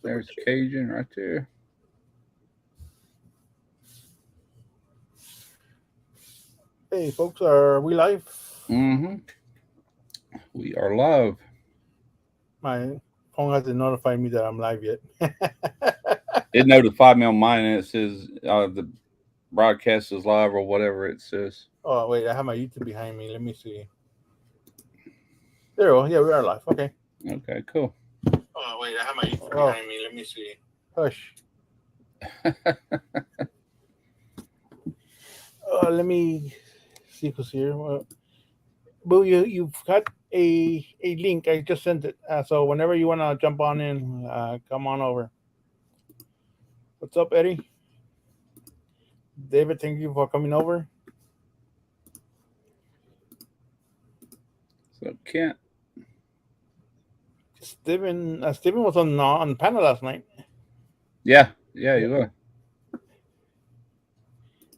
There's Cajun right there. Hey, folks, are we live? Mm-hmm. We are live. My phone hasn't notified me that I'm live yet. It notified me on mine and it says the broadcast is live or whatever it says. Oh, wait, I have my YouTube behind me. Let me see. There we go. Yeah, we are live. Okay. Okay, cool. Oh, wait, I have my YouTube behind me. Let me see. Hush. Let me see who's here. Boo, you've got a link. I just sent it. So whenever you want to jump on in, come on over. What's up, Eddie? David, thank you for coming over. So Kent. Steven was on the panel last night. Yeah, you were.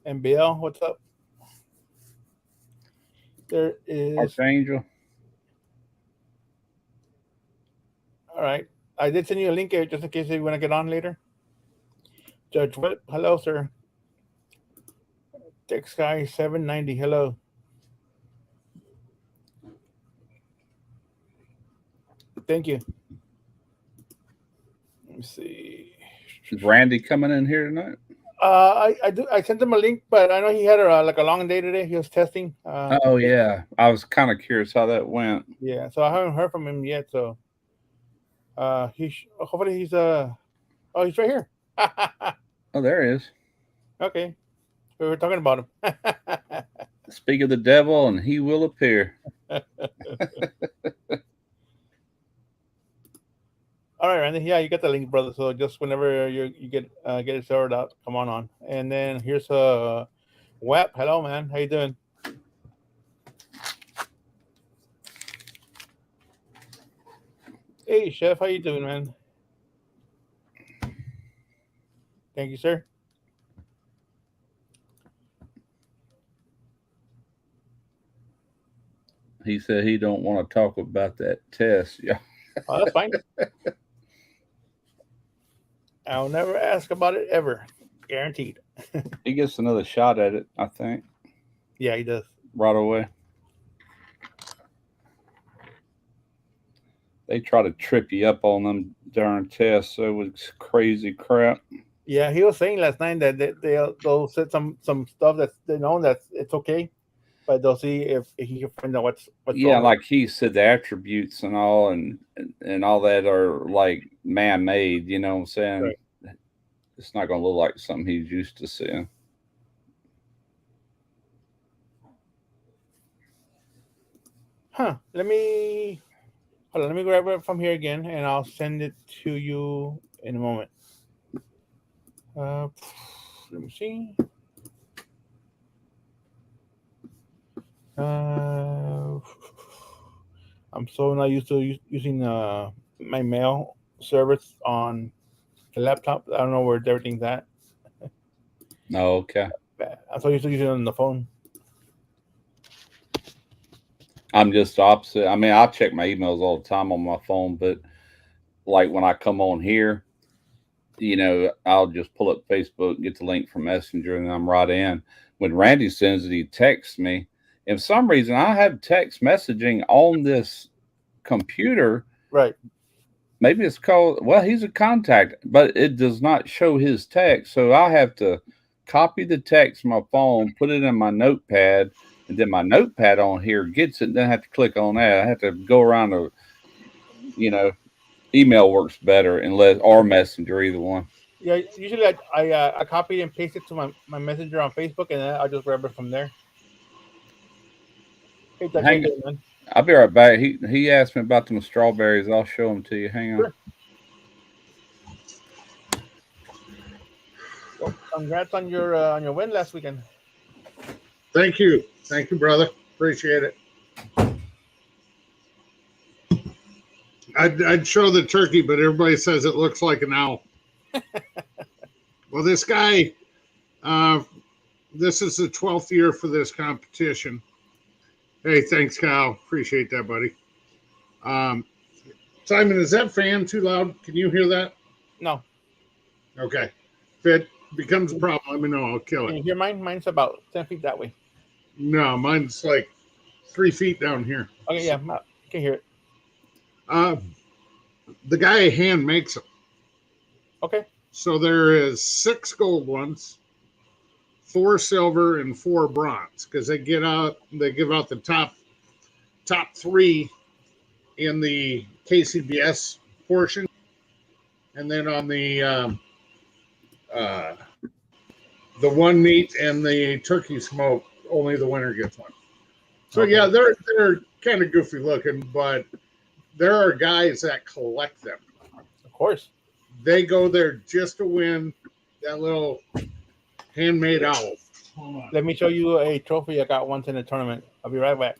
And Bill, what's up? There is Archangel. all right. I did send you a link here just in case you want to get on later. Judge Whip, hello, sir. Tech Sky 790, hello. Thank you. Let me see. Is Randy coming in here tonight? I sent him a link, but I know he had like a long day today. He was testing. Oh yeah, I was kind of curious how that went. Yeah, so I haven't heard from him yet. So hopefully he's oh, he's right here. Oh, there he is. Okay, we were talking about him. Speak of the devil, and he will appear. All right, Randy. Yeah, you got the link, brother. So just whenever you get it sorted out, come on. And then here's Web. Hello, man. How you doing? Hey, Chef. How you doing, man? Thank you, sir. He said he don't want to talk about that test. Yeah. Oh, that's fine. I'll never ask about it ever. Guaranteed. He gets another shot at it, I think, Yeah, he does. right away. They try to trip you up on them darn tests. So it was crazy crap. Yeah, he was saying last night that they'll set some stuff that they know that it's okay, but they'll see if he can find out what's Yeah, wrong with like he said, the attributes and all and all that are like man made. You know what I'm it. saying? Right. It's not going to look like something he's used to seeing. Huh? Hold on. Let me grab it from here again, and I'll send it to you in a moment. Uh, let me see. Uh, I'm so not used to using my mail service on the laptop. I don't know where everything's at. Oh, okay. I'm so used to using it on the phone. I'm just the opposite. I mean, I check my emails all the time on my phone, but like when I come on here, I'll just pull up Facebook, get the link from Messenger, and I'm right in. When Randy sends it, he texts me. And for some reason, I have text messaging on this computer. Right. Maybe it's called, well, he's a contact, but it does not show his text. So I have to copy the text from my phone, put it in my notepad, and then my notepad on here gets it. Then I have to click on that. I have to go around the, you know, email works better unless, or Messenger, either one. Yeah. Usually I copy and paste it to my messenger on Facebook, and then I'll just grab it from there. Hey, Doug, how you Hang doing, man? I'll be right back. He asked me about them strawberries. I'll show them to you. Hang on. Sure. Well, congrats on your win last weekend. Thank you, brother. Appreciate it. I'd show the turkey, but everybody says it looks like an owl. Well, this guy, uh, this is the 12th year for this competition. Hey, thanks, Kyle. Appreciate that, buddy. Um, Simon, is that fan too loud? Can you hear that? No. Okay. If it becomes a problem, let me know. I'll kill Can it. you hear mine? Mine's about 10 feet that way. No, mine's like 3 feet down here. Okay, yeah, I can hear it. The guy hand makes them. Okay. So there is 6 gold ones, 4 silver, and 4 bronze because they give out the top 3 in the KCBS portion, and then on the one meat and the turkey smoke, only the winner gets one. So Okay. yeah, they're kind of goofy looking, but there are guys that collect them. Of course. They go there just to win that little handmade owl. Hold on. Let me show you a trophy I got once in a tournament. I'll be right back.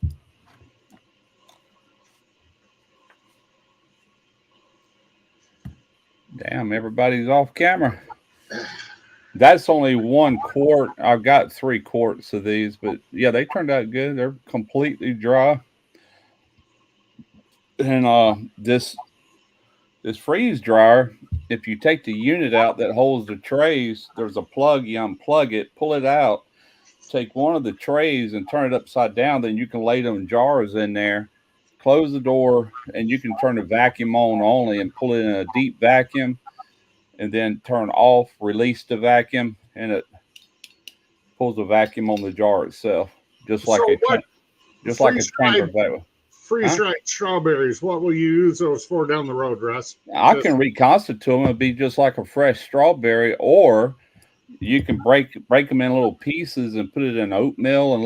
Damn, everybody's off camera. That's only 1 quart. I've got 3 quarts of these, but yeah, they turned out good. They're completely dry. And this freeze dryer, if you take the unit out that holds the trays, there's a plug. You unplug it, pull it out, take one of the trays and turn it upside down. Then you can lay them jars in there, close the door, and you can turn the vacuum on only and pull it in a deep vacuum, and then turn off, release the vacuum, and it pulls the vacuum on the jar itself, just like a chamber vacuum. Freeze-dried strawberries. What will you use those for down the road, Russ? I can reconstitute them and be just like a fresh strawberry, or you can break them in little pieces and put it in oatmeal and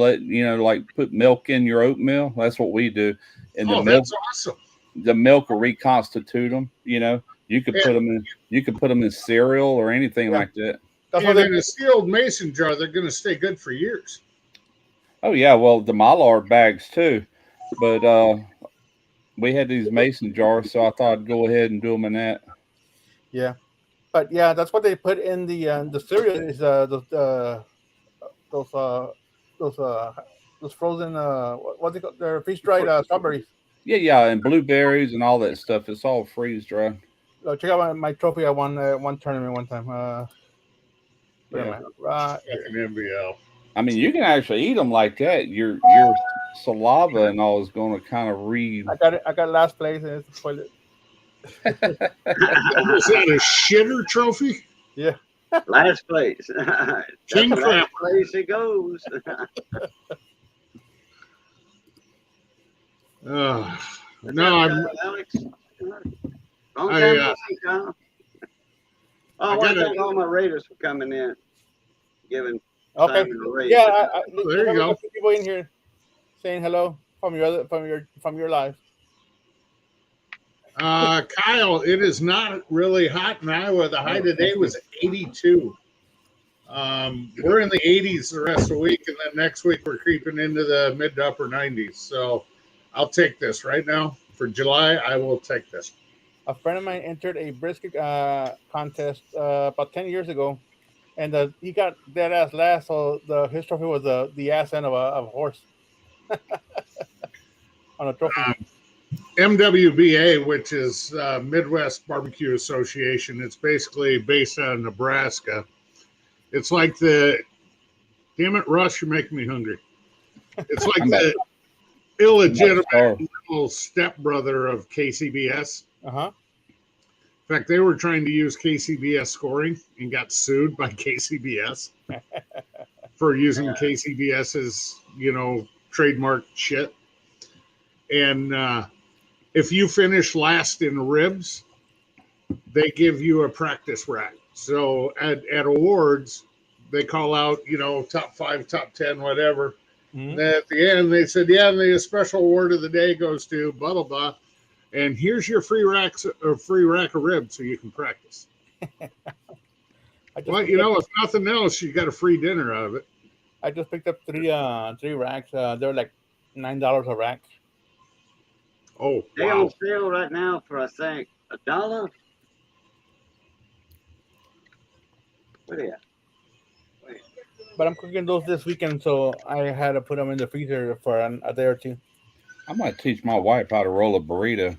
like put milk in your oatmeal. That's what we do. And the milk, that's awesome. The milk will reconstitute them. You could put them in. You could put them in cereal or anything like that. And in a sealed mason jar, they're going to stay good for years. Oh yeah, well the Mylar bags too, but we had these mason jars, so I thought I'd go ahead and do them in that. Yeah, but yeah, that's what they put in the cereal is those frozen what they call they're freeze dried strawberries. Yeah, and blueberries and all that stuff. It's all freeze dried. Check out my trophy I won one tournament one time. Where am I? Right. NBL. I mean, you can actually eat them like that. Your saliva and all is going to kind of read. I got last place and it's a toilet. Was that a shitter trophy? Yeah. Last place. King That's the crap. last place it goes. No, I'm. Alex. Long time no see, Kyle. Oh, I want to thank all my Raiders for coming in, giving Okay. time to raise. Yeah, There you go. People in here saying hello from your live. Kyle, it is not really hot in Iowa. The high today was 82. We're in the 80s the rest of the week, and then next week we're creeping into the mid to upper 90s. So I'll take this right now for July. I will take this. A friend of mine entered a brisket contest about 10 years ago, and he got dead ass last. So his trophy was the ass end of a horse on a trophy. MWBA, which is Midwest Barbecue Association, it's basically based out of Nebraska. It's like damn it, Russ, you're making me hungry. It's like the illegitimate little stepbrother of KCBS. Uh-huh. In fact, they were trying to use KCBS scoring and got sued by KCBS for using KCBS's, trademark shit. And if you finish last in ribs, they give you a practice rack. So at awards, they call out, top 5, top 10, whatever. Mm-hmm. And then at the end, they said, the special award of the day goes to blah, blah, blah. And here's your free rack of ribs so you can practice. Well, if nothing else, you got a free dinner out of it. I just picked up three racks. They're like $9 a rack. Oh, They on sale right now for, I think, $1. What are you? But I'm cooking those this weekend, so I had to put them in the freezer for a day or two. I'm going to teach my wife how to roll a burrito.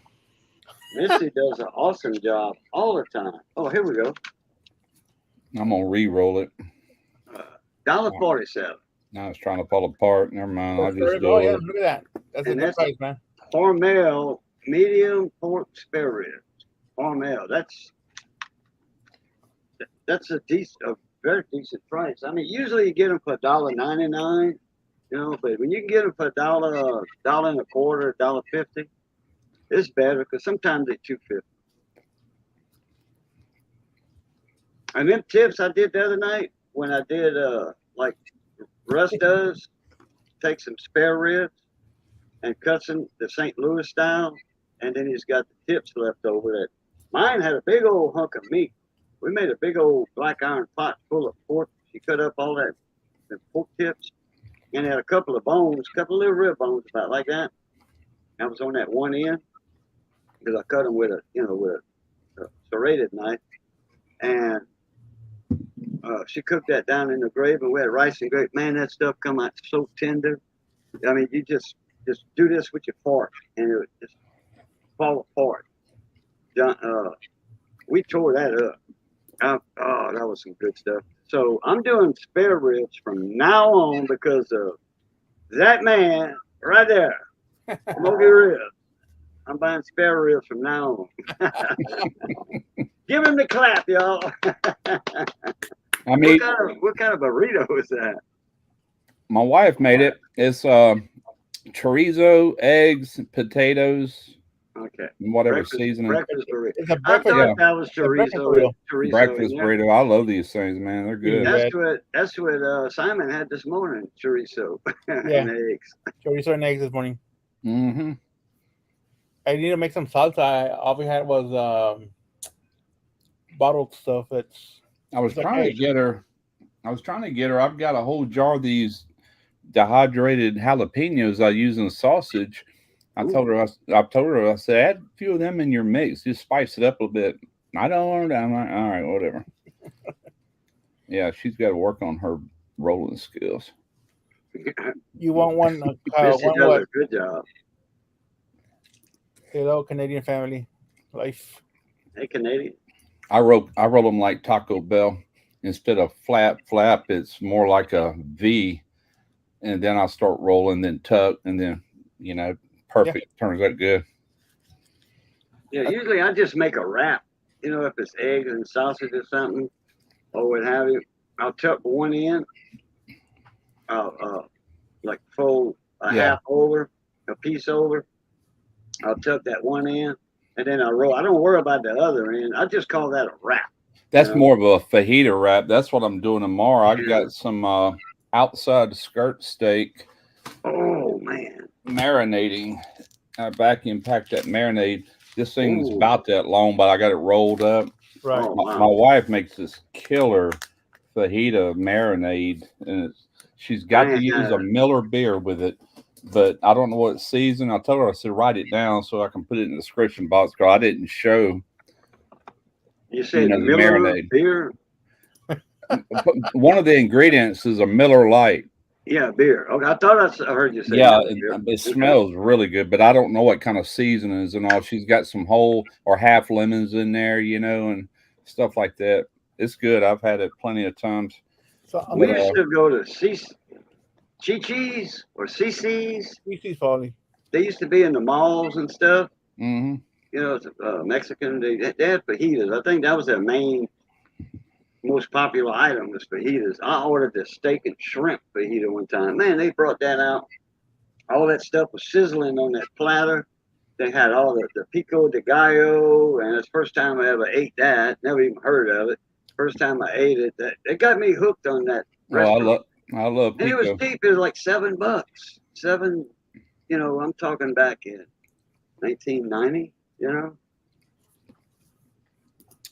Missy does an awesome job all the time. Oh, here we go. I'm gonna re-roll it. $1.47. Now it's trying to fall apart. Never mind. I'll just Oh do yeah, it. look at that. That's a And good that's- price, man. Hormel medium pork spare ribs. Hormel. That's a very decent price. I mean, usually you get them for $1.99, you know, but when you can get them for $1, $1.25, $1.50, it's better because sometimes they're $2.50. And them tips I did the other night when I did like Russ does, take some spare ribs and cuts them the St. Louis style, and then he's got the tips left over. That mine had a big old hunk of meat. We made a big old black iron pot full of pork. She cut up all that the pork tips and had a couple of bones, a couple of little rib bones about like that. I was on that one end because I cut them with a serrated knife, and she cooked that down in the gravy, and we had rice and gravy. Man, that stuff come out so tender. I mean, you just do this with your fork, and it would just fall apart. We tore that up. Oh, that was some good stuff. So I'm doing spare ribs from now on because of that man right there, Smoky Ribs. I'm buying spare ribs from now on. Give him the clap, y'all. I mean, what kind of burrito is that? my wife made it. It's chorizo, eggs, potatoes, Okay. whatever seasoning. Breakfast burrito. It's a I breakfast. thought that was breakfast chorizo. burrito. Chorizo Breakfast in there. burrito. I love these things, man. They're good. Yeah. That's what Simon had this morning. Chorizo and eggs. Chorizo and eggs this morning. Mm-hmm. I need to make some salsa. All we had was bottled stuff. I was It's trying okay. to get her. I've got a whole jar of these dehydrated jalapenos I use in sausage. I told her. I said, add a few of them in your mix. Just spice it up a little bit. I don't want to. I'm like, all right, whatever. Yeah, she's got to work on her rolling skills. You want one? Missy One does what? a good job. Hello, Canadian family life. Hey, Canadian. I roll them like Taco Bell. Instead of flap, it's more like a V. And then I start rolling, then tuck, and then, perfect. Turns out good. Yeah, usually I just make a wrap. You know, if it's eggs and sausage or something, or what have you. I'll tuck one in. Like fold a half over, a piece over. I'll tuck that one in, and then I roll. I don't worry about the other end. I just call that a wrap. That's more of a fajita wrap. That's what I'm doing tomorrow. I've got some outside skirt steak. Oh man, marinating. I vacuum packed that marinade. This thing's about that long, but I got it rolled up. Right. Oh, wow. My wife makes this killer fajita marinade, and she's got to use a Miller beer with it. But I don't know what season. I told her, I said, write it down so I can put it in the description box. Because I didn't show. You said the Miller marinade. beer? One of the ingredients is a Miller Lite. Yeah, beer. Okay, I thought I heard you say. Yeah, beer. it smells really good, but I don't know what kind of seasonings and all. She's got some whole or half lemons in there, and stuff like that. It's good. I've had it plenty of times. So We used to go to Chi-Chi's or CC's. CC's probably. They used to be in the malls and stuff. Mm-hmm. You know, it's Mexican. They had fajitas. I think that was their main, most popular item was fajitas. I ordered the steak and shrimp fajita one time. Man, they brought that out. All that stuff was sizzling on that platter. They had all the pico de gallo, and it's the first time I ever ate that. Never even heard of it. First time I ate it, it got me hooked on that. Oh, I love and pico. it was cheap. It was like $7. I'm talking back in 1990.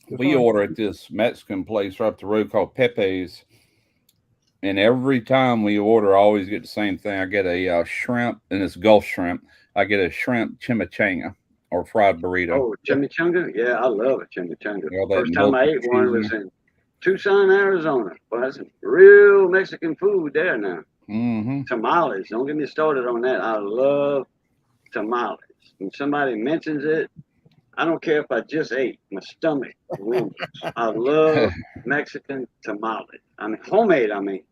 We order at this Mexican place right up the road called Pepe's. And every time we order, I always get the same thing. I get a shrimp, and it's Gulf shrimp. I get a shrimp chimichanga or fried burrito. Oh, chimichanga? Yeah, I love a chimichanga. All that First time I milk ate one cheese. was in Tucson, Arizona. Well, that's some real Mexican food there now. Mm-hmm. Tamales. Don't get me started on that. I love tamales. When somebody mentions it, I don't care if I just ate. My stomach rumbles. I love Mexican tamales. I mean, homemade. I mean,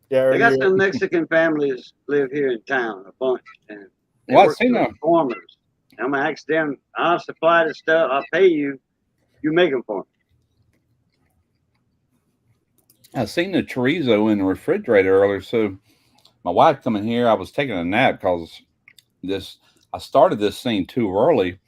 Yeah, they got earlier. some Mexican families live here in town, a bunch, and they Well, I work seen for them. farmers. I'm gonna ask them. I'll supply the stuff. I'll pay you. You make them for me. I seen the chorizo in the refrigerator earlier. So my wife coming here, I was taking a nap because I started this thing too early.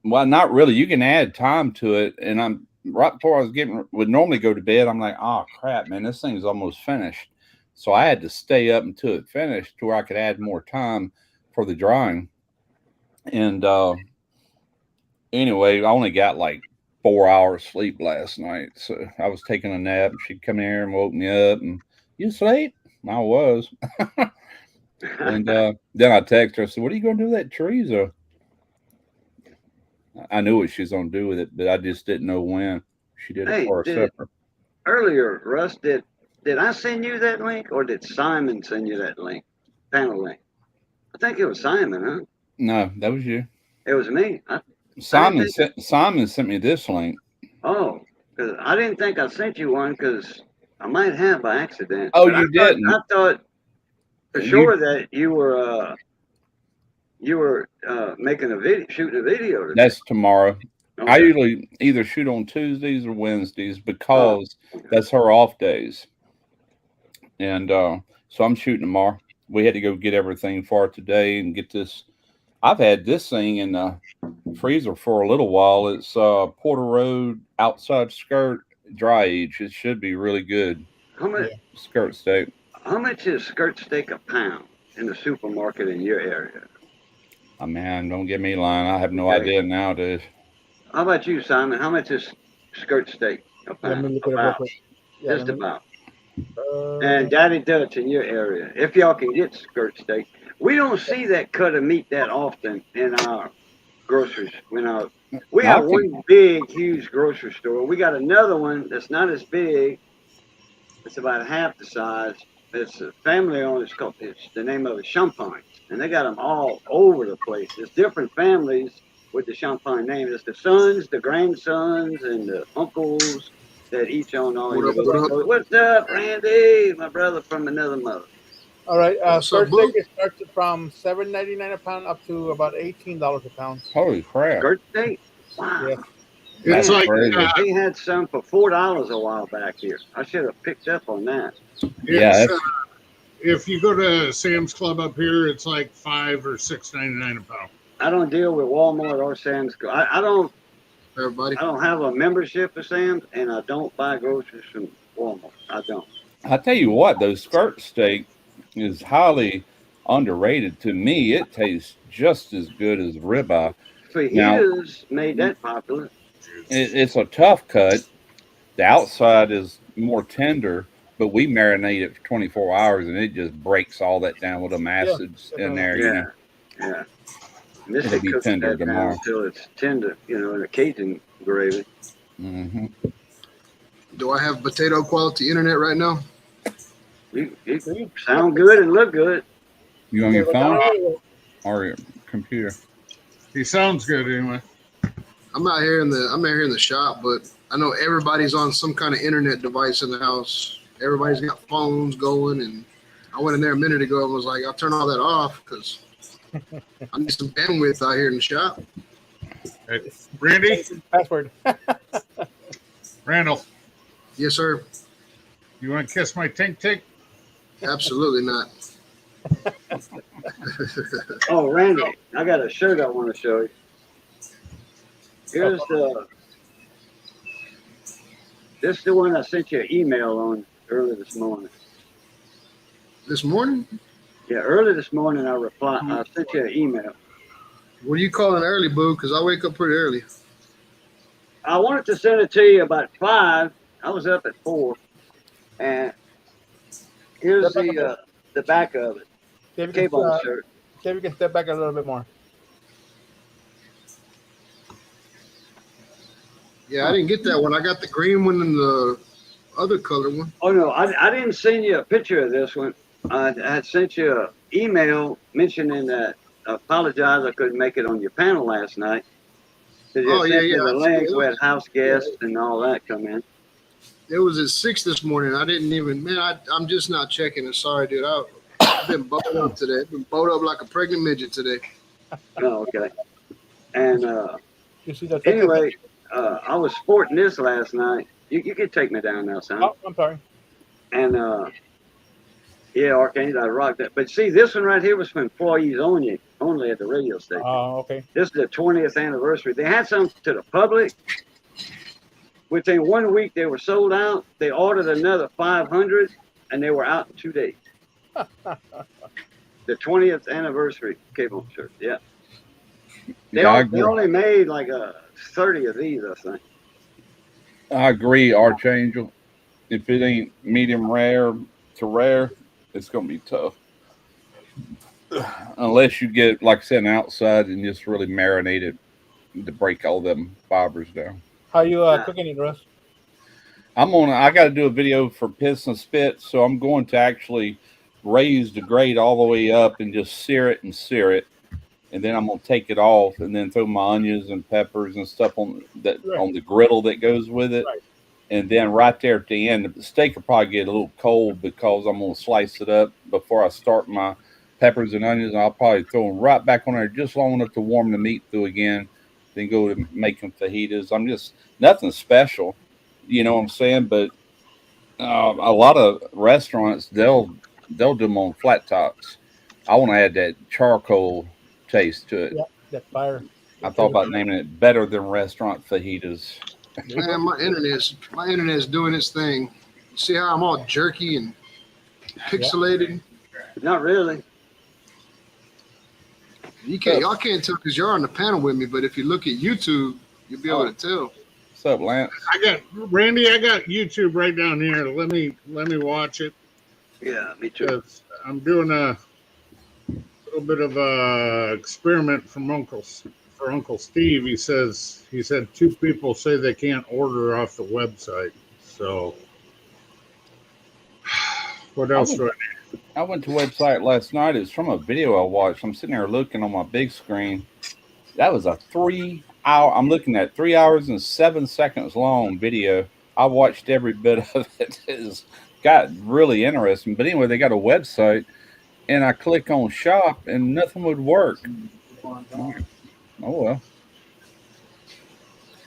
Well, not really. You can add time to it, and I'm right before I would normally go to bed. I'm like, oh crap, man, this thing's almost finished. So I had to stay up until it finished to where I could add more time for the drying. And anyway, I only got like 4 hours sleep last night. So I was taking a nap, and she'd come here and woke me up, and you sleep? I was. And then I texted her, I said, what are you going to do with that chorizo? I knew what she was going to do with it, but I just didn't know when. She did it for her supper. Earlier, Russ, did I send you that link, or did Simon send you that link, panel link? I think it was Simon, huh? No, that was you. It was me. Simon sent me this link. Oh, because I didn't think I sent you one because I might have by accident. Oh, But you didn't? I thought for sure that you were making a video, shooting a video. Today. That's tomorrow. Okay. I usually either shoot on Tuesdays or Wednesdays because that's her off days. And so I'm shooting tomorrow. We had to go get everything for it today and get this. I've had this thing in the freezer for a little while. It's Porter Road outside skirt dry age. It should be really good. How much skirt steak? How much is skirt steak a pound in the supermarket in your area? Oh, man, don't get me lying. I have no idea nowadays. How about you, Simon? How much is skirt steak a pound? Let me look it up real quick. Yeah, just about. And Daddy Dutch in your area, if y'all can get skirt steak. We don't see that cut of meat that often in our groceries. We have one big, huge grocery store. We got another one that's not as big. It's about half the size. It's a family owned. It's the name of it Champagne, and they got them all over the place. There's different families with the Champagne name. There's the sons, the grandsons, and the uncles that each own all. What's up, Randy? My brother from another mother. All right, skirt steak starts from $7.99 a pound up to about $18 a pound. Holy crap! Skirt steak? Wow. Yeah. It's like they had some for $4 a while back here. I should have picked up on that. If you go to Sam's Club up here, it's like $5 or $6.99 a pound. I don't deal with Walmart or Sam's Club. I don't. Everybody. I don't have a membership of Sam's, and I don't buy groceries from Walmart. I don't. I tell you what, those skirt steak is highly underrated. To me, it tastes just as good as ribeye. Fajitas made that popular. It's a tough cut. The outside is more tender, but we marinate it for 24 hours, and it just breaks all that down with them acids in there. Yeah, you know? yeah. And this It'll be tender tomorrow until it's tender, in a Cajun gravy. Mm-hmm. Do I have potato quality internet right now? You sound good and look good. You on your phone or your computer? He sounds good anyway. I'm out here in the shop, but I know everybody's on some kind of internet device in the house. Everybody's got phones going, and I went in there a minute ago and was like, I'll turn all that off because I need some bandwidth out here in the shop. Hey, Randy? Password. Randall. Yes, sir. You want to kiss my tink tink? Absolutely not. Oh, Randy, I got a shirt I want to show you. Here's this is the one I sent you an email on early this morning. This morning? Yeah, early this morning I sent you an email. What are you calling early, boo? Because I wake up pretty early. I wanted to send it to you about 5. I was up at 4. And here's the back of it. K-Bone shirt. See if we can step back a little bit more. Yeah, I didn't get that one. I got the green one and the other color one. Oh, no, I didn't send you a picture of this one. I had sent you an email mentioning that apologize I couldn't make it on your panel last night. Oh, yeah, yeah, The I link see. we had house guests and all that come in. It was at 6 this morning. I didn't even, man, I'm just not checking it. Sorry, dude. I've been bowed up today. I've been bowed up like a pregnant midget today. Oh, okay. And You see that? anyway, I was sporting this last night. You can take me down now, son. Oh, I'm sorry. And yeah, Arcane, I rocked that. But see, this one right here was for employees only at the radio station. Oh, okay. This is the 20th anniversary. They had some to the public. Within 1 week, they were sold out. They ordered another 500, and they were out in 2 days. The 20th anniversary cable shirt. Yeah. They only made like 30 of these, I think. I agree, Archangel. If it ain't medium rare to rare, it's gonna be tough. Unless you get, like I said, an outside and just really marinate it to break all them fibers down. How you cooking it, Russ? I got to do a video for Piss and Spit, so I'm going to actually raise the grate all the way up and just sear it, and then I'm gonna take it off and then throw my onions and peppers and stuff on that on the griddle that goes with it. Right. And then right there at the end, the steak will probably get a little cold because I'm gonna slice it up before I start my peppers and onions. And I'll probably throw them right back on there just long enough to warm the meat through again. Then go to making fajitas. I'm just nothing special, you know what I'm saying? But a lot of restaurants they'll do them on flat tops. I want to add that charcoal taste to it. Yeah, that fire. I thought about naming it Better Than Restaurant Fajitas. Man, my internet's doing its thing. See how I'm all jerky and pixelated? Not really. Y'all can't tell because you're on the panel with me, but if you look at YouTube, you'll be able to tell. What's up, Lance? I got YouTube right down here. Let me watch it. Yeah, me too. 'Cause I'm doing a little bit of a experiment for Uncle Steve. He said 2 people say they can't order off the website. So what else do I need? I went to a website last night. It's from a video I watched. I'm sitting there looking on my big screen. That was a 3 hour. I'm looking at 3 hours and 7 seconds long video. I watched every bit of it. It's got really interesting. But anyway, they got a website, and I click on shop, and nothing would work. Oh well.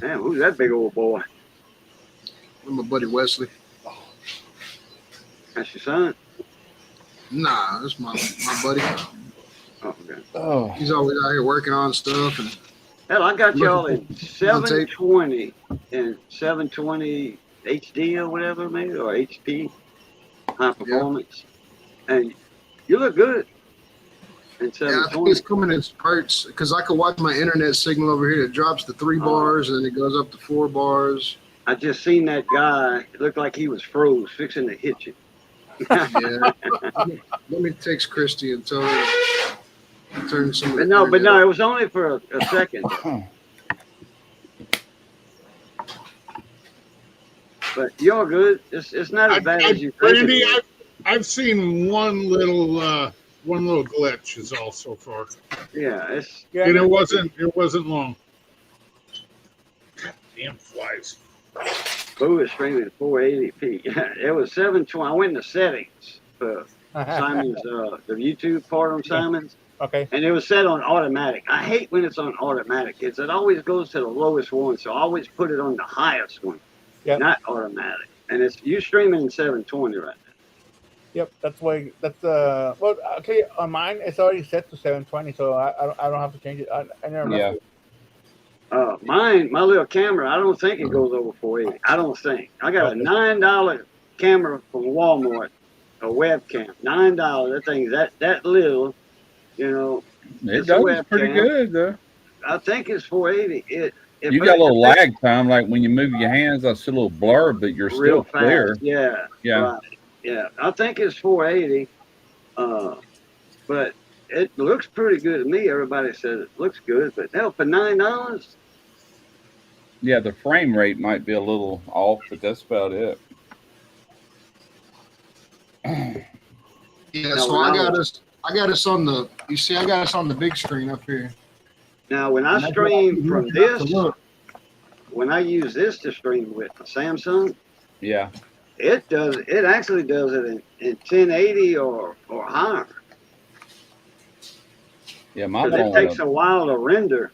Man, who's that big old boy? I'm my buddy Wesley. That's your son? Nah, that's my buddy. Oh, okay. Oh, He's always out here working on stuff. And Hell, I got y'all in 720 and 720 HD or whatever, maybe, or HP, high performance. And you look good in yeah, I think 720. it's coming in parts because I could watch my internet signal over here. It drops to 3 bars and then it goes up to 4 bars. I just seen that guy. It looked like he was froze, fixing to hit you. Yeah. Let me text Christy and tell her to turn some. But no, it was only for a second. But you're good. It's not as bad as you think. Randy, I've seen one little glitch is all so far. Yeah, it's Yeah, And it wasn't long. God damn flies. Boo is streaming at 480p. It was 720. I went into settings for Simon's the YouTube part on Simon's, okay. and it was set on automatic. I hate when it's on automatic. It always goes to the lowest one, so I always put it on the highest one, not automatic. And it's you streaming in 720 right now. Yep, that's why. That's well, okay. On mine, it's already set to 720, so I don't have to change it. I never. yeah. My little camera, I don't think it goes over 480. I don't think. I got a $9 camera from Walmart, a webcam. $9. That thing's that little, you know. It does pretty good though. I think it's 480. You got a little lag time, like when you move your hands, I see a little blur, but you're still clear. Yeah. Yeah. Right. Yeah. I think it's 480. But it looks pretty good to me. Everybody says it looks good, but hell, for $9. Yeah, the frame rate might be a little off, but that's about it. Yeah, so I got us on the You see, I got us on the big screen up here. Now, when I stream from this, when I use this to stream with a Samsung, Yeah. it actually does it in 1080 or higher. Yeah, my Because it phone. takes a while to render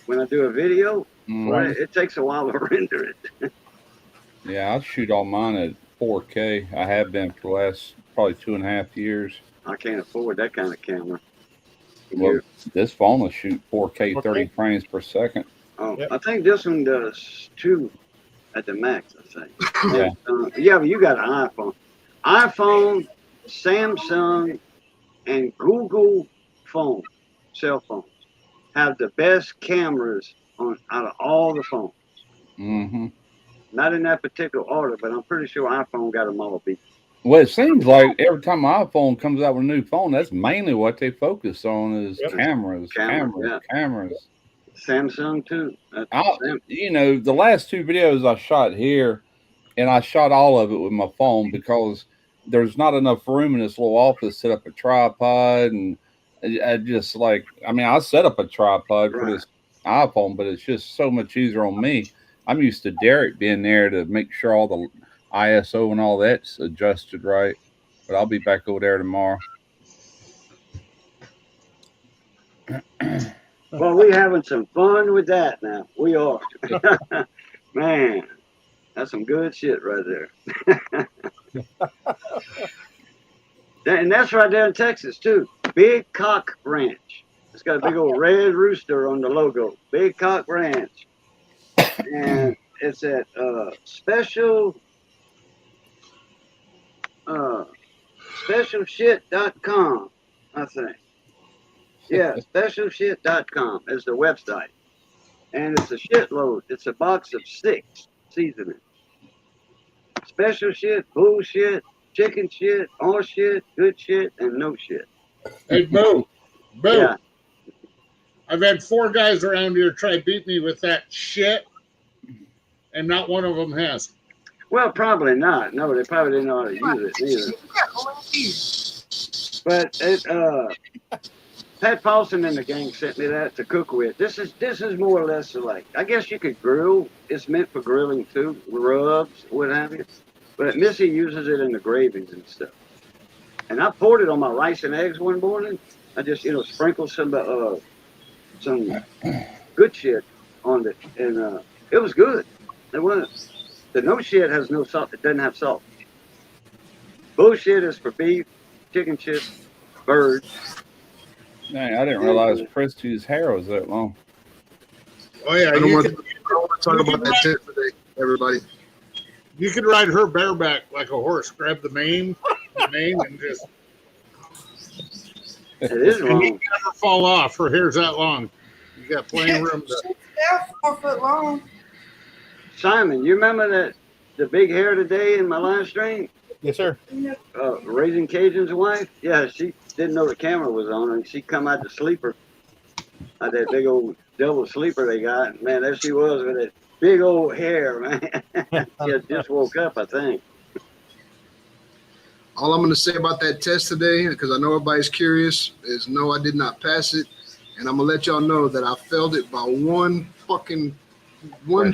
when I do a video. Mhm. Well, it takes a while to render it. Yeah, I shoot all mine at 4K. I have been for the last probably 2.5 years. I can't afford that kind of camera. Well, this phone will shoot 4K 4K? 30 frames per second. Yep. I think this one does 2 at the max, I think. Yeah. Yeah, but you got an iPhone. iPhone, Samsung, and Google cell phones, have the best cameras out of all the phones. Mm-hmm. Not in that particular order, but I'm pretty sure iPhone got them all beat. Well, it seems like every time my iPhone comes out with a new phone, that's mainly what they focus on is Yep. cameras. Samsung too. You know, the last 2 videos I shot here, and I shot all of it with my phone because there's not enough room in this little office to set up a tripod. And I just I set up a tripod for this iPhone, but it's just so much easier on me. I'm used to Derek being there to make sure all the ISO and all that's adjusted right. But I'll be back over there tomorrow. Well, we're having some fun with that now. We are. Man, that's some good shit right there. And that's right there in Texas, too. Big Cock Ranch. It's got a big old red rooster on the logo. Big Cock Ranch. And it's at specialshit.com, I think. Yeah, specialshit.com is the website. And it's a shitload. It's a box of 6 seasonings. Special shit, bullshit, chicken shit, all shit, good shit, and no shit. Hey, Boo. Yeah. I've had 4 guys around here try to beat me with that shit, and not one of them has. Well, probably not. No, they probably didn't know how to use it either. But Pat Paulson and the gang sent me that to cook with. This is more or less like, I guess you could grill. It's meant for grilling too, rubs, what have you. But Missy uses it in the gravies and stuff. And I poured it on my rice and eggs one morning. I just, sprinkled some good shit on it, and it was good. It was. The no shit has no salt. It doesn't have salt. Bullshit is for beef, chicken shit, birds. Dang, I didn't realize Christy's hair was that long. Oh, yeah. I don't want to talk about that tip today, everybody. You could ride her bareback like a horse. Grab the mane, and just. It is And long. you never fall off. Her hair's that long. You got plenty of room to. They're 4 foot long. Simon, you remember the big hair today in my live stream? Yes, sir. Raising Cajun's wife? Yeah, she didn't know the camera was on, and she come out the sleeper. That big old double sleeper they got. Man, there she was with that big old hair, man. She had just woke up, I think. All I'm going to say about that test today, because I know everybody's curious, is no, I did not pass it. And I'm going to let y'all know that I failed it by one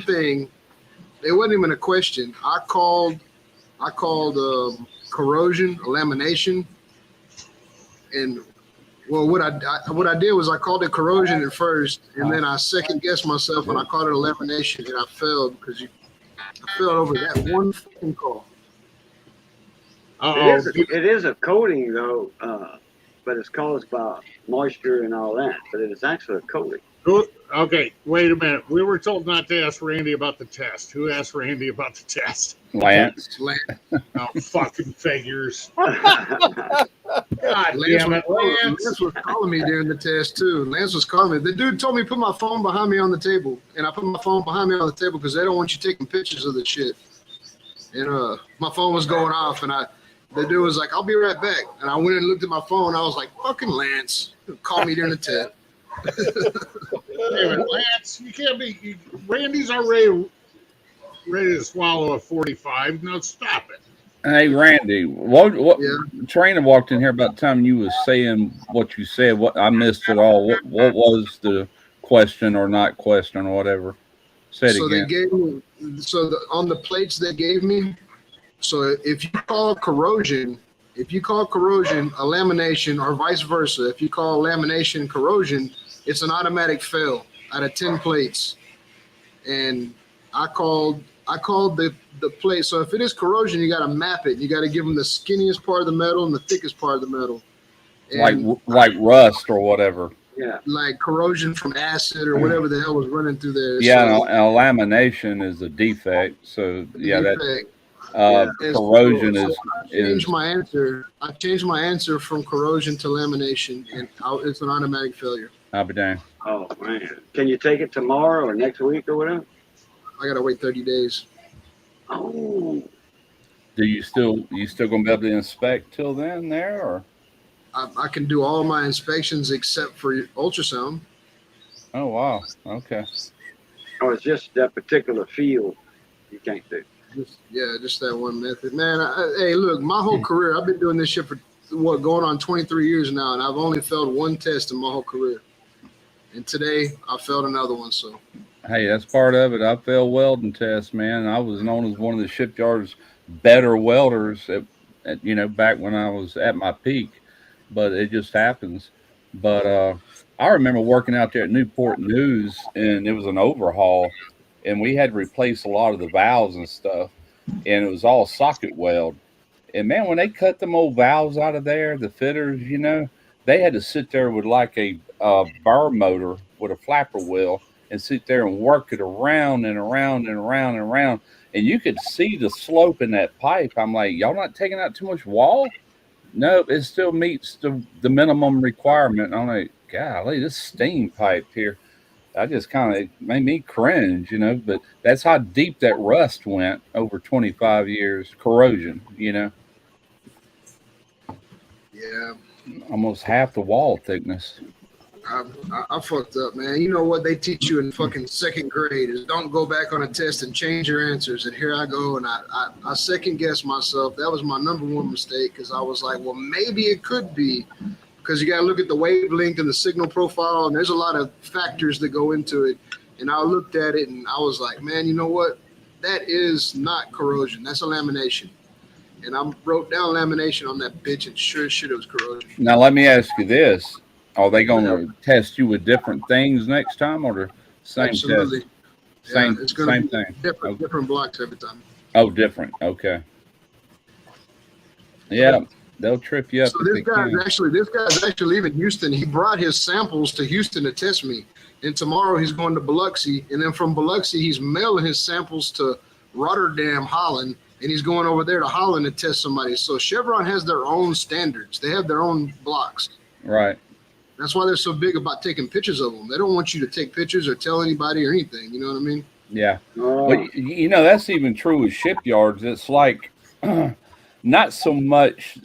thing. It wasn't even a question. I called corrosion, lamination. And well, what I did was I called it corrosion at first, and then I second guessed myself and I called it lamination, and I failed because I failed over that one fucking call. It is a coating, though, but it's caused by moisture and all that. But it is actually a coating. Okay, wait a minute. We were told not to ask Randy about the test. Who asked Randy about the test? Lance. Oh, fucking figures. Oh, God damn it, Lance. Lance was calling me during the test too. Lance was calling me. The dude told me to put my phone behind me on the table, and I put my phone behind me on the table because they don't want you taking pictures of the shit. And my phone was going off, and the dude was like, "I'll be right back." And I went and looked at my phone. I was like, "Fucking Lance, call me during the test." Damn it, Lance, you can't be. Randy's already ready to swallow a 45. Now stop it. Hey Randy, what Yeah. Trina walked in here about the time you was saying what you said. What I missed it all. What was the question or not question or whatever? Say it So they again. gave me, on the plates they gave me. So if you call corrosion a lamination or vice versa, if you call lamination corrosion, it's an automatic fail out of 10 plates. And I called the plate. So if it is corrosion, you got to map it. You got to give them the skinniest part of the metal and the thickest part of the metal. And Like rust or whatever. Yeah. like corrosion from acid or whatever the hell was running through there. Yeah, So, and a lamination is a defect. So yeah, that defect. And corrosion so is I changed my answer. I changed my answer from corrosion to lamination, and it's an automatic failure. I'll be dang. Oh man. Can you take it tomorrow or next week or whatever? I gotta wait 30 days. Oh. Do you still gonna be able to inspect till then there or? I can do all my inspections except for ultrasound. Oh wow. Okay. Oh, it's just that particular field you can't do. Just that one method, man. Hey, look, my whole career, I've been doing this shit for going on 23 years now, and I've only failed one test in my whole career. And today, I failed another one. So, Hey, that's part of it. I failed welding tests, man. I was known as one of the shipyard's better welders at back when I was at my peak, but it just happens. But I remember working out there at Newport News, and it was an overhaul, and we had to replace a lot of the valves and stuff, and it was all socket weld. And man, when they cut them old valves out of there, the fitters, they had to sit there with like a bar motor with a flapper wheel and sit there and work it around and around and around and around. And you could see the slope in that pipe. I'm like, y'all not taking out too much wall? No, it still meets the minimum requirement. I'm like, golly, this steam pipe here. I just kind of made me cringe, but that's how deep that rust went over 25 years. Corrosion, yeah, almost half the wall thickness. I fucked up, man. You know what they teach you in fucking second grade is don't go back on a test and change your answers. And here I go, and I second guessed myself. That was my number one mistake because I was like, well, maybe it could be. Because you got to look at the wavelength and the signal profile, and there's a lot of factors that go into it. And I looked at it, and I was like, man, you know what? That is not corrosion. That's a lamination. And I wrote down lamination on that bitch, and sure as shit it was corrosion. Now, let me ask you this. Are they going to test you with different things next time or the same Absolutely. test? Same, it's gonna same be thing. different blocks every time. Oh, different. Okay. Yeah, they'll trip you up. So this guy's actually leaving Houston. He brought his samples to Houston to test me. And tomorrow he's going to Biloxi. And then from Biloxi, he's mailing his samples to Rotterdam, Holland. And he's going over there to Holland to test somebody. So Chevron has their own standards. They have their own blocks. Right. That's why they're so big about taking pictures of them. They don't want you to take pictures or tell anybody or anything. You know what I mean? Yeah. Oh. But, that's even true with shipyards. It's like not so much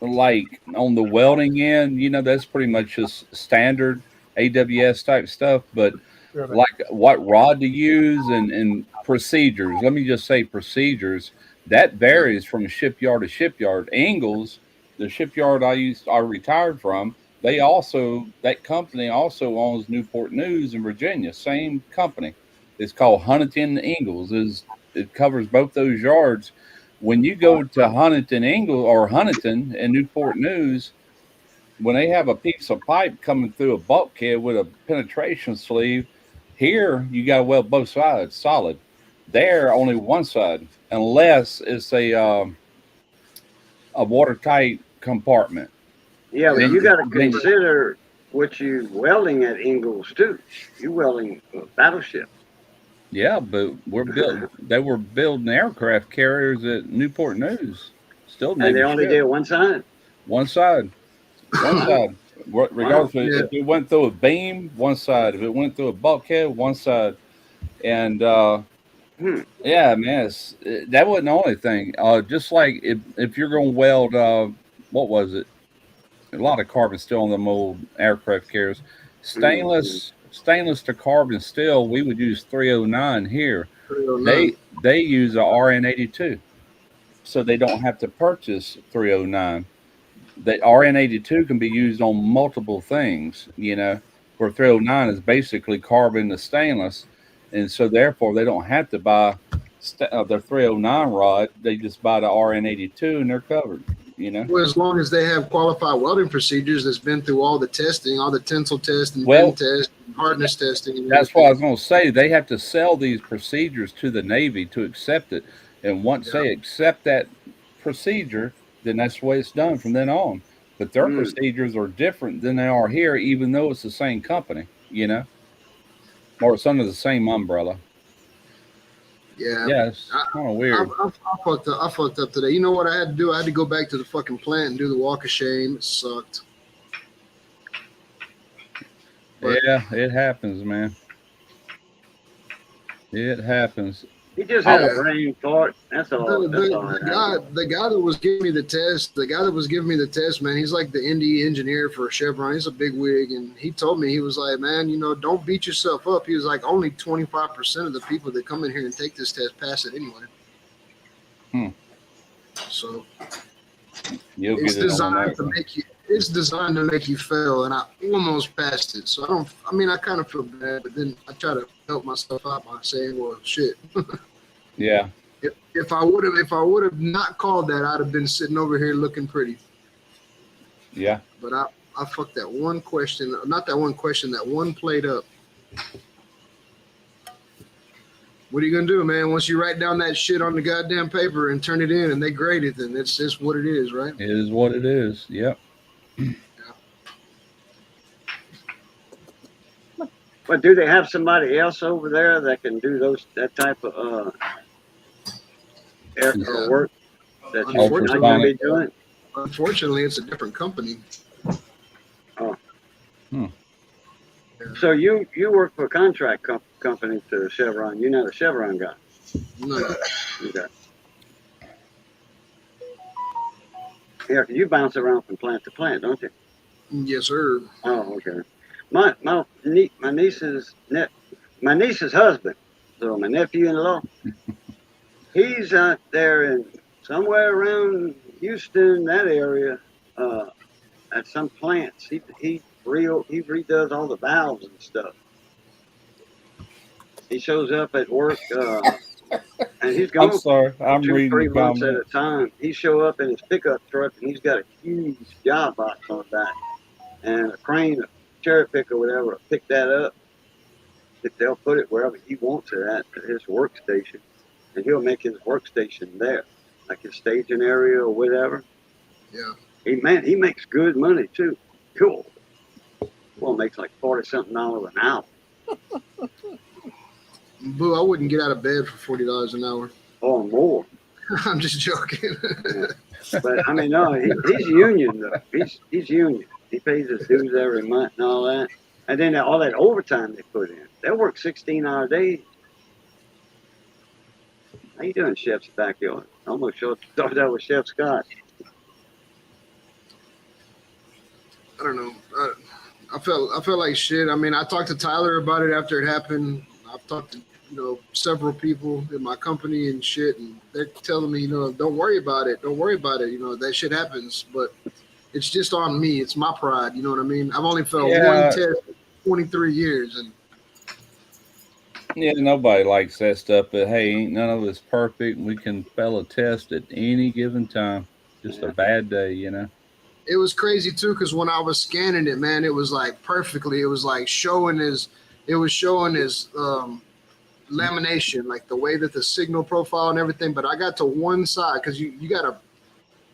like on the welding end, that's pretty much just standard AWS type stuff. But like what rod to use and procedures, let me just say procedures, that varies from shipyard to shipyard. Ingalls, the shipyard I retired from, that company also owns Newport News in Virginia. Same company. It's called Huntington Ingalls. It covers both those yards. When you go to Huntington Ingalls or Huntington and Newport News, when they have a piece of pipe coming through a bulkhead with a penetration sleeve, here you got to weld both sides solid. There, only one side, unless it's a watertight compartment. Yeah, but you got to consider what you welding at Ingalls too. You welding battleships. Yeah, but they were building aircraft carriers at Newport News. Still, and they only did one side. One side. Regardless, if it went through a beam, one side. If it went through a bulkhead, one side. And yeah, man, that wasn't the only thing. Just like if you're going to weld, what was it? A lot of carbon steel on them old aircraft carriers. Stainless to carbon steel, we would use 309 here. 309. They use a RN82. so they don't have to purchase 309. The RN82 can be used on multiple things, where 309 is basically carbon to stainless. And so therefore they don't have to buy their 309 rod. They just buy the RN82 and they're covered, Well, as long as they have qualified welding procedures that's been through all the testing, all the tensile test and Well, bend test, and hardness testing. And That's what I was going to say. They have to sell these procedures to the Navy to accept it. And once they accept that procedure, then that's the way it's done from then on. But their procedures are different than they are here, even though it's the same company, or it's under the same umbrella. Yeah, it's kind of weird. I fucked up today. You know what I had to do? I had to go back to the fucking plant and do the walk of shame. It sucked. But yeah, it happens, man. It happens. He just had a brain fart. That's all. The guy that was giving me the test, man, he's like the Indy engineer for Chevron. He's a big wig, and he told me, he was like, man, don't beat yourself up. He was like, only 25% of the people that come in here and take this test pass it anyway. So it's designed to make you. It's designed to make you fail, and I almost passed it. So I kind of feel bad, but then I try to help myself out by saying, well, shit. Yeah. If I would have not called that, I'd have been sitting over here looking pretty. Yeah. But I fucked that one question, not that one question, that one plate up. What are you gonna do, man? Once you write down that shit on the goddamn paper and turn it in and they grade it, then it's just what it is, right? It is what it is. Yep. But do they have somebody else over there that can do that type of work that you're not going to be doing? Unfortunately, it's a different company. Oh. So you work for a contract company to Chevron. You're not a Chevron guy. No. Okay. Yeah, you bounce around from plant to plant, don't you? Yes, sir. Oh, okay. My niece's husband, so my nephew-in-law, he's out there in somewhere around Houston, that area, at some plants. He redoes all the valves and stuff. He shows up at work, and he's gone. I'm sorry, I'm 2-3 reading months at a time. He show up in his pickup truck, and he's got a huge job box on the back, and a crane, a cherry pick or whatever, will pick that up. If they'll put it wherever he wants it at his workstation, and he'll make his workstation there, like his staging area or whatever. Yeah. He makes good money too. Cool. Well, makes like $40-something an hour. Boo, I wouldn't get out of bed for $40 an hour. Or more. I'm just joking. But I mean, no, he's union though. He's union. He pays his dues every month and all that. And then all that overtime they put in. They work 16-hour days. How you doing, Chef's backyard? I almost thought that was Chef Scott. I don't know. I felt like shit. I mean, I talked to Tyler about it after it happened. I've talked to several people in my company and shit, and they're telling me, don't worry about it. Don't worry about it. That shit happens, but it's just on me. It's my pride. You know what I mean? I've only failed one test in 23 years, and yeah, nobody likes that stuff. But hey, ain't none of us perfect. We can fail a test at any given time. Just a bad day, It was crazy too, because when I was scanning it, man, it was like perfectly. It was like showing his lamination, like the way that the signal profile and everything. But I got to one side, because you got to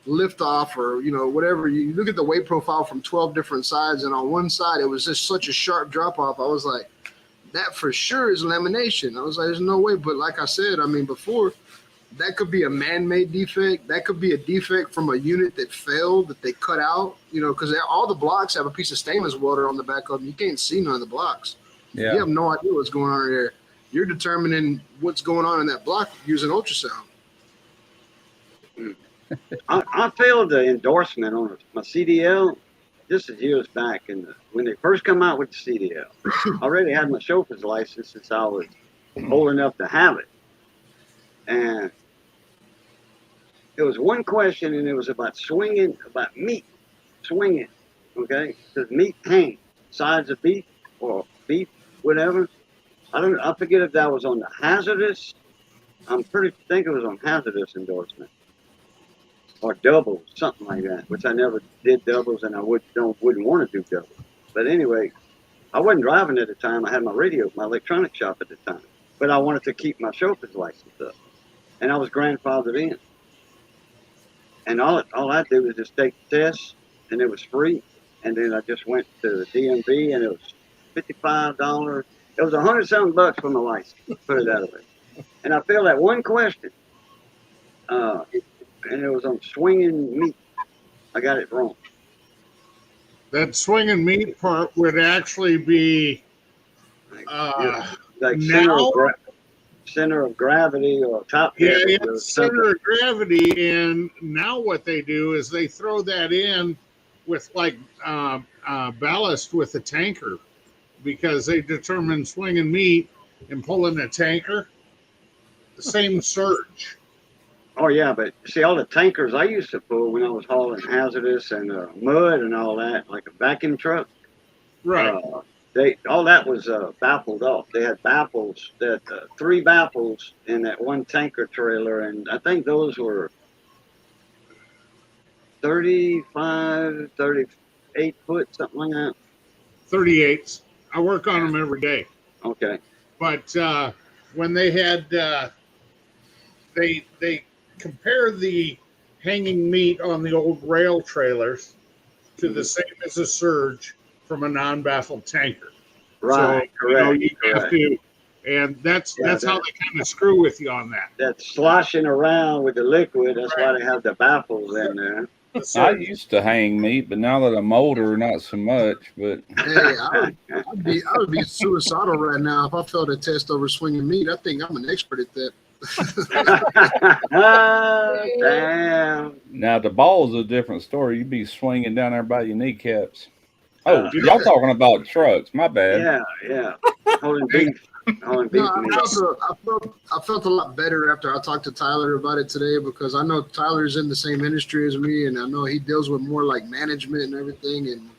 lift off or whatever. You look at the weight profile from 12 different sides, and on one side it was just such a sharp drop off. I was like, that for sure is lamination. I was like, there's no way. But like I said, I mean, before, that could be a man-made defect. That could be a defect from a unit that failed, that they cut out, because all the blocks have a piece of stainless welder on the back of them. You can't see none of the blocks. Yeah. You have no idea what's going on there. You're determining what's going on in that block using ultrasound. I failed the endorsement on my CDL. This is years back, when they first come out with the CDL. I already had my chauffeur's license since I was old enough to have it. And It was one question, and it was about swinging, about meat, swinging. Okay, because meat hangs, sides of beef or beef, whatever. I forget if that was on the hazardous. I'm pretty think it was on hazardous endorsement or doubles, something like that. Which I never did doubles, and I wouldn't want to do doubles. But anyway, I wasn't driving at the time. I had my radio, my electronic shop at the time. But I wanted to keep my chauffeur's license up, and I was grandfathered in. And all I did was just take the test, and it was free. And then I just went to the DMV, and it was $55. It was $100-something for my license. Put it that way. And I failed that one question, and it was on swinging meat. I got it wrong. That swinging meat part would actually be Like now. center of gravity or top. Yeah, heavy yeah, or center something. of gravity. And now what they do is they throw that in with like ballast with a tanker, because they determine swinging meat and pulling a tanker, the same surge. Oh yeah, but see all the tankers I used to pull when I was hauling hazardous and mud and all that, like a vacuum truck. Right. All that was baffled off. They had baffles, that 3 baffles in that one tanker trailer, and I think those were 35, 38 foot, something like that. 38s. I work on them every day. Okay. But when they had, they compare the hanging meat on the old rail trailers to the same as a surge from a non-baffled tanker. Right. So, correct. you have correct. to, and that's how they kind of screw with you on that. That sloshing around with the liquid. That's why they have the baffles in there. The I surge. used to hang meat, but now that I'm older, not so much. But Hey, I would be suicidal right now if I failed a test over swinging meat. I think I'm an expert at that. Damn. now the ball's a different story. You'd be swinging down there by your kneecaps. Oh, Uh, y'all talking about trucks? My bad. Yeah. Holding beef. Holding beef. No, meat. I felt a lot better after I talked to Tyler about it today, because I know Tyler's in the same industry as me, and I know he deals with more like management and everything. And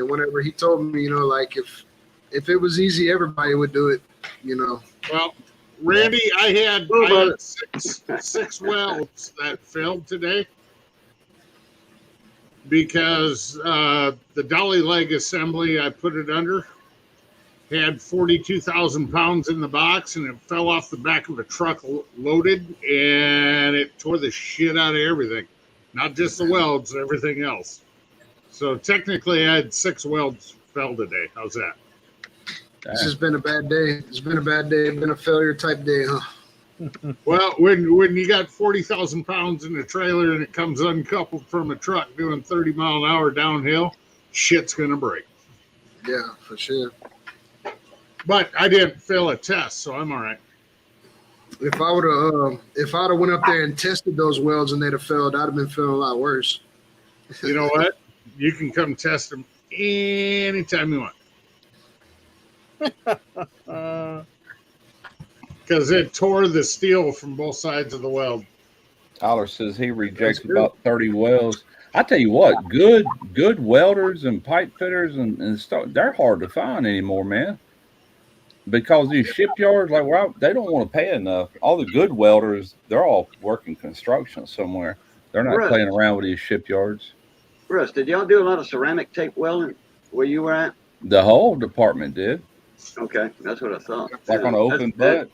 whenever he told me, like if it was easy, everybody would do it. Well, Randy, I had 6 welds that failed today because the dolly leg assembly I put it under had 42,000 pounds in the box, and it fell off the back of a truck loaded, and it tore the shit out of everything, not just the welds, everything else. So technically I had 6 welds fell today. How's that? This has been a bad day. It's been a bad day. It's been a failure type day, huh? Well, when you got 40,000 pounds in a trailer and it comes uncoupled from a truck doing 30 mile an hour downhill, shit's gonna break. Yeah, for sure. But I didn't fail a test, so I'm all right. If I would have went up there and tested those welds and they'd have failed, I'd have been feeling a lot worse. You know what? You can come test them anytime you want, because it tore the steel from both sides of the weld. Tyler says he rejected about 30 welds. I tell you what, good welders and pipe fitters and stuff, they're hard to find anymore, man. Because these shipyards, they don't want to pay enough. All the good welders, they're all working construction somewhere. They're not Right. playing around with these shipyards. Russ, did y'all do a lot of ceramic tape welding where you were at? The whole department did. Okay, that's what I thought. Like on an open butt,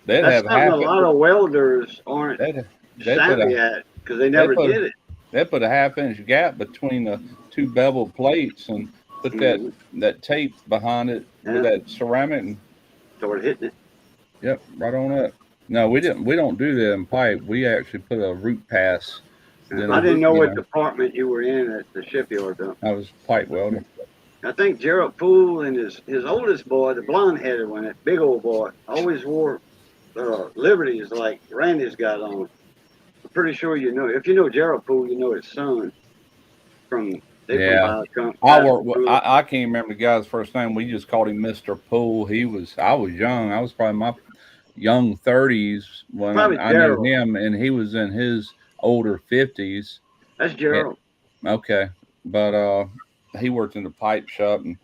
they'd That's have something half. a lot of welders aren't They'd put savvy a, at because they never put- did it. they put a half-inch gap between the 2 beveled plates and put that tape behind it with that ceramic and Started hitting it. yep, right on up. No, we didn't. We don't do that in pipe. We actually put a root pass. Then I didn't know you what department you were in at the shipyard though. I was pipe welder. I think Gerald Poole and his oldest boy, the blonde-headed one, that big old boy, always wore Liberties like Randy's got on. I'm pretty sure you know. If you know Gerald Poole, you know his son from. Yeah. I can't remember the guy's first name. We just called him Mr. Poole. I was young. I was probably my young 30s when Probably I knew Gerald. him, and he was in his older 50s. That's Gerald. Okay, but he worked in the pipe shop, and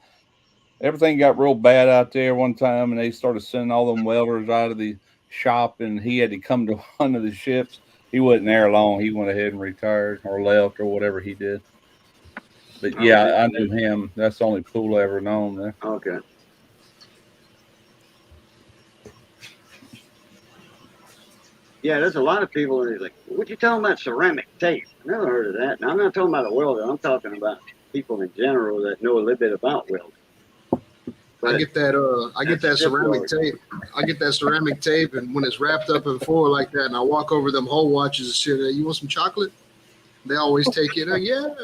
everything got real bad out there one time, and they started sending all them welders out of the shop, and he had to come to one of the ships. He wasn't there long. He went ahead and retired or left or whatever he did. But yeah, I knew him. That's the only pool I ever known there. Okay. Yeah, there's a lot of people that are like, what you talking about ceramic tape? I never heard of that. Now, I'm not talking about a welder. I'm talking about people in general that know a little bit about welding. I get that. I get that ceramic tape. I get that ceramic tape, and when it's wrapped up in foil like that, and I walk over them hole watches and shit. You want some chocolate? They always take it. Yeah.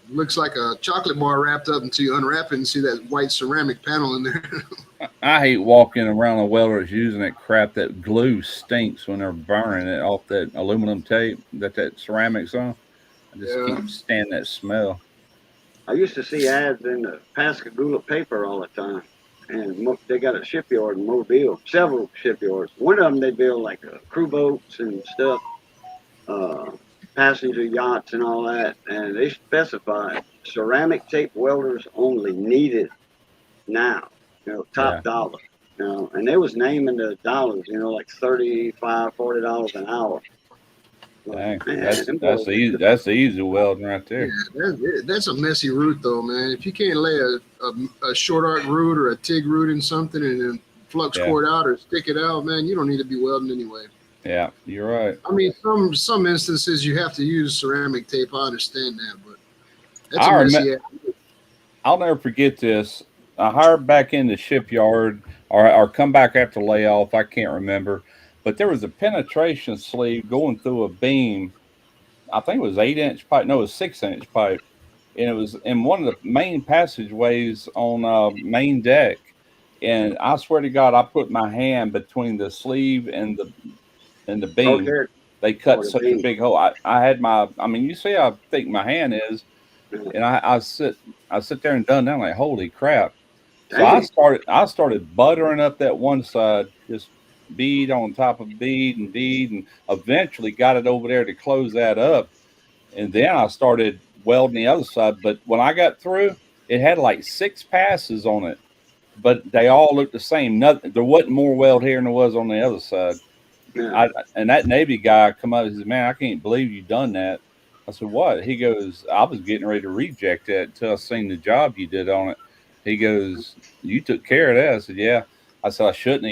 Looks like a chocolate bar wrapped up until you unwrap it and see that white ceramic panel in there. I hate walking around the welders using that crap. That glue stinks when they're burning it off that aluminum tape that ceramic's on. I just can't stand that smell. I used to see ads in the Pascagoula paper all the time, and they got a shipyard in Mobile, several shipyards. One of them they build like crew boats and stuff, passenger yachts and all that, and they specify ceramic tape welders only needed now, top dollar, and they was naming the dollars, like $35, $40 an hour. Dang, that's the easy welding right there. Yeah, that's a messy route though, man. If you can't lay a short arc root or a TIG root in something and then flux core out or stick it out, man, you don't need to be welding anyway. Yeah, you're right. I mean, some instances you have to use ceramic tape. I understand that, but that's a messy. I'll never forget this. I hired back in the shipyard or come back after layoff. I can't remember. But there was a penetration sleeve going through a beam. I think it was 8-inch pipe. No, it was 6-inch pipe. And it was in one of the main passageways on main deck. And I swear to God, I put my hand between the sleeve and the beam. Okay. They cut such a big hole. I had you see how thick my hand is. And I sit there and done that. I'm like, holy crap. So I started buttering up that one side, just bead on top of bead, and eventually got it over there to close that up. And then I started welding the other side. But when I got through, it had like 6 passes on it, but they all looked the same. There wasn't more weld here than there was on the other side. Yeah. And that Navy guy come up and said, "Man, I can't believe you done that." I said, "What?" He goes, "I was getting ready to reject that until I seen the job you did on it." He goes, "You took care of that?" I said, "Yeah." I said, I should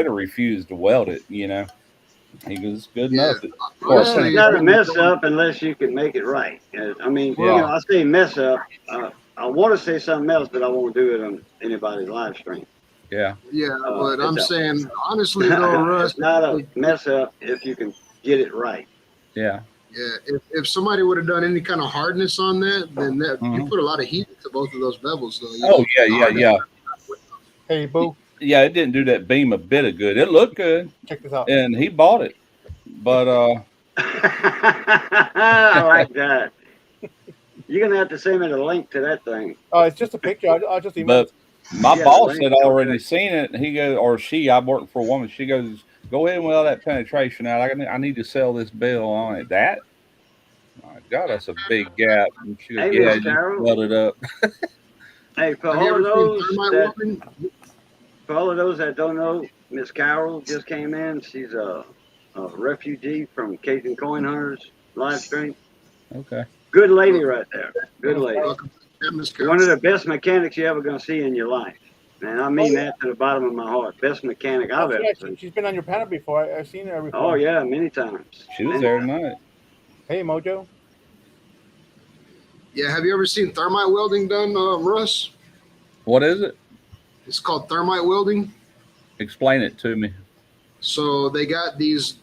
have refused to weld it, He goes, "Good enough." Well, you got to mess up unless you can make it right. I say mess up. I want to say something else, but I won't do it on anybody's live stream. Yeah. Yeah, but I'm saying, honestly, though, Russ. It's not a mess up if you can get it right. Yeah. Yeah, if somebody would have done any kind of hardness on that, then you put a lot of heat into both of those bevels, though. Yeah. Hey, Boo. Yeah, it didn't do that beam a bit of good. It looked good. Check this out. And he bought it. But I like that. You're gonna have to send me the link to that thing. Oh, it's just a picture. I'll just email it. My boss had already seen it. He goes, or she, I work for a woman. She goes, "Go ahead and weld that penetration out. I need to sell this bill on it." That? My God, that's a big gap. And she goes, "Yeah, you weld it up." Hey, for all of those that don't know, Miss Carol just came in. She's a refugee from Cajun Coin Hunters live stream. Okay. Good lady right there. Good lady. Yeah, one of the best mechanics you're ever going to see in your life. And I mean that to the bottom of my heart. Best mechanic I've ever seen. She's been on your panel before. I've seen her before. Oh, yeah, many times. She was there tonight. Hey, Mojo. Yeah, have you ever seen thermite welding done, Russ? What is it? It's called thermite welding. Explain it to me. So they got these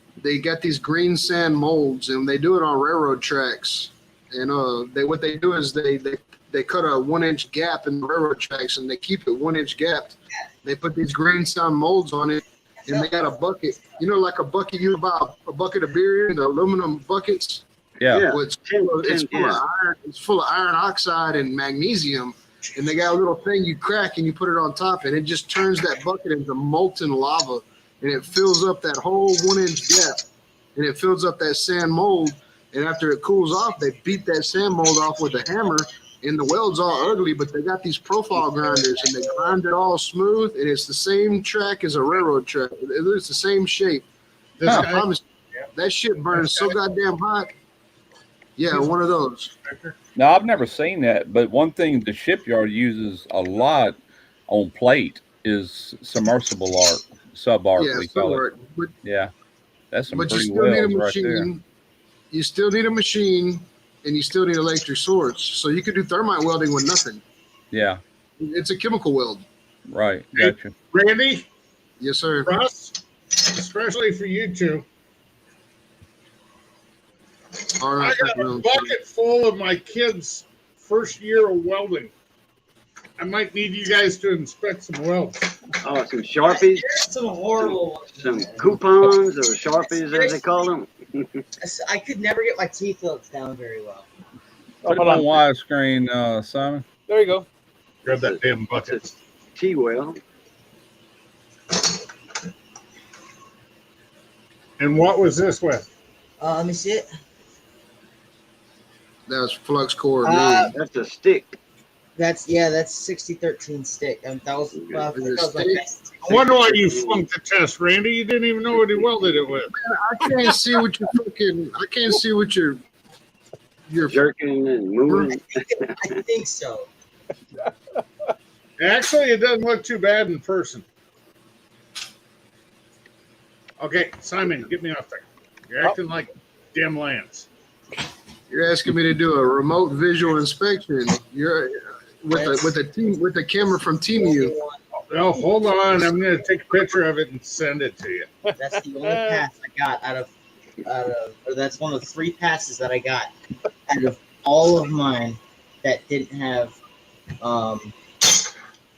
green sand molds, and they do it on railroad tracks. And what they do is they cut a 1-inch gap in the railroad tracks, and they keep it 1-inch gapped. They put these green sand molds on it, and they got a bucket. Like a bucket you buy a bucket of beer in, the aluminum buckets. Yeah. Well, it's full of iron oxide and magnesium. And they got a little thing you crack and you put it on top, and it just turns that bucket into molten lava. and it fills up that whole 1 inch gap, and it fills up that sand mold. And after it cools off, they beat that sand mold off with a hammer, and the weld's all ugly, but they got these profile grinders, and they grind it all smooth, and it's the same track as a railroad track. It's the same shape. This I guy, promise you, that shit burns so goddamn hot. Yeah, one of those. No, I've never seen that. But one thing the shipyard uses a lot on plate is submersible arc, sub arc. Yeah, we call it. so but, Yeah, that's some but you pretty still need a wells right there. machine. You still need a machine, and you still need electric source. So you could do thermite welding with nothing. Yeah, It's a chemical weld. right. Gotcha. Randy, Yes, sir. Russ, especially for you two. All I right. got a bucket full of my kids' first year of welding. I might need you guys to inspect some welds. Oh, some Sharpies, Some horrible ones. some coupons or Sharpies as they call them. I could never get my teeth looked down very well. Put it hold on on. widescreen, Simon. There you go. Grab that damn bucket. T-Well. And what was this with? Let me see it. That was flux core. That's a stick. That's 6013 stick. And that was, I think that was my best. I wonder why you flunked the test, Randy. You didn't even know what he welded it with. I can't see what you're fucking. I can't see what you're Jerking and moving. I think so. Actually, it doesn't look too bad in person. Okay, Simon, get me off there. You're acting like Dim Lance. You're asking me to do a remote visual inspection. You're with the camera from TeamU. Well, hold on. I'm going to take a picture of it and send it to you. That's the only pass I got out of, or that's one of the 3 passes that I got out of all of mine that didn't have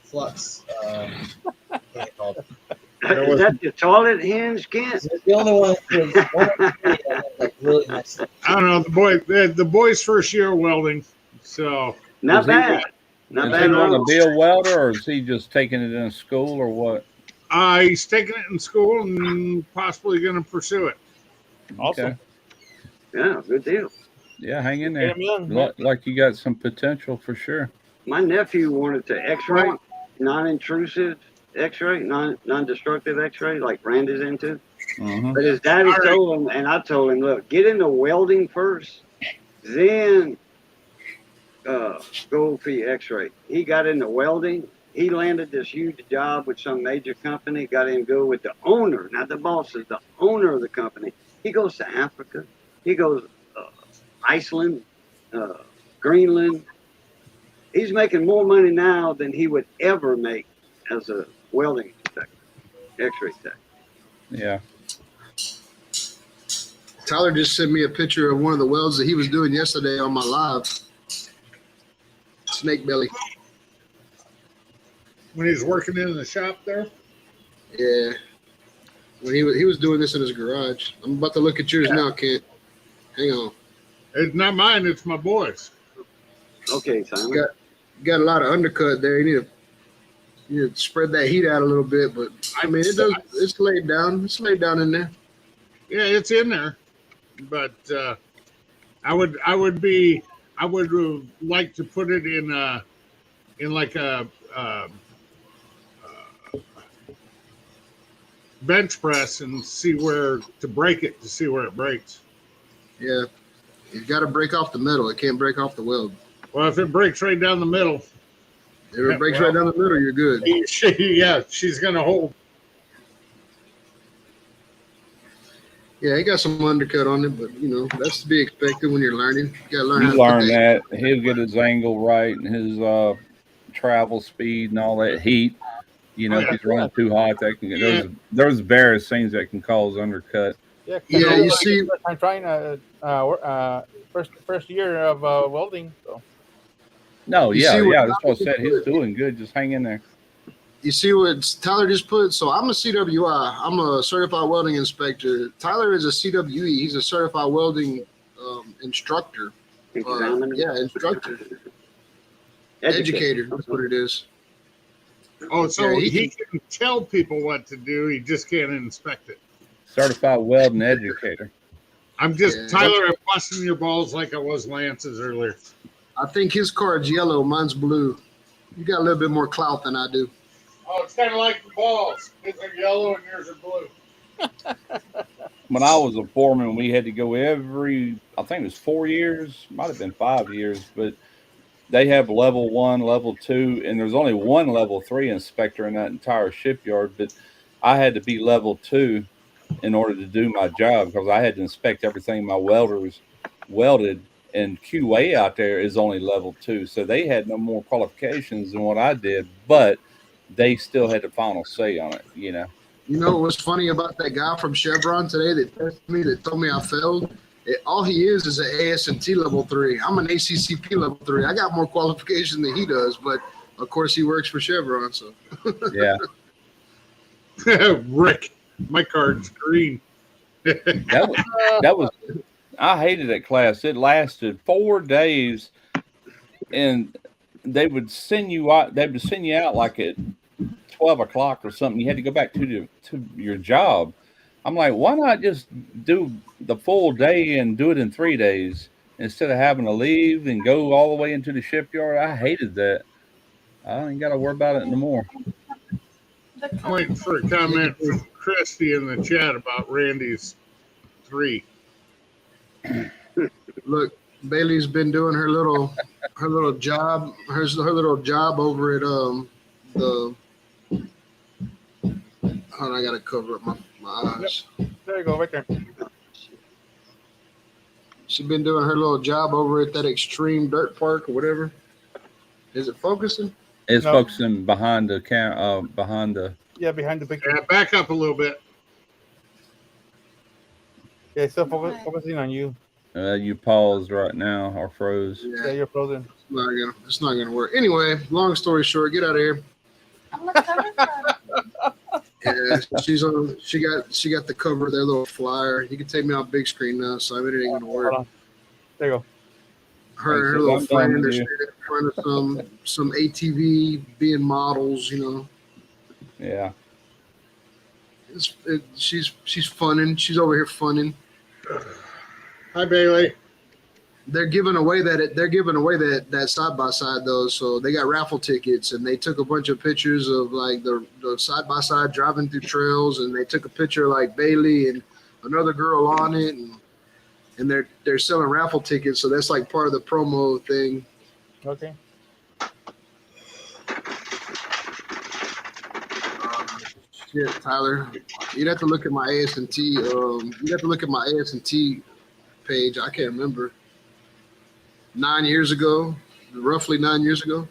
flux. What's it called? Is that the toilet hinge, Kent? It's the only one that was one of the 3 that was like really messed up. I don't know. The boy's first year of welding. So, Not Is he- bad. Not Is bad he at going to all. be a welder, or is he just taking it in school, or what? he's taking it in school and possibly going to pursue it. Awesome. Yeah, good deal. Yeah, hang in Get there. him young. Like you got some potential for sure. My nephew wanted to X-ray, non-intrusive X-ray, non-destructive X-ray, like Randy's into. Mhm. But his daddy told him, and I told him, look, get into welding first, then go for your X-ray. He got into welding. He landed this huge job with some major company. Got him go with the owner, not the bosses, the owner of the company. He goes to Africa. He goes Iceland, Greenland. He's making more money now than he would ever make as a welding tech, X-ray tech. Yeah. Tyler just sent me a picture of one of the welds that he was doing yesterday on my live. Snake belly. When he's working in the shop there. Yeah. When he was doing this in his garage. I'm about to look at yours now, Kent. Hang on. It's not mine. It's my boy's. Okay, Simon. You got a lot of undercut there. You need to spread that heat out a little bit, but I mean it's laid down. It's laid down in there. Yeah, it's in there. But I would like to put it in like a bench press and see where to break it, to see where it breaks. Yeah. You gotta break off the metal. It can't break off the weld. Well, if it breaks right down the middle, If it breaks right down the middle, you're good. yeah, she's gonna hold. Yeah, he got some undercut on it, but that's to be expected when you're learning. You gotta learn You how to learn put that. He'll get his angle right and his travel speed and all that heat. If he's running too hot, that can get there's various things that can cause undercut. Yeah, Yeah, you see- I'm trying first year of welding. So No, You yeah, see what that's what I said. He's doing good. Just hang in there. You see what Tyler just put? So I'm a CWI. I'm a certified welding inspector. Tyler is a CWE. He's a certified welding instructor. Examiner. Yeah, instructor. Educator. That's what it is. Oh, so Yeah, he can tell people what to do. He just can't inspect it. Certified welding educator. I'm just Yeah. Tyler. I'm busting your balls like I was Lance's earlier. I think his card's yellow, mine's blue. You got a little bit more clout than I do. Oh, it's kind of like the balls. His are yellow and yours are blue. When I was a foreman, we had to go I think it was 4 years, might have been 5 years, but they have level 1, level 2, and there's only one level 3 inspector in that entire shipyard. But I had to be level 2 in order to do my job because I had to inspect everything my welders welded. And QA out there is only level 2, so they had no more qualifications than what I did, but they still had the final say on it. You know what's funny about that guy from Chevron today that tested me, that told me I failed? All he is an AS&T level 3. I'm an ACCP level 3. I got more qualifications than he does, but of course he works for Chevron. So Yeah, Rick, my card's green. that was I hated that class. It lasted 4 days, and they would send you out. They would send you out like at 12 o'clock or something. You had to go back to your job. I'm like, why not just do the full day and do it in 3 days instead of having to leave and go all the way into the shipyard? I hated that. I ain't got to worry about it no more. I'm waiting for a comment from Christy in the chat about Randy's 3. look, Bailey's been doing her little job, her little job over at the. Hold on, I gotta cover up my eyes. There you go, right there. She's been doing her little job over at that extreme dirt park or whatever. Is it focusing? It's No. focusing behind the camera, behind the. Yeah, behind the picture. Yeah, back up a little bit. Yeah, it's still focusing on you. You paused right now or froze. Yeah, you're frozen. It's not gonna work. Anyway, long story short, get out of here. I'm not coming from. Yeah, she's on. She got the cover of their little flyer. You can take me off big screen now, Simon. It ain't gonna work. Hold on. There you go. Her Thanks, little I'm done friend with are you. standing in front of some ATV being models. Yeah. She's funning. She's over here funning. Hi, Bailey. They're giving away that side by side though, so they got raffle tickets and they took a bunch of pictures of like the side by side driving through trails, and they took a picture of like Bailey and another girl on it, and they're selling raffle tickets, so that's like part of the promo thing. Okay. Shit, Tyler, you'd have to look at my AS&T. You'd have to look at my AS&T page. I can't remember. 9 years ago, roughly 9 years ago.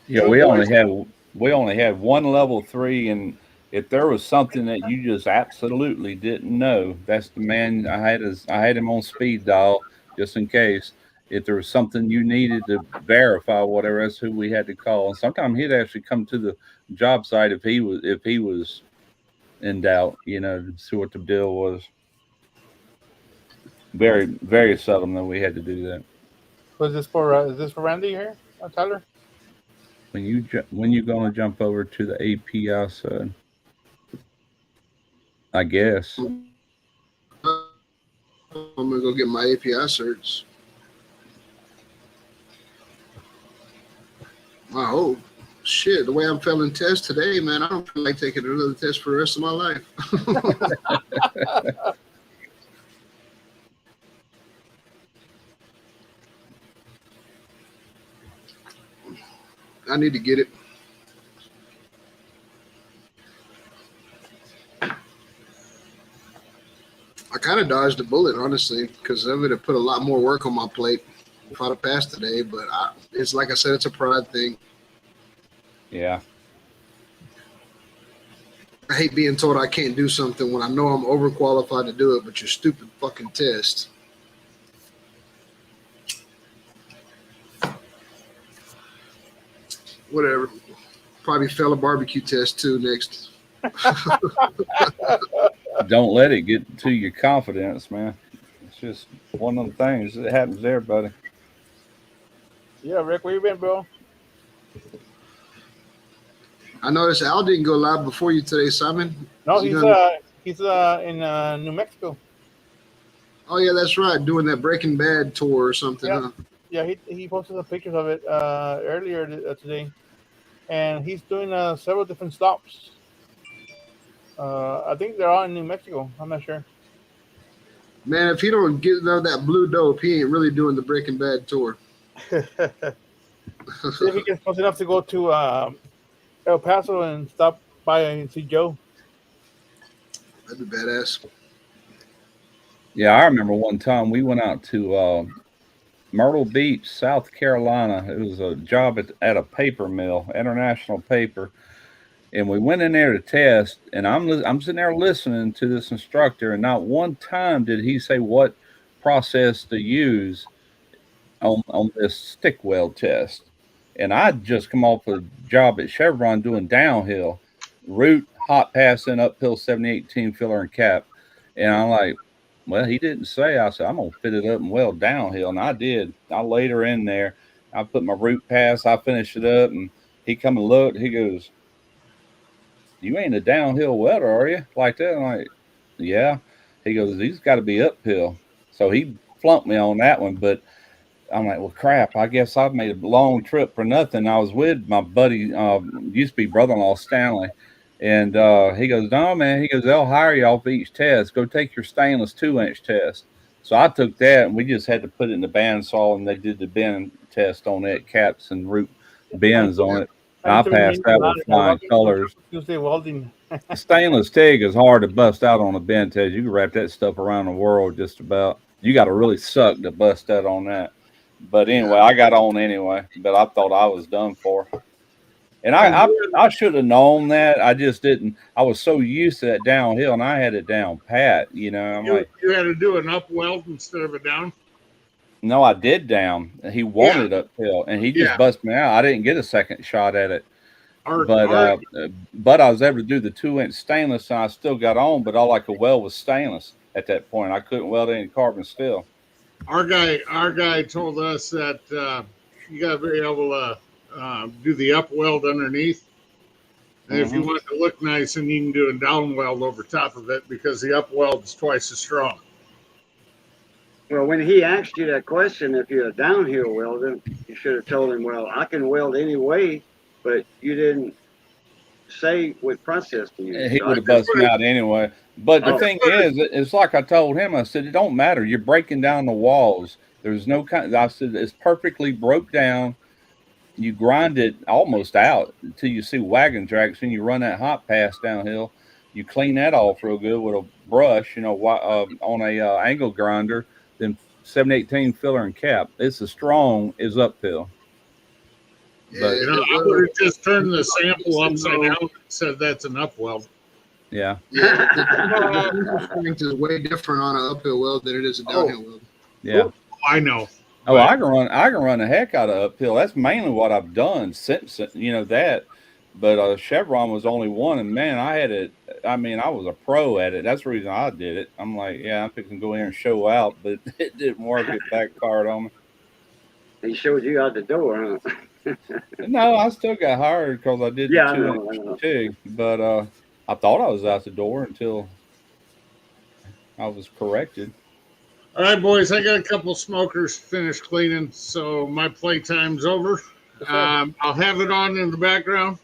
Yeah, we only had one level 3, and if there was something that you just absolutely didn't know, that's the man I had him on speed dial just in case. If there was something you needed to verify, whatever, that's who we had to call. And sometimes he'd actually come to the job site if he was in doubt, to see what the deal was. Very, very seldom that we had to do that. Was this for? Is this for Randy here, Tyler? When you gonna jump over to the API side? I guess. I'm gonna go get my API certs. I hope. Shit, the way I'm failing tests today, man, I don't feel like taking another test for the rest of my life. I need to get it. I kind of dodged a bullet, honestly, because I would have put a lot more work on my plate if I'd have passed today. But it's like I said, it's a pride thing. Yeah. I hate being told I can't do something when I know I'm overqualified to do it, but your stupid fucking test. Whatever. Probably fail a barbecue test too next. Don't let it get to your confidence, man. It's just one of the things that happens to everybody. Yeah, Rick, where you been, bro? I noticed Al didn't go live before you today, Simon. No, Is he gonna- he's in New Mexico. Oh yeah, that's right. Doing that Breaking Bad tour or something, Yeah. huh? Yeah, he posted some pictures of it earlier today, and he's doing several different stops. I think they're all in New Mexico. I'm not sure. Man, if he don't get none of that blue dope, he ain't really doing the Breaking Bad tour. See if he gets close enough to go to El Paso and stop by and see Joe. That'd be badass. Yeah, I remember one time we went out to Myrtle Beach, South Carolina. It was a job at a paper mill, International Paper, and we went in there to test. And I'm sitting there listening to this instructor, and not one time did he say what process to use on this stick weld test. And I'd just come off a job at Chevron doing downhill, root, hot passing, uphill 7018 filler and cap. And I'm like, well, he didn't say. I said, I'm going to fit it up and weld downhill. And I did. I laid her in there. I put my root pass. I finished it up. And he come and looked. He goes, you ain't a downhill welder, are you? Like that. I'm like, yeah. He goes, these got to be uphill. So he flunked me on that one. But I'm like, well, crap. I guess I've made a long trip for nothing. I was with my buddy, used to be brother-in-law Stanley. And he goes, no, man. He goes, they'll hire you off each test. Go take your stainless 2-inch test. So I took that, and we just had to put it in the bandsaw, and they did the bend test on it, caps and root bends on it. And I passed that with flying colors. Tuesday welding. Stainless TIG is hard to bust out on a bend test. You can wrap that stuff around the world just about. You got to really suck to bust that on that. But anyway, I got on anyway, but I thought I was done for. And I should have known that. I just didn't. I was so used to that downhill, and I had it down pat. You know, I'm like, You had to do an up weld instead of a down. no, I did down. He wanted uphill, and he just busted me out. I didn't get a second shot at it. But I was able to do the 2-inch stainless, and I still got on. But all I could weld was stainless at that point. I couldn't weld any carbon steel. Our guy told us that you got to be able to do the up weld underneath. And if you want it to look nice, and you can do a down weld over top of it because the up weld is twice as strong. Well, when he asked you that question, if you're a downhill welder, you should have told him, well, I can weld any way, but you didn't say what process to use. He would have busted me out anyway. But the thing is, it's like I told him, I said, it don't matter. You're breaking down the walls. There's no kind. I said, it's perfectly broke down. You grind it almost out until you see wagon tracks, and you run that hot pass downhill. You clean that off real good with a brush, on a angle grinder. Then 718 filler and cap. It's as strong as uphill. But I would have just turned the sample upside down and said that's an up weld. Yeah. The strength is way different on an uphill weld than it is a downhill weld. Yeah. I know. Oh, I can run the heck out of uphill. That's mainly what I've done since that. But Chevron was only one, and man, I had it. I mean, I was a pro at it. That's the reason I did it. I'm like, yeah, I'm fixing to go in and show out, but it didn't work. It backfired on me. He showed you out the door, huh? No, I still got hired because I did Yeah, I the know. 2-inch TIG. But I thought I was out the door until I was corrected. All right, boys, I got a couple smokers finished cleaning, so my playtime's over. I'll have it on in the background,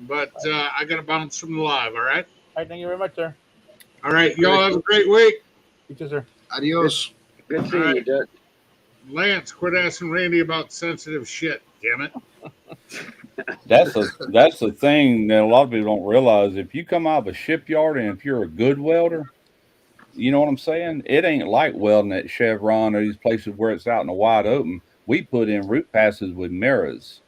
but I got to bounce from the live, all right? All right, thank you very much, sir. All right, y'all have a great week. You too, sir. Adios. Good seeing you, Dutch. Lance, quit asking Randy about sensitive shit, damn it. That's the thing that a lot of people don't realize. If you come out of a shipyard and if you're a good welder, you know what I'm saying? It ain't like welding at Chevron or these places where it's out in the wide open. We put in root passes with mirrors.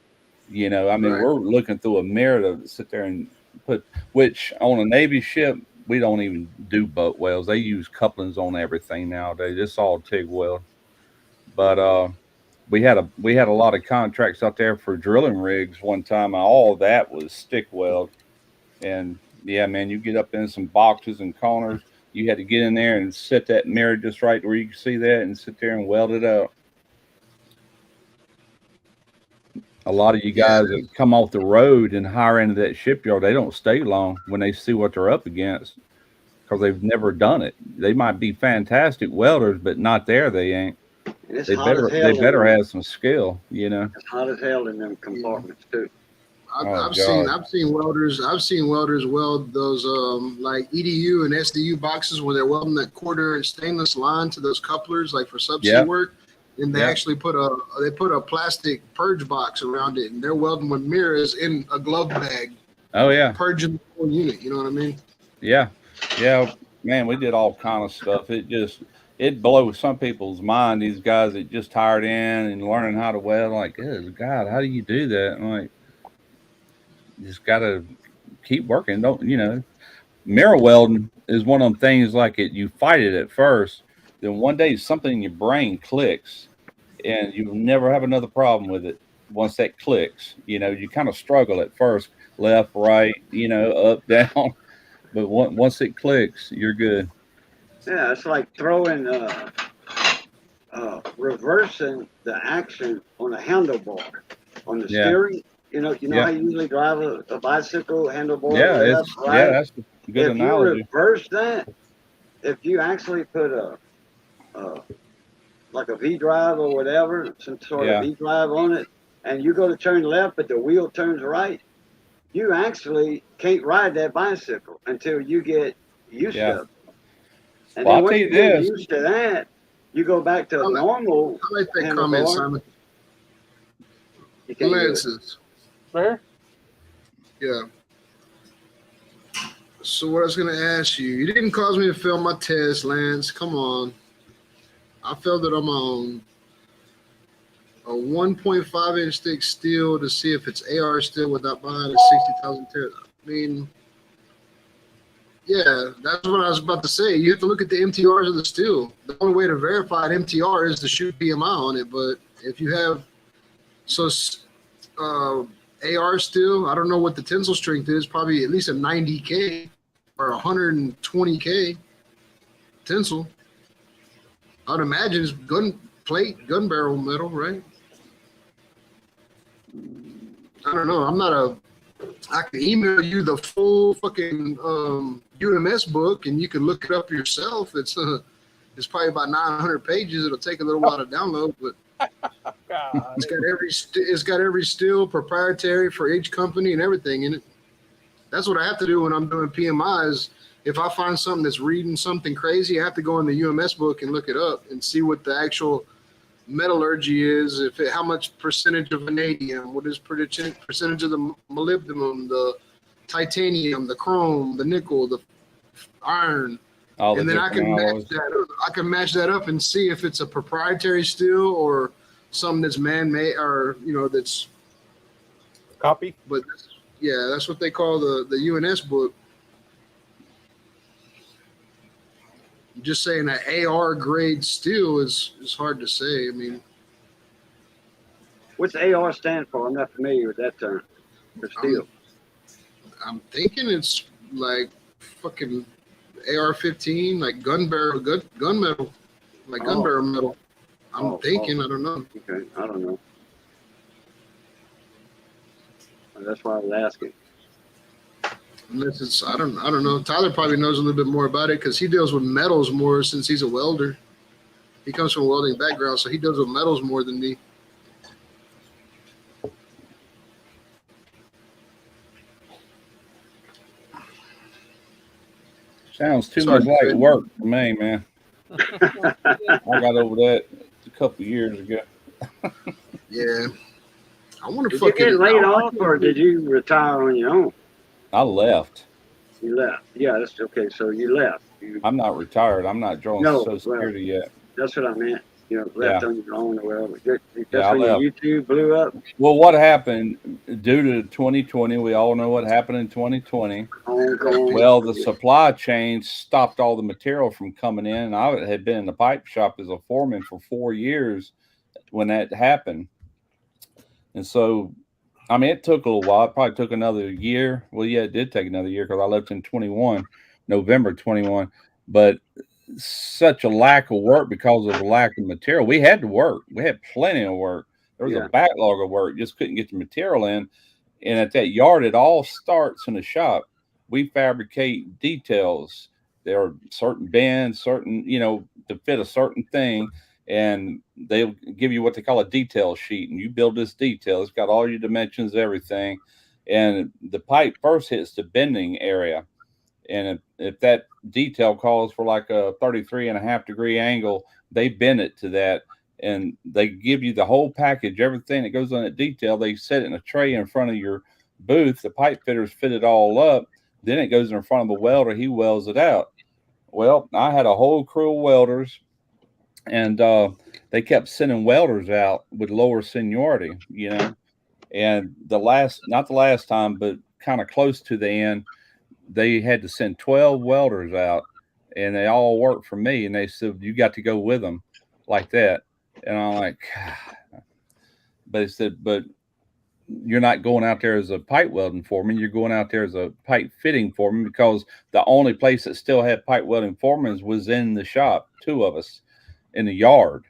I mean, we're looking through a mirror to sit there and put, which on a Navy ship, we don't even do boat welds. They use couplings on everything nowadays. It's all TIG weld. But we had a lot of contracts out there for drilling rigs one time. And all that was stick weld. And yeah, man, you get up in some boxes and corners. You had to get in there and set that mirror just right where you can see that and sit there and weld it up. A lot of you guys that come off the road and hire into that shipyard, they don't stay long when they see what they're up against because they've never done it. They might be fantastic welders, but not there. They ain't. And it's They hot better. as hell. They better have some skill. You know. It's hot as hell in them compartments too. I've seen welders weld those like EDU and SDU boxes where they're welding that 1/4" stainless line to those couplers like for subsea work, and they actually put a plastic purge box around it, and they're welding with mirrors in a glove bag. Oh yeah, purging the whole unit. You know what I mean? Yeah, man, we did all kind of stuff. It blows some people's mind. These guys that just hired in and learning how to weld, like, good God, how do you do that? I'm like, you just gotta keep working. Don't mirror welding is one of them things like you fight it at first, then one day something in your brain clicks, and you never have another problem with it. Once that clicks, you kind of struggle at first, left, right, up, down, but once it clicks, you're good. Yeah, it's like throwing, reversing the action on a handlebar on the steering. You know how you usually drive a bicycle handlebar. Yeah, right? That's a good analogy. If you reverse that, if you actually put like a V drive or whatever, some sort of V drive on it, and you go to turn left, but the wheel turns right, you actually can't ride that bicycle until you get used to it. And then once you get used to that, you go back to normal. I like that comment, Simon. Lances. Where? Yeah. So what I was going to ask you didn't cause me to fail my test, Lance. Come on. I failed it on my own. A 1.5-inch thick steel to see if it's AR steel without buying a 60,000 tear. I mean, yeah, that's what I was about to say. You have to look at the MTRs of the steel. The only way to verify an MTR is to shoot PMI on it. But if you have, AR steel, I don't know what the tensile strength is, probably at least a 90K or 120K tensile. I'd imagine it's gun barrel metal, right? I don't know. I can email you the full fucking UMS book, and you can look it up yourself. It's probably about 900 pages. It'll take a little while to download, but it's got every steel proprietary for each company and everything in it. That's what I have to do when I'm doing PMI. Is if I find something that's reading something crazy, I have to go in the UMS book and look it up and see what the actual metallurgy is, how much percentage of vanadium, what is percentage of the molybdenum, the titanium, the chrome, the nickel, the iron, and then I can match that up and see if it's a proprietary steel or something that's man-made or that's copy. But yeah, that's what they call the UNS book. Just saying that AR grade steel is hard to say. I mean, what's AR stand for? I'm not familiar with that term for steel. I'm thinking it's like fucking AR-15, like gun metal, like gun barrel metal. I'm thinking. I don't know. Okay, I don't know. That's why I was asking. Unless it's, I don't know. Tyler probably knows a little bit more about it because he deals with metals more since he's a welder. He comes from a welding background, so he deals with metals more than me. Sounds too much like work to me, man. I got over that a couple years ago. Yeah. I want to fucking. Did you get laid off or did you retire on your own? I left. You left. Yeah, that's okay. So you left. I'm not retired. I'm not drawing Social Security yet. That's what I meant. Left on your own or whatever. That's when YouTube blew up. Well, what happened due to 2020? We all know what happened in 2020. Well, the supply chain stopped all the material from coming in. And I had been in the pipe shop as a foreman for 4 years when that happened. And so, I mean, it took a little while. It probably took another year. Well, yeah, it did take another year because I left in November 21. But such a lack of work because of the lack of material. We had to work. We had plenty of work. There was Yeah. a backlog of work, just couldn't get the material in. And at that yard, it all starts in the shop. We fabricate details. There are certain bands, certain, to fit a certain thing. And they'll give you what they call a detail sheet. And you build this detail. It's got all your dimensions, everything. And the pipe first hits the bending area. And if that detail calls for like a 33.5 degree angle, they bend it to that. And they give you the whole package, everything that goes on that detail. They set it in a tray in front of your booth. The pipe fitters fit it all up. Then it goes in front of a welder. He welds it out. Well, I had a whole crew of welders, and they kept sending welders out with lower seniority, And not the last time, but kind of close to the end, they had to send 12 welders out, and they all worked for me. And they said, you got to go with them like that. And I'm like, God. But they said, but you're not going out there as a pipe welding foreman. You're going out there as a pipe fitting foreman, because the only place that still had pipe welding foremen was in the shop, 2 of us in the yard.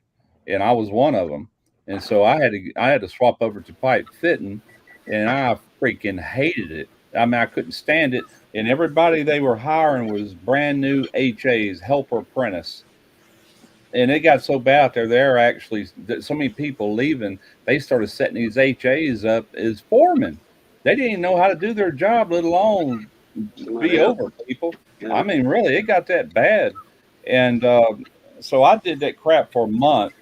And I was one of them. And so I had to swap over to pipe fitting, and I freaking hated it. I mean, I couldn't stand it. And everybody they were hiring was brand new HAs, helper apprentice. And it got so bad out there, actually so many people leaving, they started setting these HAs up as foremen. They didn't even know how to do their job, let alone be over people. Yeah. I mean, really, it got that bad. And so I did that crap for a month.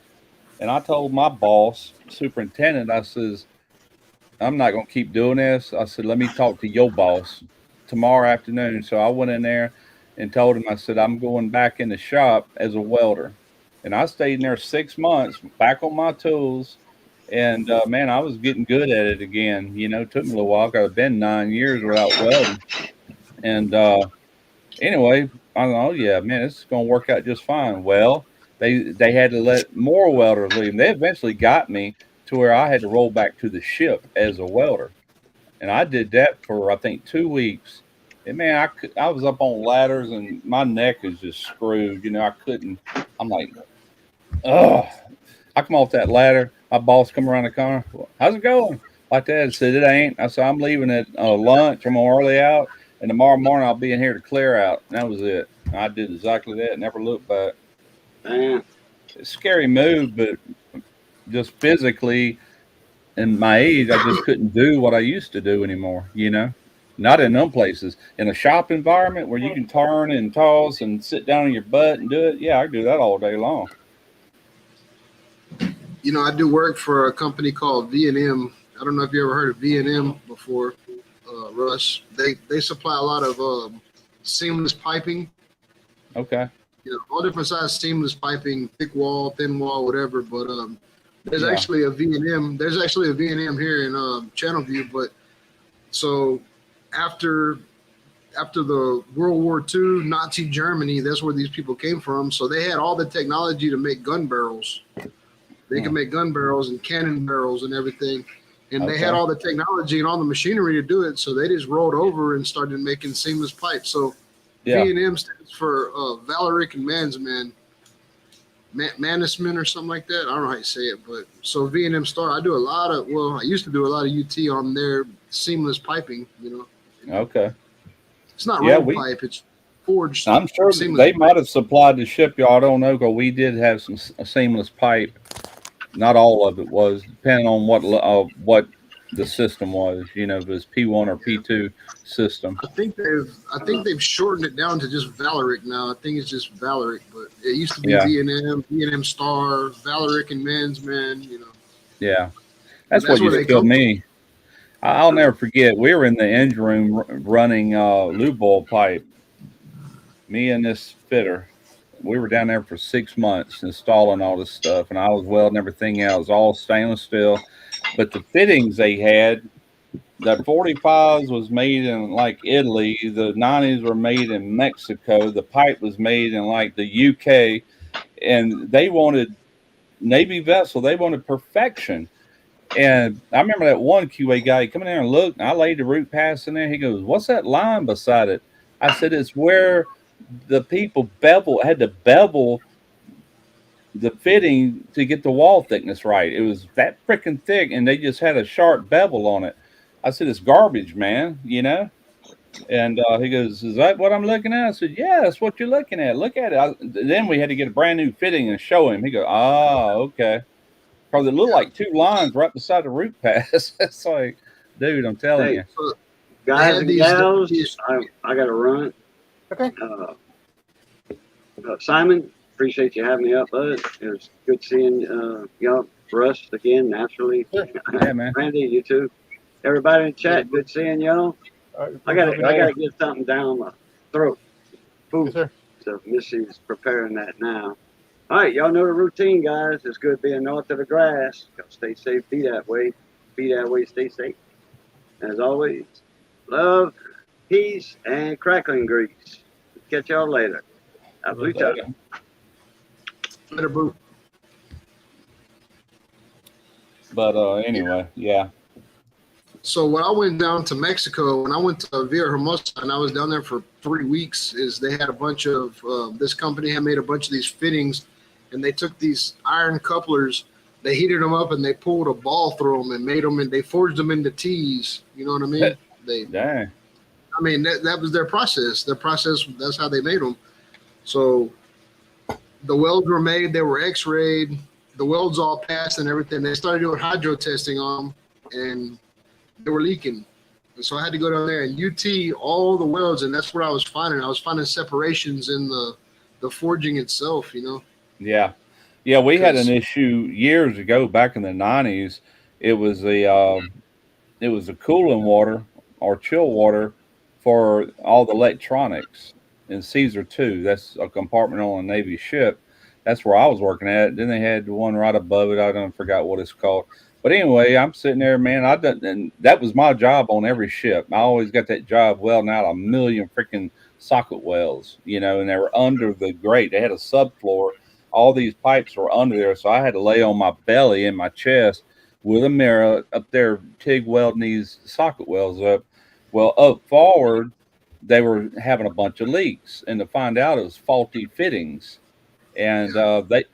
And I told my boss, superintendent, I says, I'm not going to keep doing this. I said, let me talk to your boss tomorrow afternoon. So I went in there and told him, I said, I'm going back in the shop as a welder. And I stayed in there 6 months, back on my tools. And, man, I was getting good at it again. It took me a little while. I've been 9 years without welding. And anyway, I thought, oh, yeah, man, this is going to work out just fine. Well, they had to let more welders leave. And they eventually got me to where I had to roll back to the ship as a welder. And I did that for, I think, 2 weeks. And, man, I was up on ladders, and my neck is just screwed. I couldn't. I'm like, ugh. I come off that ladder. My boss come around the corner. How's it going? Like that. I said, it ain't. I said, I'm leaving at lunch. I'm early out. And tomorrow morning, I'll be in here to clear out. And that was it. And I did exactly that. Never looked back. Man. It's a scary move, but just physically, in my age, I just couldn't do what I used to do anymore, Not in them places. In a shop environment where you can turn and toss and sit down on your butt and do it, yeah, I do that all day long. I do work for a company called V&M. I don't know if you ever heard of V&M before, Russ. They supply a lot of seamless piping. Okay. All different size seamless piping, thick wall, thin wall, whatever. But there's actually a V&M. There's actually a V&M here in Channelview. But so after the World War II, Nazi Germany, that's where these people came from. So they had all the technology to make gun barrels. They could make gun barrels and cannon barrels and everything. And they had all the technology and all the machinery to do it. So they just rolled over and started making seamless pipes. So V&M stands for Valeric and Mansman. Mannesman or something like that. I don't know how you say it. But so V&M Star, I used to do a lot of UT on their seamless piping, Okay. It's not rolled pipe. It's forged. I'm sure they might have supplied the shipyard. I don't know, because we did have a seamless pipe. Not all of it was, depending on what the system was. If it was P1 or P2 system. I think they've shortened it down to just Valeric now. I think it's just Valeric, but it used to be V&M Star, Valeric and Mansman. Yeah, that's what used to kill me. I'll never forget. We were in the engine room running lube oil pipe. Me and this fitter. We were down there for 6 months installing all this stuff, and I was welding everything out. It was all stainless steel. But the fittings they had, the 45s was made in like Italy. The 90s were made in Mexico. The pipe was made in like the UK. And they wanted Navy vessel. They wanted perfection. And I remember that one QA guy coming in there and looked, and I laid the root pass in there. He goes, what's that line beside it? I said, it's where the people had to bevel the fitting to get the wall thickness right. It was that freaking thick, and they just had a sharp bevel on it. I said, "It's garbage, man," you know. And he goes, "Is that what I'm looking at?" I said, "Yeah, that's what you're looking at. Look at it." Then we had to get a brand new fitting and show him. He goes, "Ah, okay." Because it looked like two lines right beside the root pass. It's like, dude, I'm telling Hey, you. So Guys had and these- gals, these- I got to run. Okay. Simon, appreciate you having me up, bud. It was good seeing y'all. Russ again, naturally. Yeah, man. Randy, you too. Everybody in chat, good seeing y'all. I gotta get something down my throat. Yes, Food. sir. So Missy's preparing that now. All right, y'all know the routine, guys. It's good being north of the grass. Gotta stay safe, be that way. Be that way, stay safe. As always, love, peace, and crackling grease. Catch y'all later. I blue chuck. Later, boo. But anyway, yeah. So when I went down to Mexico, when I went to Villahermosa, and I was down there for 3 weeks, is they had a bunch of this company had made a bunch of these fittings, and they took these iron couplers, they heated them up, and they pulled a ball through them and made them, and they forged them into T's. You know what I mean? Dang. I mean that was their process. Their process. That's how they made them. So the welds were made. They were X-rayed. The welds all passed and everything. They started doing hydro testing on them, and they were leaking. And so I had to go down there and UT all the welds, and that's what I was finding. I was finding separations in the forging itself, you know. Yeah. Yeah, we had an 'Cause- issue years ago back in the 90s. It was the cooling water or chill water for all the electronics in Caesar 2. That's a compartment on a Navy ship. That's where I was working at. Then they had the one right above it. I don't forgot what it's called. But anyway, I'm sitting there, man. And that was my job on every ship. I always got that job welding out a million freaking socket welds, you know, and they were under the grate. They had a subfloor. All these pipes were under there, so I had to lay on my belly in my chest with a mirror up there, TIG welding these socket welds up. Well, up forward, they were having a bunch of leaks, and to find out it was faulty fittings. And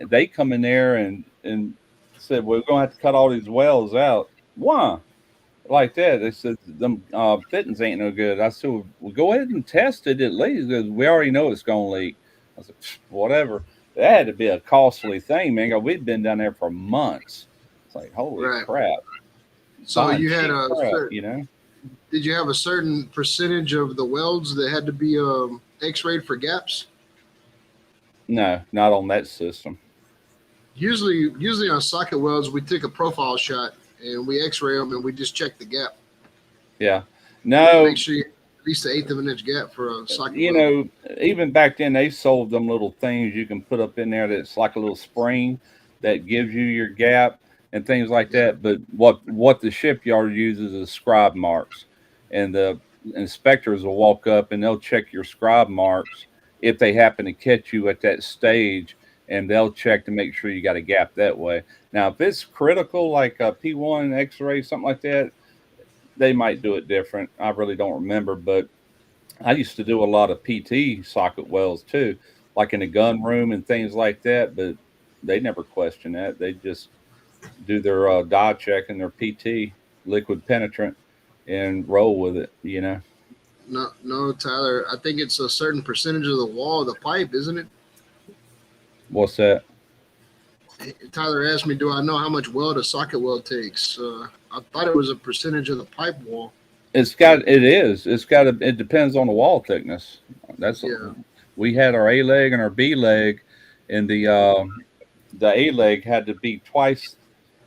they come in there and said, "We're going to have to cut all these welds out." Why? Like that? They said them fittings ain't no good. I said, "Well, go ahead and test it at least, because we already know it's going to leak." I said, "Whatever." That had to be a costly thing, man. 'Cause we'd been down there for months. It's like, holy Right. crap! So Buying you had cheap a crap, you know. did you have a certain percentage of the welds that had to be X-rayed for gaps? No, not on that system. Usually on socket welds, we take a profile shot and we X-ray them and we just check the gap. Yeah, no. Make sure you at least an eighth of an inch gap for a socket You weld. know, even back then they sold them little things you can put up in there that's like a little spring that gives you your gap and things like that. But what the shipyard uses is scribe marks, and the inspectors will walk up and they'll check your scribe marks if they happen to catch you at that stage, and they'll check to make sure you got a gap that way. Now, if it's critical, like a P1 X-ray, something like that, they might do it different. I really don't remember, but I used to do a lot of PT socket welds too, like in the gun room and things like that, but they never question that. They just do their dye check and their PT, liquid penetrant, and roll with it, you know. No, Tyler. I think it's a certain percentage of the wall of the pipe, isn't it? What's that? Tyler asked me, "Do I know how much weld a socket weld takes?" I thought it was a percentage of the pipe wall. It depends on the wall thickness. Yeah. We had our A leg and our B leg, and the A leg had to be twice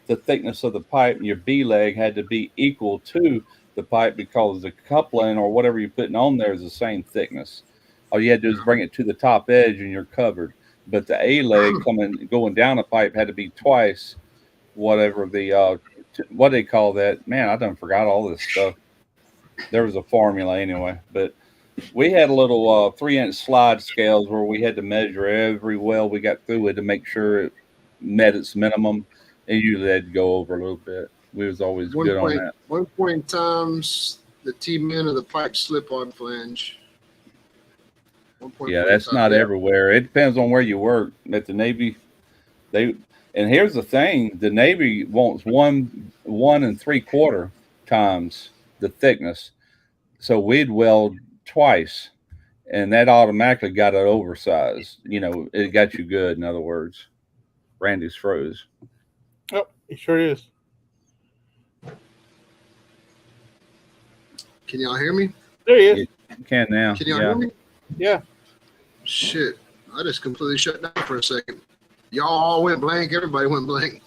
the thickness of the pipe, and your B leg had to be equal to the pipe, because the coupling or whatever you're putting on there is the same thickness. All you had to do is bring it to the top edge and you're covered. But the A leg going down the pipe had to be twice whatever the what they call that. Man, I done forgot all this stuff. There was a formula anyway, but we had a little 3-inch slide scales where we had to measure every well we got through with to make sure it met its minimum, and usually had to go over a little bit. We was always good on that. 1 point times the T-min of the pipe slip-on flange. 1 point Yeah, that's times- not yeah. everywhere. It depends on where you work. At the Navy, They and here's the thing: the Navy wants 1 1 3/4 times the thickness, so we'd weld twice, and that automatically got it oversized. You know, it got you good. In other words, Randy's froze. Oh, it sure is. Can y'all hear me? There he is. You can now. Can y'all Yeah. hear me? Yeah. Shit, I just completely shut down for a second. Y'all all went blank. Everybody went blank.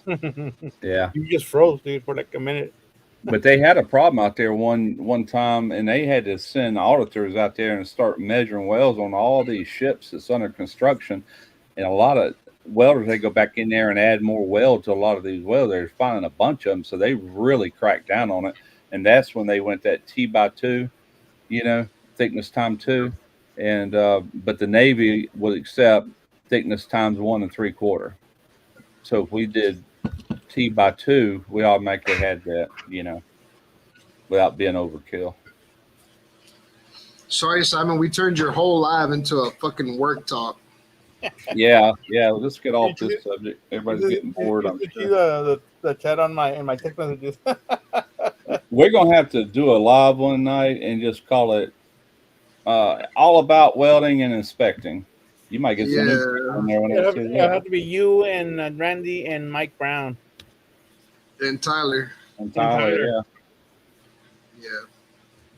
Yeah. You just froze, dude, for like a minute. But they had a problem out there one time, and they had to send auditors out there and start measuring welds on all these ships that's under construction. And a lot of welders, they go back in there and add more weld to a lot of these welds. They're finding a bunch of them, so they really cracked down on it. And that's when they went that T/2, you know, thickness times 2. And but the Navy would accept thickness times 1 3/4. So if we did T/2, we automatically had that, you know, without being overkill. Sorry, Simon, we turned your whole live into a fucking work talk. Yeah. Let's get off this subject. Everybody's getting bored. I'm You see sure. the chat on my text messages. We're gonna have to do a live one night and just call it all about welding and inspecting. You might get some new people on there when It'll they have, have to be you and Randy and Mike Brown. And Tyler. and Tyler, yeah. Yeah.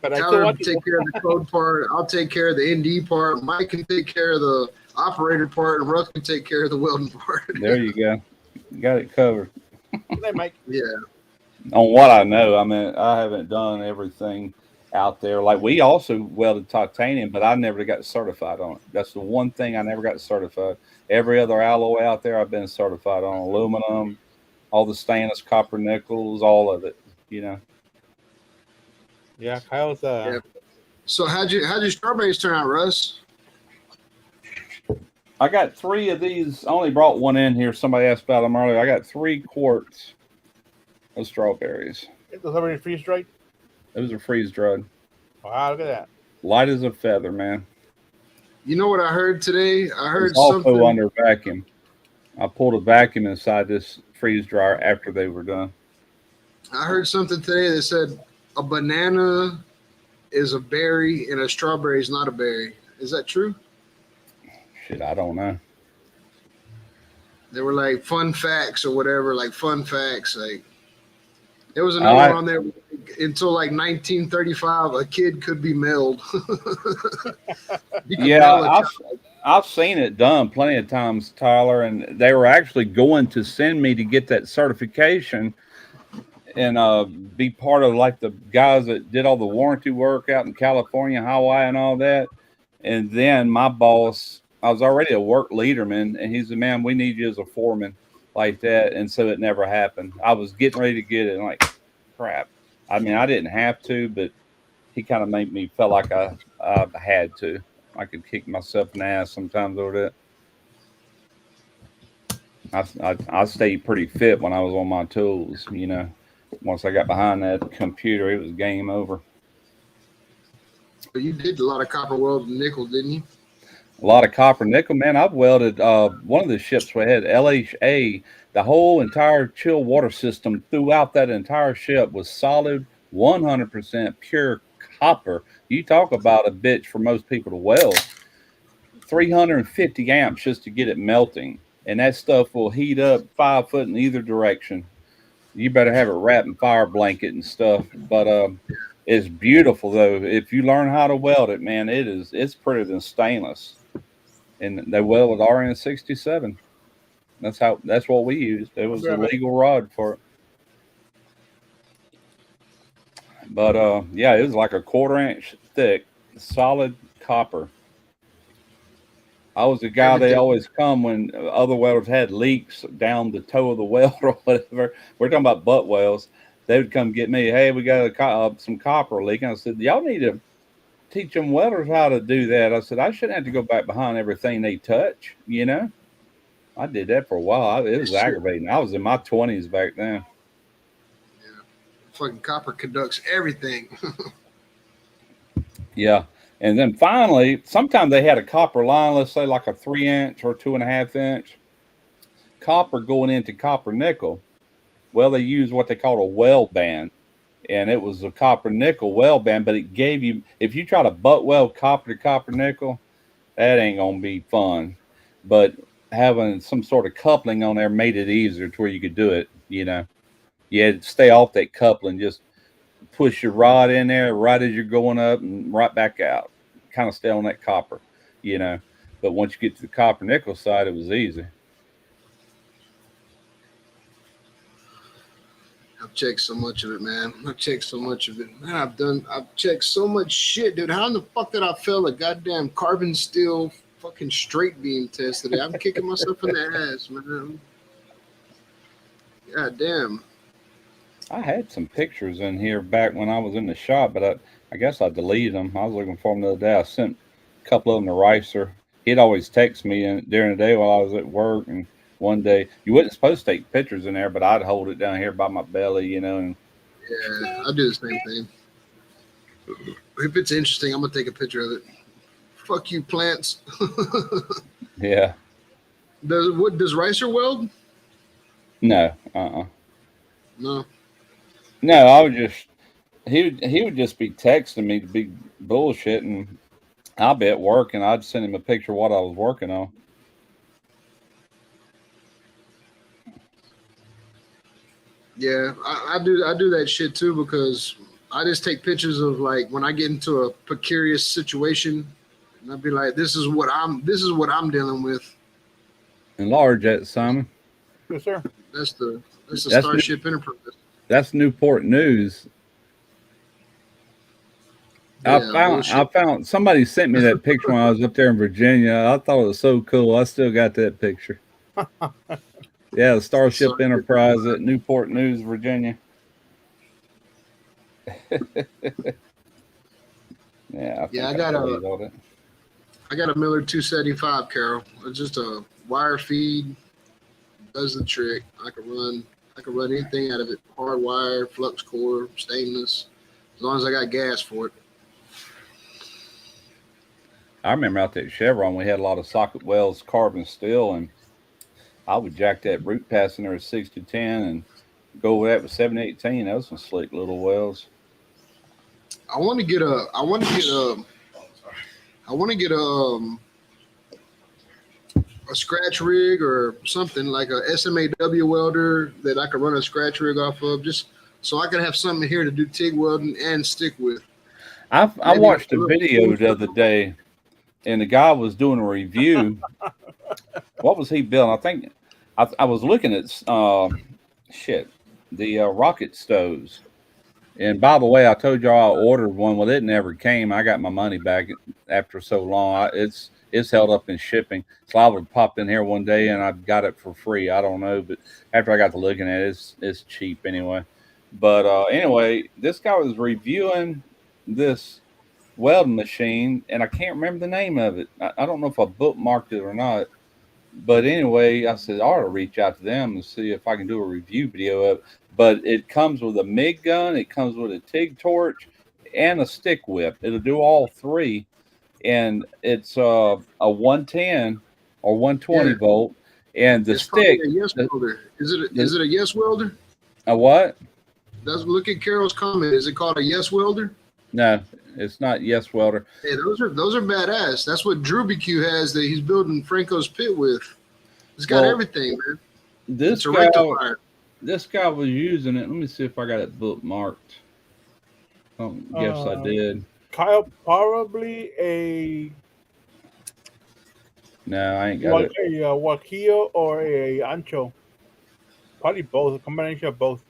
But I still Tyler want will you. take care of the code part. I'll take care of the ND part. Mike can take care of the operator part, and Russ can take care of the welding part. There you go. You got it covered. Good night, Mike. Yeah. On what I know, I mean, I haven't done everything out there. Like we also welded titanium, but I never got certified on it. That's the one thing I never got certified. Every other alloy out there, I've been certified on aluminum, all the stainless, copper, nickels, all of it. You know. Yeah, Kyle's Yeah. So how'd your strawberries turn out, Russ? I got 3 of these. I only brought one in here. Somebody asked about them earlier. I got 3 quarts of strawberries. those already freeze dried. Those are freeze dried. Wow, look at that. Light as a feather, man. You know what I heard today? I heard It's also something. under vacuum. I pulled a vacuum inside this freeze dryer after they were done. I heard something today that said a banana is a berry and a strawberry is not a berry. Is that true? Shit, I don't know. They were like fun facts or whatever, like fun facts. Like there was another one on there. Until like 1935, a kid could be mailed. Yeah, I've seen it done plenty of times, Tyler, and they were actually going to send me to get that certification and be part of like the guys that did all the warranty work out in California, Hawaii, and all that. And then my boss, I was already a work leaderman, and he said, "Man, we need you as a foreman," like that. And so it never happened. I was getting ready to get it, and like, crap. I mean, I didn't have to, but he kind of made me feel like I had to. I could kick myself in the ass sometimes over that. I stayed pretty fit when I was on my tools, you know. Once I got behind that computer, it was game over. But you did a lot of copper weld and nickel, didn't you? A lot of copper nickel, man. I've welded one of the ships we had, LHA. The whole entire chill water system throughout that entire ship was solid, 100% pure copper. You talk about a bitch for most people to weld. 350 amps just to get it melting. And that stuff will heat up 5 foot in either direction. You better have it wrapped in fire blanket and stuff. But it's beautiful, though. If you learn how to weld it, man, it's prettier than stainless. And they welded RN67. That's what we used. It was a legal rod for it. But yeah, it was like a 1/4 inch thick, solid copper. I was the guy they always come when other welders had leaks down the toe of the weld or whatever. We're talking about butt welds. They would come get me. Hey, we got some copper leaking. I said, y'all need to teach them welders how to do that. I said, I shouldn't have to go back behind everything they touch, you know. I did that for a while. It was aggravating. I was in my 20s back then. Yeah. Fucking copper conducts everything. Yeah. And then finally, sometimes they had a copper line, let's say like a 3 inch or 2.5 inch. copper going into copper nickel. Well, they used what they called a well band, and it was a copper nickel well band, but it gave you, if you try to butt weld copper to copper nickel, that ain't gonna be fun. But having some sort of coupling on there made it easier to where you could do it. You know, you had to stay off that coupling, just push your rod in there right as you're going up and right back out. Kind of stay on that copper, you know. But once you get to the copper nickel side, it was easy. I've checked so much of it, man. I've checked so much of it. Man, I've checked so much shit, dude. How in the fuck did I fail a goddamn carbon steel fucking straight beam test today? I'm kicking myself in the ass, man. God damn. I had some pictures in here back when I was in the shop, but I guess I deleted them. I was looking for them the other day. I sent a couple of them to Ricer. He'd always text me during the day while I was at work, and one day you wasn't supposed to take pictures in there, but I'd hold it down here by my belly, you know. And yeah, I do the same thing. If it's interesting, I'm gonna take a picture of it. Fuck you, plants. yeah. Does Ricer weld? No. No. No, I would just he would just be texting me to be bullshit, and I'll be at work and I'd send him a picture of what I was working on. Yeah, I do that shit too, because I just take pictures of, like, when I get into a precarious situation, and I'd be like, this is what I'm dealing with. Enlarge that, Simon. Yes, sir. That's the Starship Enterprise. That's Newport News. Yeah, I found somebody sent me that picture when I was up there in Virginia. I thought it was so cool. I still got that picture. Yeah, the Starship Enterprise at Newport News, Virginia. Yeah, I got a Miller 275, Carol. It's just a wire feed, does the trick. I can run anything out of it. Hard wire, flux core, stainless, as long as I got gas for it. I remember out there at Chevron, we had a lot of socket welds, carbon steel, and I would jack that root pass in there at 6-10 and go with that with 718. Those some slick little welds. I want to get a scratch rig or something, like a SMAW welder that I could run a scratch rig off of, just so I could have something here to do TIG welding and stick with. I watched a video the other day, and the guy was doing a review. What was he building? I think I was looking at the rocket stoves. And by the way, I told y'all I ordered one. Well, it never came. I got my money back after so long. It's held up in shipping. So I would pop in here one day and I got it for free. I don't know, but after I got to looking at it, it's cheap anyway. But anyway, this guy was reviewing this welding machine, and I can't remember the name of it. I don't know if I bookmarked it or not. But anyway, I said I ought to reach out to them and see if I can do a review video of it. But it comes with a MIG gun, it comes with a TIG torch, and a stick whip. It'll do all three, and it's a 110 or 120 volt. And the stick. A yes welder. Is it a yes welder? A what? Look at Carol's comment. Is it called a yes welder? No, it's not yes welder. Hey, those are badass. That's what Drew BQ has that he's building Franco's pit with. It's got everything, man. This guy was using it. Let me see if I got it bookmarked. I guess I did. Kyle, probably a. No, I ain't got it. A Guajillo or a Ancho. Probably both. A combination of both.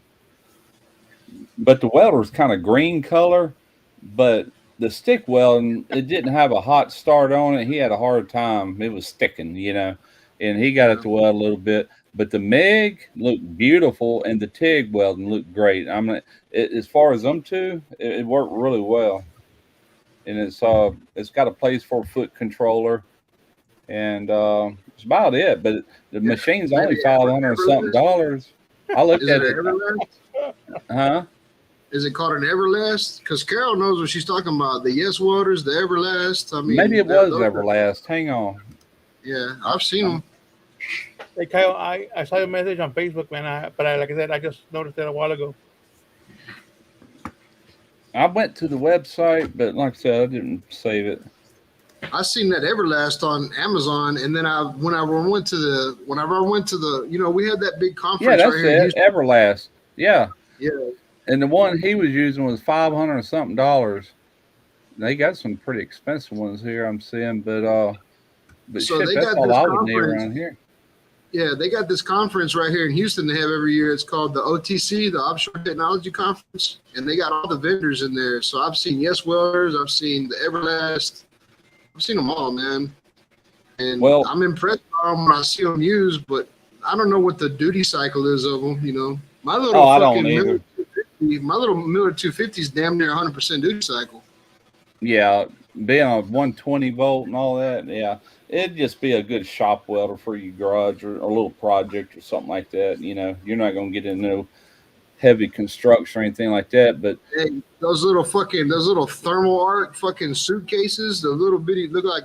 But the welder was kind of green color, but the stick welding, it didn't have a hot start on it. He had a hard time. It was sticking, and he got it to weld a little bit. But the MIG looked beautiful, and the TIG welding looked great. As far as them two, it worked really well. And it's got a place for a foot controller, and it's about it. But the machine's only $500 something. I looked at it. Huh? Is it called an Everlast? Because Carol knows what she's talking about. The yes welders, the Everlast. I mean, maybe it was Everlast. Hang on. Yeah, I've seen them. Hey, Kyle, I saw your message on Facebook, man. Like I said, I just noticed it a while ago. I went to the website, but like I said, I didn't save it. I seen that Everlast on Amazon, and then whenever I went to the, we had that big Yeah, conference right that's here in it. Houston. Everlast. Yeah. Yeah, And the one he was using was $500 and something dollars. They got some pretty expensive ones here I'm seeing, but so shit, they that's got all this I would need conference. around here. Yeah, they got this conference right here in Houston they have every year. It's called the OTC, the Offshore Technology Conference, and they got all the vendors in there. So I've seen Yes Welders, I've seen the Everlast, I've seen them all, man. And Well, I'm impressed by them when I see them used, but I don't know what the duty cycle is of them. My little I don't fucking either. Miller 250 is damn near 100% duty cycle. Yeah, being a 120 volt and all that, yeah, it'd just be a good shop welder for your garage or a little project or something like that. You're not gonna get into no heavy construction or anything like that. But Hey, those little thermal arc fucking suitcases, the little bitty look like,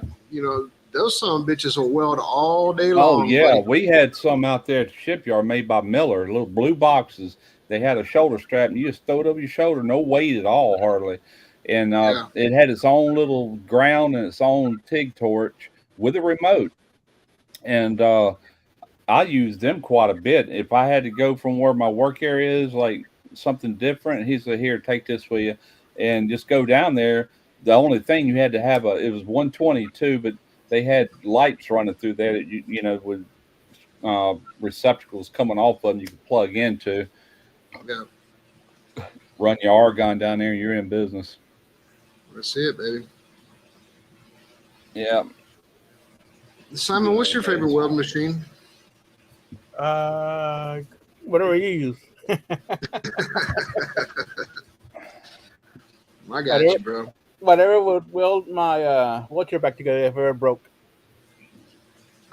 those some bitches will weld all day long. oh yeah, buddy. we had some out there at the shipyard made by Miller, little blue boxes. They had a shoulder strap, and you just throw it over your shoulder, no weight at all, hardly. And Yeah. it had its own little ground and its own TIG torch with a remote. And I use them quite a bit. If I had to go from where my work area is, like something different, he said, "Here, take this with you," and just go down there. The only thing you had to have it was 122, but they had lights running through there that with receptacles coming off of them you could plug into. Yeah. Run your argon down there, and you're in business. That's it, baby. Yeah. Simon, what's your favorite weld machine? Whatever you use. I got you, bro. Whatever would weld my wheelchair back together if it ever broke.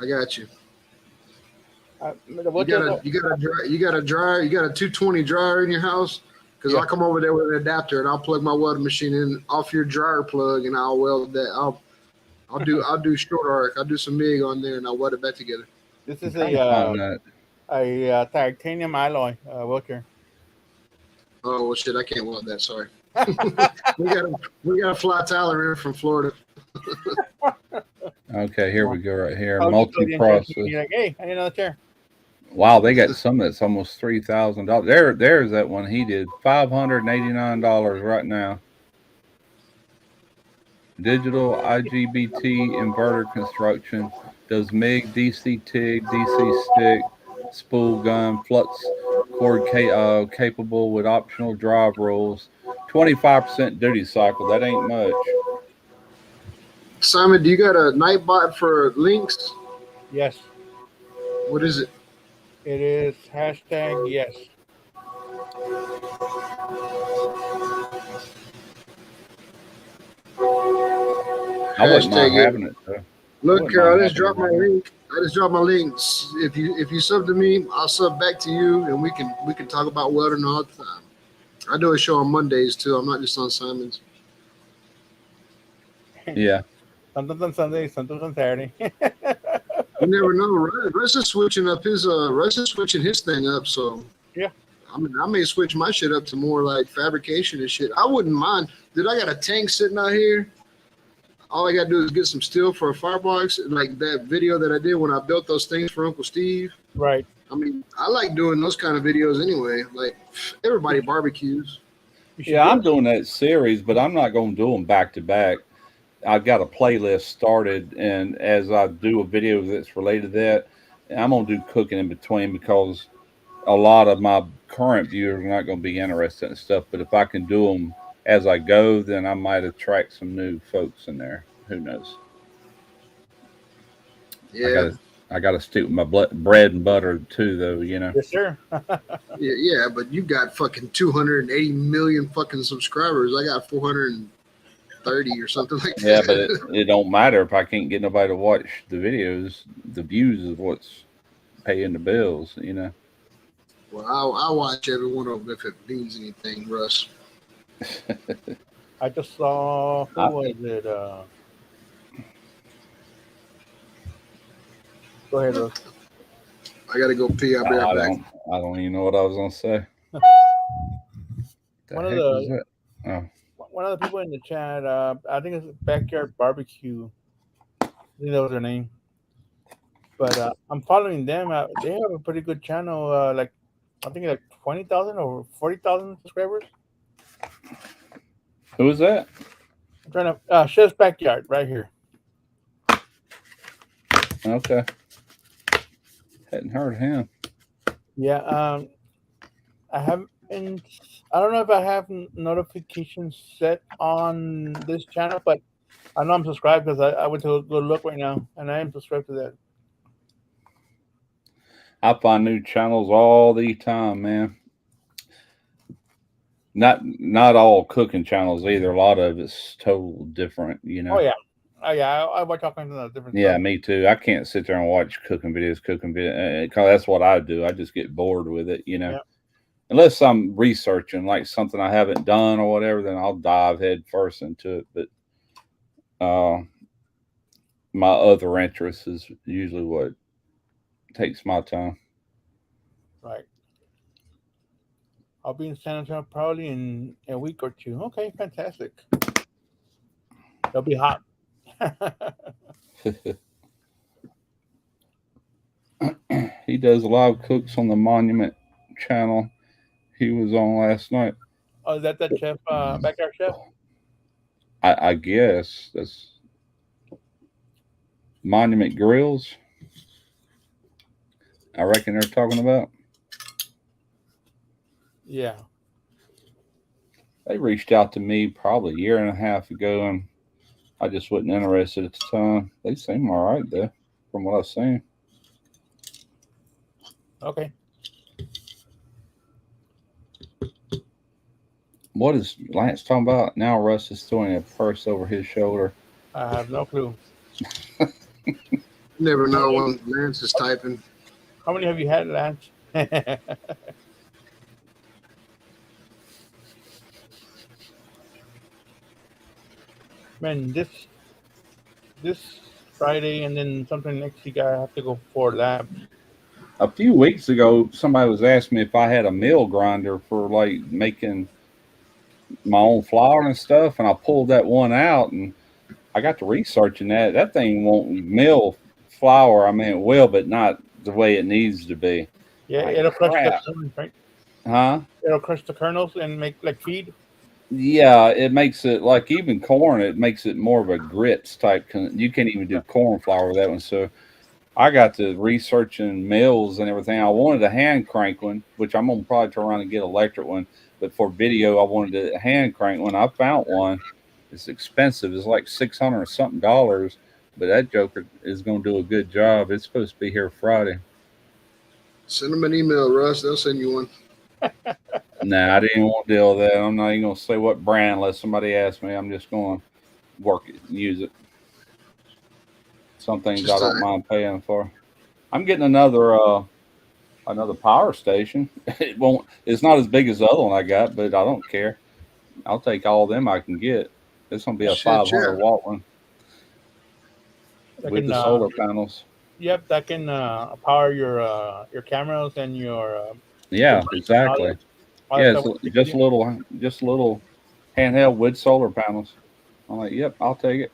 I got you. The You wheelchair, got a 220 dryer in your house? Because Yeah. I'll come over there with an adapter and I'll plug my welding machine in off your dryer plug and I'll weld that. I'll do short arc. I'll do some MIG on there and I'll weld it back together. this is I'm on that. a titanium alloy wheelchair. Oh well, shit! I can't weld that. Sorry. we got a fly Tyler in from Florida. Okay, here we go right here. Oh, you plug the Multi-process. insurance, you're like, hey, I need another chair. Wow, they got some that's almost $3,000. There's that one he did. $589 right now. Digital IGBT inverter construction. Does MIG, DC TIG, DC stick, spool gun, flux cord capable with optional drive rolls. 25% duty cycle. That ain't much. Simon, do you got a Nightbot for links? Yes, What is it? it is hashtag yes. I wouldn't mind Hashtag it. having it though. Look, Wouldn't Carol, I mind just dropped my having it. link. I just dropped my links. If you sub to me, I'll sub back to you, and we can talk about welding all the time. I do a show on Mondays too. I'm not just on Simon's. Yeah. Sometimes on Sunday, sometimes on Saturday. You never know, right? Russ is switching his thing up. So Yeah. I mean, I may switch my shit up to more like fabrication and shit. I wouldn't mind. Dude, I got a tank sitting out here. All I gotta do is get some steel for a firebox, like that video that I did when I built those things for Uncle Steve. Right. I mean, I like doing those kind of videos anyway. Like everybody barbecues. You should Yeah, do I'm it. doing that series, but I'm not going to do them back to back. I've got a playlist started, and as I do a video that's related to that, I'm going to do cooking in between because a lot of my current viewers are not going to be interested in stuff. But if I can do them as I go, then I might attract some new folks in there. Who knows? Yeah, I got to stick with my bread and butter too, though. Yes, sir. yeah, but you got fucking 280 million fucking subscribers. I got 430 or something like Yeah, that. but it don't matter if I can't get nobody to watch the videos. The views is what's paying the bills. Well, I'll watch every one of them if it means anything, Russ. I just saw, who was it? Go ahead, Russ. I gotta go pee. I'll be right back. I don't even know what I was gonna say. One of heck was the that? Oh, one of the people in the chat, I think it's Backyard Barbecue. I think that was their name. But I'm following them. They have a pretty good channel. Like I think like 20,000 or 40,000 subscribers. who was that? I'm trying to Chef's Backyard right here. Okay, hadn't heard of him. Yeah. I haven't. I don't know if I have notifications set on this channel, but I know I'm subscribed because I went to go look right now, and I am subscribed to that. I find new channels all the time, man. Not all cooking channels either. A lot of it's total different, you know. Oh yeah. I watch all kinds of different. Yeah, stuff. me too. I can't sit there and watch cooking videos, because that's what I do. I just get bored with it, you know. Yeah. Unless I'm researching like something I haven't done or whatever, then I'll dive head first into it. But my other interest is usually what takes my time. Right. I'll be in San Antonio probably in a week or two. Okay, fantastic. It'll be hot. He does live cooks on the Monument channel. He was on last night. Oh, is that chef, Backyard Chef? I guess that's Monument Grills. I reckon they're talking about. Yeah. They reached out to me probably a year and a half ago, and I just wasn't interested at the time. They seem all right though, from what I've seen. Okay. What is Lance talking about now? Russ is throwing a purse over his shoulder. I have no clue. You never know when Lance is typing. How many have you had, Lance? Man, this Friday and then something next week I have to go for lab. A few weeks ago, somebody was asking me if I had a mill grinder for like making my own flour and stuff, and I pulled that one out, and I got to researching that. That thing won't mill flour. I mean, it will, but not the way it needs to be. Yeah, Like it'll crush crap. the kernels, right? Huh? It'll crush the kernels and make like feed. Yeah, it makes it like even corn. It makes it more of a grits type. You can't even do corn flour with that one. So I got to researching mills and everything. I wanted a hand crank one, which I'm gonna probably turn around and get an electric one. But for video, I wanted a hand crank one. I found one. It's expensive. It's like $600 or something, but that joker is gonna do a good job. It's supposed to be here Friday. Send them an email, Russ. They'll send you one. Nah, I didn't want to deal with that. I'm not even gonna say what brand unless somebody asks me. I'm just gonna work it and use it. Some things I don't mind paying for. I'm getting another power station. It's not as big as the other one I got, but I don't care. I'll take all of them I can get. It's gonna be a 500 watt one with the solar panels. Yep, that can power your cameras and your Yeah, exactly. Yeah, it's just a little handheld with solar panels. I'm like, yep, I'll take it.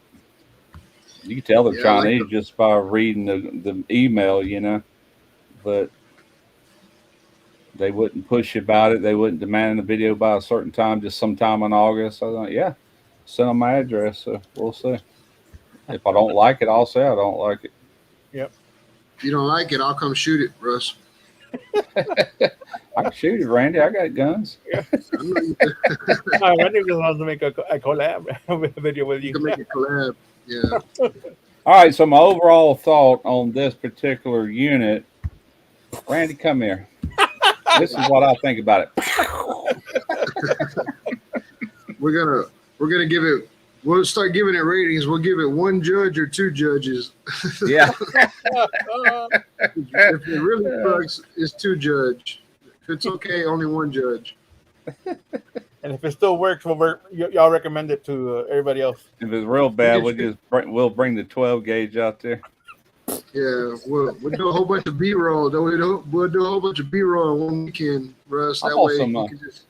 You can tell they're Chinese just by reading the email, you know, but they wouldn't push about it. They wouldn't demand the video by a certain time, just sometime in August. I was like, yeah, send them my address. So we'll see. If I don't like it, I'll say I don't like it. Yep. If you don't like it, I'll come shoot it, Russ. I can shoot it, Randy. I got guns. Yeah. Randy just wants to make a collab video with you. You can make a collab. Yeah. All right. So my overall thought on this particular unit, Randy, come here. This is what I think about it. We're gonna give it. We'll start giving it ratings. We'll give it one judge or two judges. Yeah. If it really sucks, it's two judge. If it's okay, only one judge. And if it still works, y'all recommend it to everybody else. If it's real bad, we'll bring the 12 gauge out there. Yeah, we'll do a whole bunch of B-roll. We'll do a whole bunch of B-roll in one weekend, Russ. I That bought way some, you can just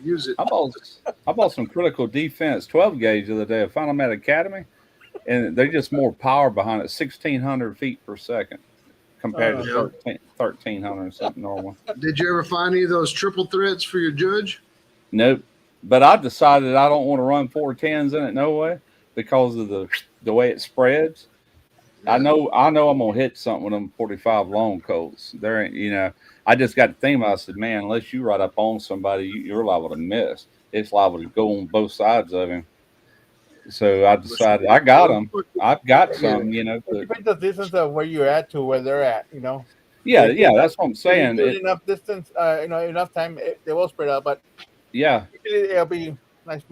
use it. I bought some critical defense 12 gauge the other day. I found them at Academy, and they're just more power behind it, 1,600 feet per second compared to Yeah. 1,300 something normal. Did you ever find any of those triple threats for your judge? Nope. But I decided I don't want to run 410s in it no way because of the way it spreads. I know I'm gonna hit something with them 45 long Colts. There ain't, I just got to think about it. I said, man, unless you right up on somebody, you're liable to miss. It's liable to go on both sides of him. So I decided I got them. I've got some, It but depends on the distance of where you're at to where they're at. yeah, that's what I'm saying. If you do enough distance, enough time, they will spread out. But Yeah. it'll be nice.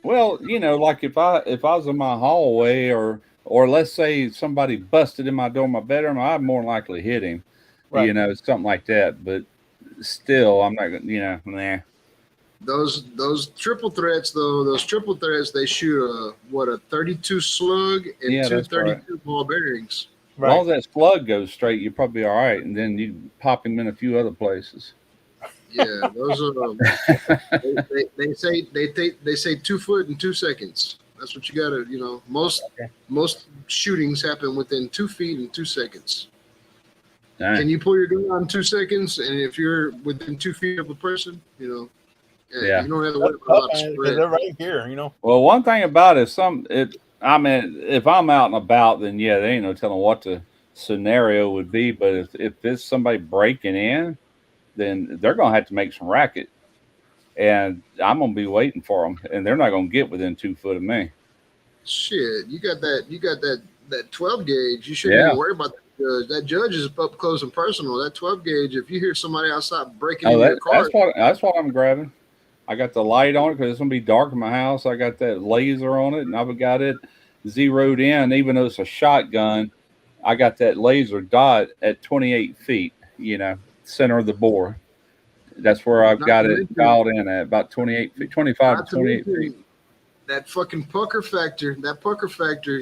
Well, like if I was in my hallway or let's say somebody busted in my door, my bedroom, I'd more than likely hit him. Right. Something like that. But still, I'm not gonna, nah. Those triple threats, though, they shoot a 32 slug and Yeah, two that's right. 32 ball bearings. As long as that slug goes straight, you're probably all right. And then you pop him in a few other places. Yeah, those are. They say 2 foot in 2 seconds. That's what you gotta. Most shootings happen within 2 feet and 2 seconds. Dang. Can you pull your gun out in 2 seconds? And if you're within 2 feet of a person, Yeah. you don't have to worry about a lot of Because spread. they're right here. Well, one thing about it, if I'm out and about, then yeah, there ain't no telling what the scenario would be. But if it's somebody breaking in, then they're gonna have to make some racket, and I'm gonna be waiting for them, and they're not gonna get within 2 foot of me. Shit, you got that 12 gauge. You shouldn't Yeah. even worry about that judge. That judge is up close and personal. That 12 gauge, if you hear somebody outside breaking Oh, into your car, that's what I'm grabbing. I got the light on it because it's gonna be dark in my house. I got that laser on it, and I've got it zeroed in. Even though it's a shotgun, I got that laser dot at 28 feet. Center of the bore. That's where I've Not got to it mention- dialed in at about 28 feet, 25 not to to 28 feet. mention that fucking pucker factor.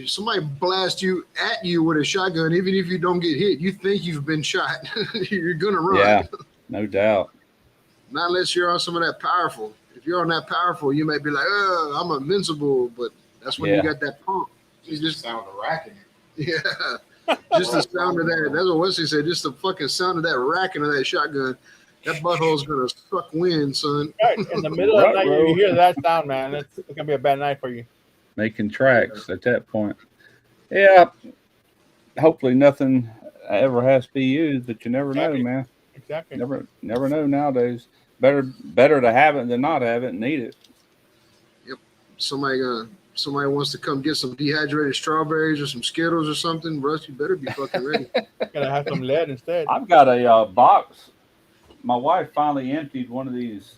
Somebody blast you at you with a shotgun, even if you don't get hit, you think you've been shot. You're gonna run. Yeah, no doubt. Not unless you're on some of that powerful. If you're on that powerful, you may be like, "Oh, I'm invincible," but that's when Yeah. you got that pump. You just sound of racking. Yeah. Just the sound of that. That's what Wesley said. Just the fucking sound of that racking of that shotgun. That butthole's gonna suck wind, son. Right in the middle of the night, Ruh-roh. you hear that sound, man. It's gonna be a bad night for you. Making tracks at that point. Yeah. Hopefully nothing ever has to be used, but you never know, man. Exactly. Never know nowadays. Better to have it than not have it and need it. Somebody wants to come get some dehydrated strawberries or some Skittles or something. Russ, you better be fucking ready. Gonna have some lead instead. I've got a box. My wife finally emptied one of these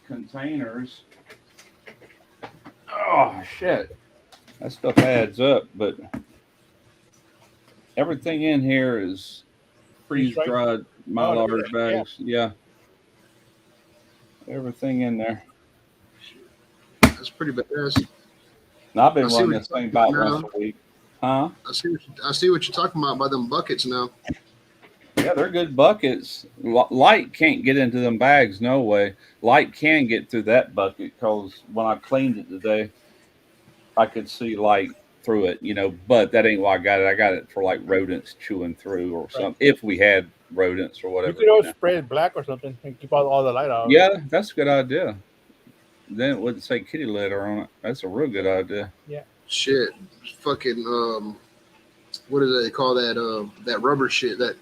containers. Oh shit, that stuff adds up. But everything in here is freeze dried Mylar bags. Yeah, everything in there. That's pretty badass. And I've been I see running what this you're thing talking about about once a week. Huh? I see what you're talking about by them buckets now. Yeah, they're good buckets. Light can't get into them bags, no way. Light can get through that bucket because when I cleaned it today, I could see light through it, but that ain't why I got it. I got it for like rodents chewing through or something, if we had rodents or You whatever. could always spray it black or something and keep all the light out. Yeah, that's a good idea. Then it wouldn't say kitty litter on it. That's a real good idea. Shit, fucking what do they call that? That rubber shit that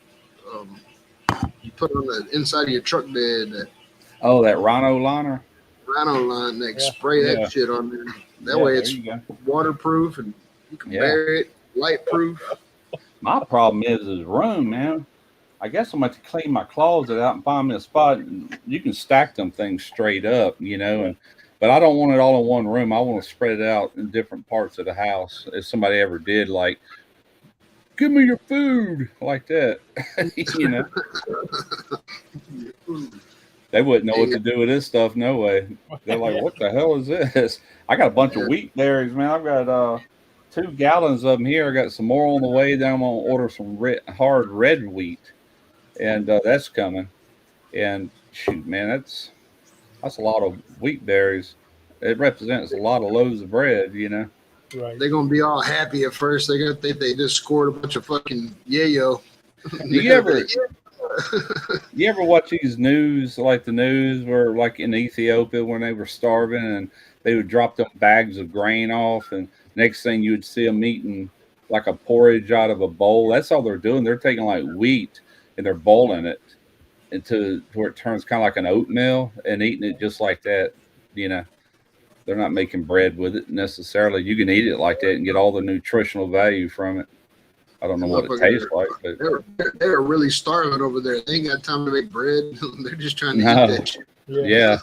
you put on the inside of your truck bed. That Oh, that rhino liner? rhino line. That Yeah. spray that Yeah. shit on there. That Yeah, way there it's you go. waterproof and you can Yeah. bury it. Light proof. My problem is room, man. I guess I'm going to clean my closet out and find me a spot. And you can stack them things straight up, but I don't want it all in one room. I want to spread it out in different parts of the house. If somebody ever did, like, give me your food, like that, They wouldn't know what to do with this stuff. No way. They're like, what the hell is this? I got a bunch of wheat berries, man. I've got 2 gallons of them here. I got some more on the way. Then I'm gonna order some hard red wheat, and that's coming. And shoot, man, that's a lot of wheat berries. It represents a lot of loaves of bread, you know. Right. They're gonna be all happy at first. They're gonna think they just scored a bunch of fucking yayo. Do you ever watch these news, like the news where, like in Ethiopia, when they were starving and they would drop them bags of grain off, and next thing you would see them eating like a porridge out of a bowl? That's all they're doing. They're taking like wheat and they're boiling it into where it turns kind of like an oatmeal and eating it just like that. You know, they're not making bread with it necessarily. You can eat it like that and get all the nutritional value from it. I don't know what it tastes like, but they're really starving over there. They ain't got time to make bread. They're just trying to No. eat that shit. yeah.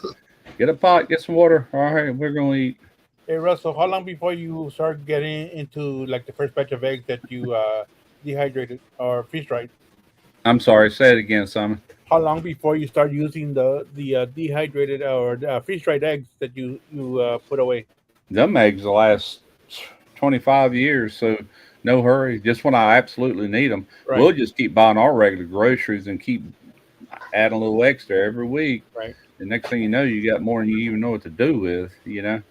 Get a pot, get some water. All right, we're gonna eat. Hey, Russell, how long before you start getting into like the first batch of eggs that you dehydrated or freeze dried? I'm sorry, say it again, Simon. How long before you start using the dehydrated or freeze dried eggs that you put away? Them eggs will last 25 years, so no hurry. Just when I absolutely need them. Right. We'll just keep buying our regular groceries and keep adding a little extra every week. Right. The next thing you know, you got more than you even know what to do with, you know.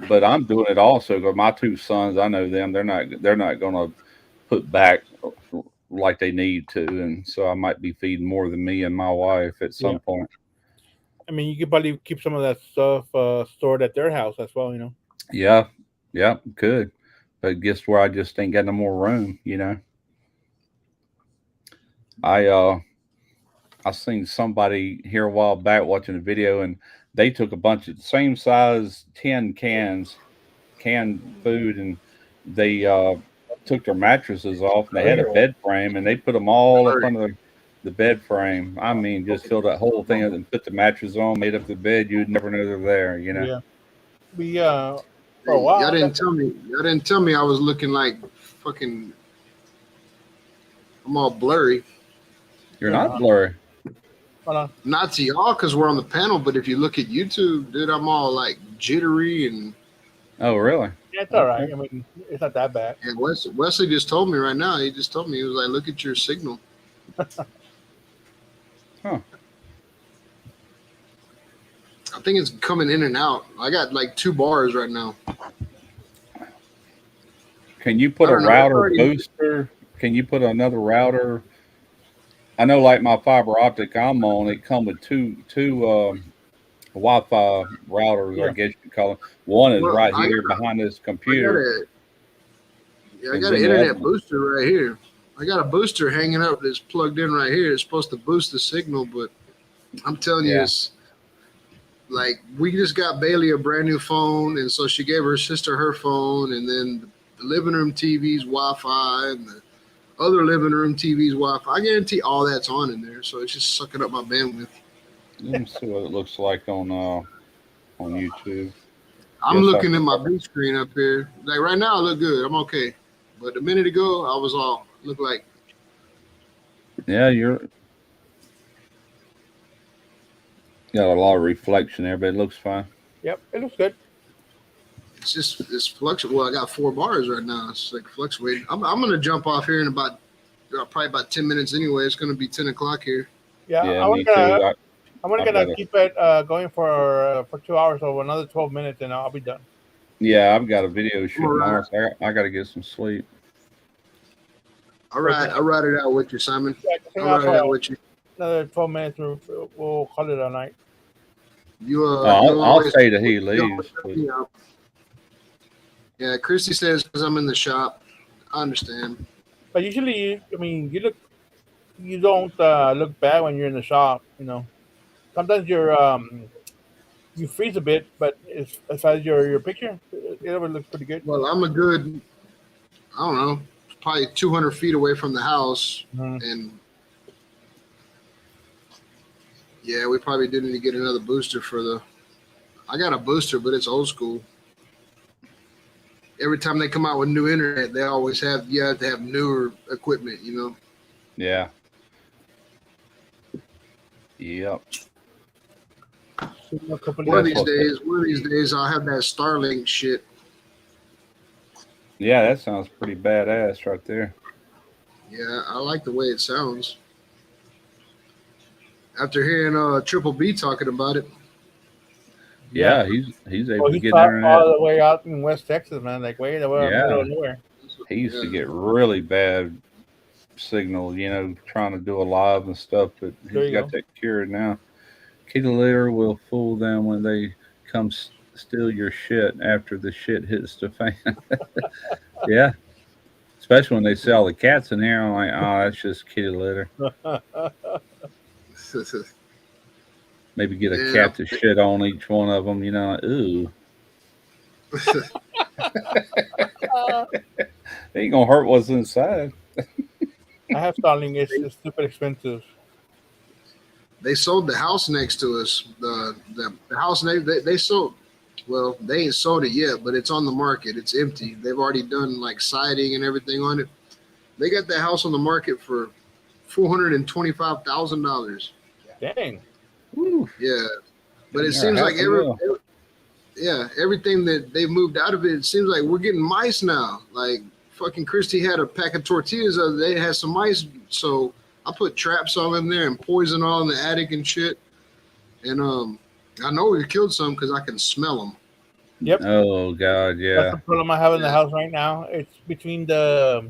But I'm doing it also because my 2 sons, I know them. They're not going to put back like they need to, and so I might be feeding more than me and my wife at some point. I mean, you could probably keep some of that stuff stored at their house as well, you know. Yeah, could. But guess where I just ain't got no more room, you know. I seen somebody here a while back watching a video, and they took a bunch of the same size tin canned food, and they took their mattresses off, and they had a bed frame, and they put them all up under the bed frame. I mean, just filled that whole thing up and put the mattress on, made up the bed. You'd never know they're there, you know. Yeah. We for a while. Y'all didn't tell me I was looking like fucking. I'm all blurry. You're not blurry. Hold on. Not to y'all because we're on the panel, but if you look at YouTube, dude, I'm all like jittery and. Oh, really? Yeah, it's all right. I mean, it's not that bad. And Wesley just told me right now. He just told me, he was like, "Look at your signal." Huh. I think it's coming in and out. I got like 2 bars right now. Can you put I a don't know, router already- booster? Can you put another router? I know, like my fiber optic I'm on, it come with two Wi-Fi routers, Yeah. I guess you call them. One is Well, right I here got- behind this computer. I And got then an the internet other one. booster right here. I got a booster hanging up that's plugged in right here. It's supposed to boost the signal, but I'm telling you, Yeah. it's like we just got Bailey a brand new phone, and so she gave her sister her phone, and then the living room TV's Wi-Fi, and the other living room TV's Wi-Fi. I guarantee all that's on in there, so it's just sucking up my bandwidth. Let me see what it looks like on YouTube. I'm Yes, looking at my big screen up here. Like right now, I look good. I'm okay. But a minute ago, I was all look like Yeah, you're got a lot of reflection there, but it looks fine. Yep, it looks good. it's fluctuating. Well, I got 4 bars right now. It's like fluctuating. I'm gonna jump off here in about probably about 10 minutes anyway. It's gonna be 10 o'clock here. Yeah, Yeah, I'm me too. gonna I've gonna gotta- keep it going for 2 hours or another 12 minutes, and I'll be done. Yeah, I've got a video shoot All right. tomorrow, so I got to get some sleep. All right, I'll ride it out with you, Simon. Yeah, I think I'll ride it out for with you. another 12 minutes. We'll call it a night. You I'll always- say that he you leaves. always help but- me out. Yeah, Christy says because I'm in the shop. I understand. But usually, I mean, you don't look bad when you're in the shop. You know, sometimes you freeze a bit, but as far as your picture, it always looks pretty good. Well, I'm a good, I don't know, probably 200 feet away from the house, Mhm. and yeah, we probably do need to get another booster for the. I got a booster, but it's old school. Every time they come out with new internet, they always have you have to have newer equipment, you know. Yeah. Yep. A couple One of of these days, I'll have that Starlink shit. Yeah, that sounds pretty badass right there. Yeah, I like the way it sounds. After hearing Triple B talking about it, Yeah, he's able Well, to he's get internet. all the way out in West Texas, man. Like way the middle Yeah, of nowhere. he used to yeah, get really bad signal, trying to do a live and stuff, but There he's you got go. that cured now. Kitty litter will fool them when they come steal your shit after the shit hits the fan. Yeah, especially when they see all the cats in here. I'm like, oh, that's just kitty litter. Maybe get a yeah, cat to shit on each one of them. Ooh, it ain't gonna hurt what's inside. I have Starlink. It's stupid expensive. they sold the house next to us. The house they sold. Well, they ain't sold it yet, but it's on the market. It's empty. They've already done like siding and everything on it. They got that house on the market for $425,000. Dang. Woo, Yeah, but it you're a seems half like a mil. everything that they moved out of it, it seems like we're getting mice now. Like fucking Christy had a pack of tortillas the other day, it had some mice, so I put traps all in there and poison all in the attic and shit. And I know we killed some because I can smell them. Yep. Oh God, That's yeah. the problem I have in the Yeah. house right now. It's between the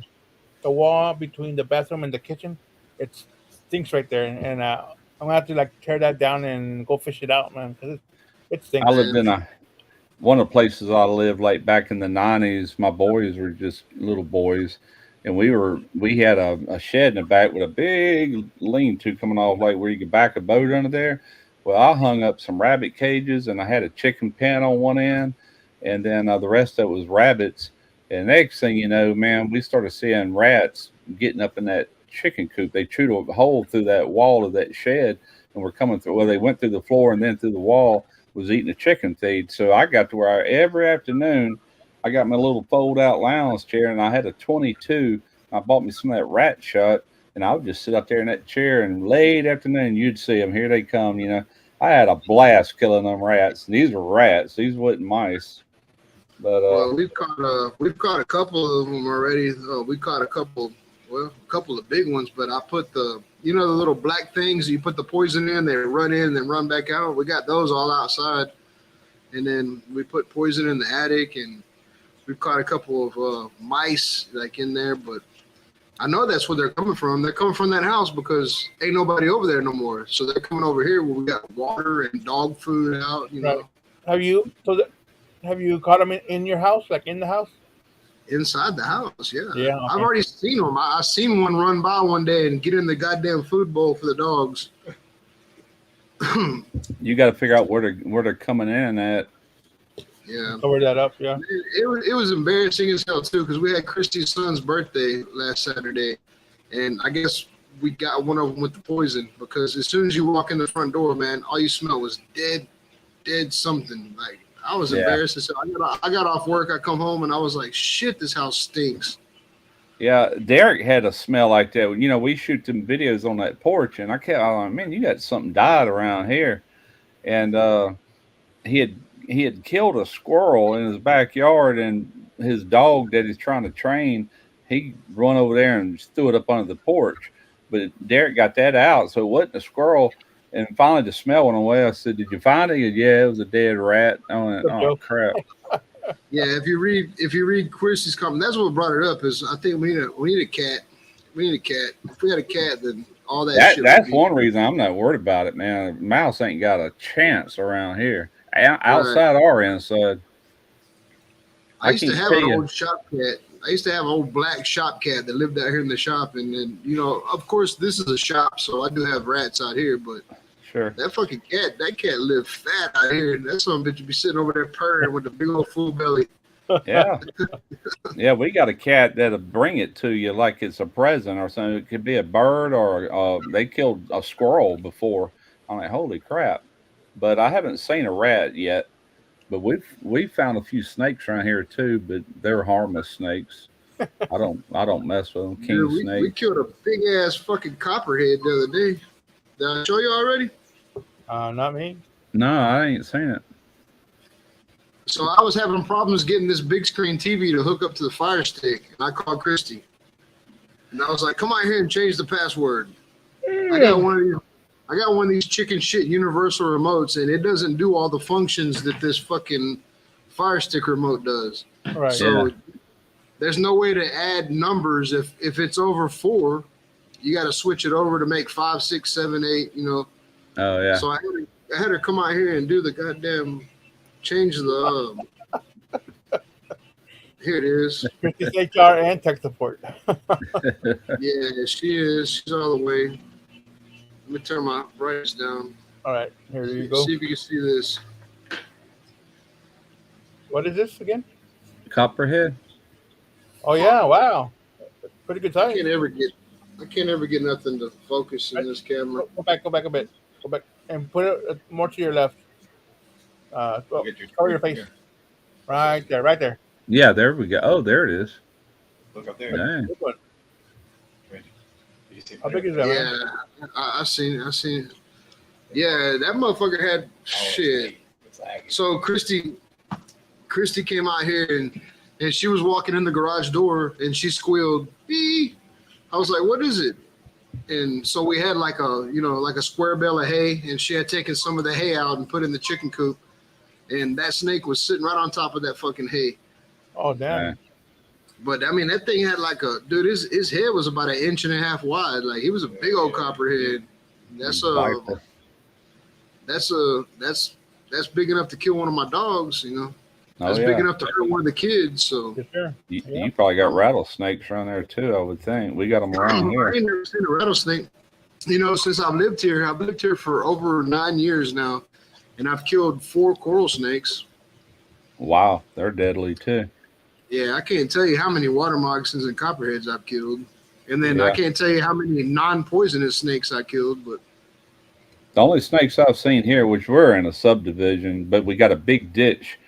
wall between the bathroom and the kitchen. It stinks right there, and I'm gonna have to like tear that down and go fish it out, man, because it I stinks. lived Man, in one of the places I lived like back in the '90s. My boys were just little boys, and we had a shed in the back with a big lean-to coming off, like where you could back a boat under there. Well, I hung up some rabbit cages, and I had a chicken pen on one end, and then the rest of it was rabbits. And next thing you know, man, we started seeing rats getting up in that chicken coop. They chewed a hole through that wall of that shed, and were coming through. Well, they went through the floor and then through the wall, was eating a chicken feed. So I got to where every afternoon I got my little fold out lounge chair, and I had a 22. I bought me some of that rat shot, and I would just sit up there in that chair, and late afternoon you'd see them. Here they come. I had a blast killing them rats. And these were rats. These wasn't mice. But well, we've caught a couple of them already. We caught a couple of big ones. But I put the little black things you put the poison in, they run in and run back out. We got those all outside, and then we put poison in the attic, and we've caught a couple of mice like in there. But I know that's where they're coming from. They're coming from that house because ain't nobody over there no more. So they're coming over here where we got water and dog food out. Right. Have you caught them in your house, like in the house? Inside the house, yeah. Yeah, I've okay. already seen them. I seen one run by one day and get in the goddamn food bowl for the dogs. you got to figure out where they're coming in at. Yeah, Cover that up, yeah. it was embarrassing as hell too because we had Christy's son's birthday last Saturday, and I guess we got one of them with the poison because as soon as you walk in the front door, man, all you smell was dead something. Like I was Yeah. embarrassed. So I got off work. I come home and I was like, shit, this house stinks. Yeah, Derek had a smell like that. We shoot them videos on that porch, and I was like, man, you got something died around here. And he had killed a squirrel in his backyard, and his dog that he's trying to train, he run over there and threw it up under the porch. But Derek got that out, so it wasn't a squirrel. And finally, the smell went away. I said, "Did you find it?" He said, yeah, it was a dead rat. I went, Good "Oh joke. crap!" Yeah, if you read Christy's comment, that's what brought it up. Is I think we need a cat. We need a cat. If we had a cat, then all that shit. That's would be, one reason I'm not worried about it, man. Mouse ain't got a chance around here, outside or inside. I used to can't have tell an you. old shop cat. I used to have an old black shop cat that lived out here in the shop, and then of course, this is a shop, so I do have rats out here. But Sure. that cat lived fat out here. That son of a bitch would be sitting over there purring with a big old full belly. Yeah. Yeah, we got a cat that'll bring it to you like it's a present or something. It could be a bird or they killed a squirrel before. I'm like, holy crap. But I haven't seen a rat yet. But we've found a few snakes around here too, but they're harmless snakes. I don't mess with them. King Dude, we snake. killed a big ass fucking copperhead the other day. Did I show you already? Not me. No, I ain't seen it. So I was having problems getting this big screen TV to hook up to the Fire Stick, and I called Christy, and I was like, "Come out here and change the password." I got one of these chicken shit universal remotes, and it doesn't do all the functions that this fucking Fire Stick remote does. Right. So there's no way to add numbers if it's over 4. You got to switch it over to make 5, 6, 7, 8. You know. Oh yeah. So I had to come out here and do the goddamn change the. Here it is. Christy's HR and tech support. Yeah, she is. She's all the way. Let me turn my brightness down. All right, here you go. See if you can see this. What is this again? Copperhead. Oh yeah, wow, pretty good I size. can't ever get nothing to focus in this camera. Go back a bit. Go back and put it more to your left. Cover your face. Right there. Yeah, there we go. Oh, there it is. Look up there. Dang. Good one. You see How big is that? Man? Yeah, I seen it. Yeah, that motherfucker had shit. It's lagging. So Christy came out here and she was walking in the garage door and she squealed, "Bee." I was like, "What is it?" And so we had like a square bale of hay, and she had taken some of the hay out and put in the chicken coop, and that snake was sitting right on top of that fucking hay. Oh damn. But I mean, that thing had like his head was about 1.5 inches wide. Like he was a big old copperhead. That's big enough to kill one of my dogs, you know. That's Oh, big yeah. enough to hurt one of the kids. So Yes, sir. You probably got rattlesnakes around there too, I would think. We got them around I here. ain't never seen a rattlesnake. You know, since I've lived here for over 9 years now, and I've killed 4 coral snakes. Wow, they're deadly too. Yeah, I can't tell you how many water moccasins and copperheads I've killed. And then Yeah. I can't tell you how many non-poisonous snakes I killed, but The only snakes I've seen here, which we're in a subdivision, but we got a big ditch.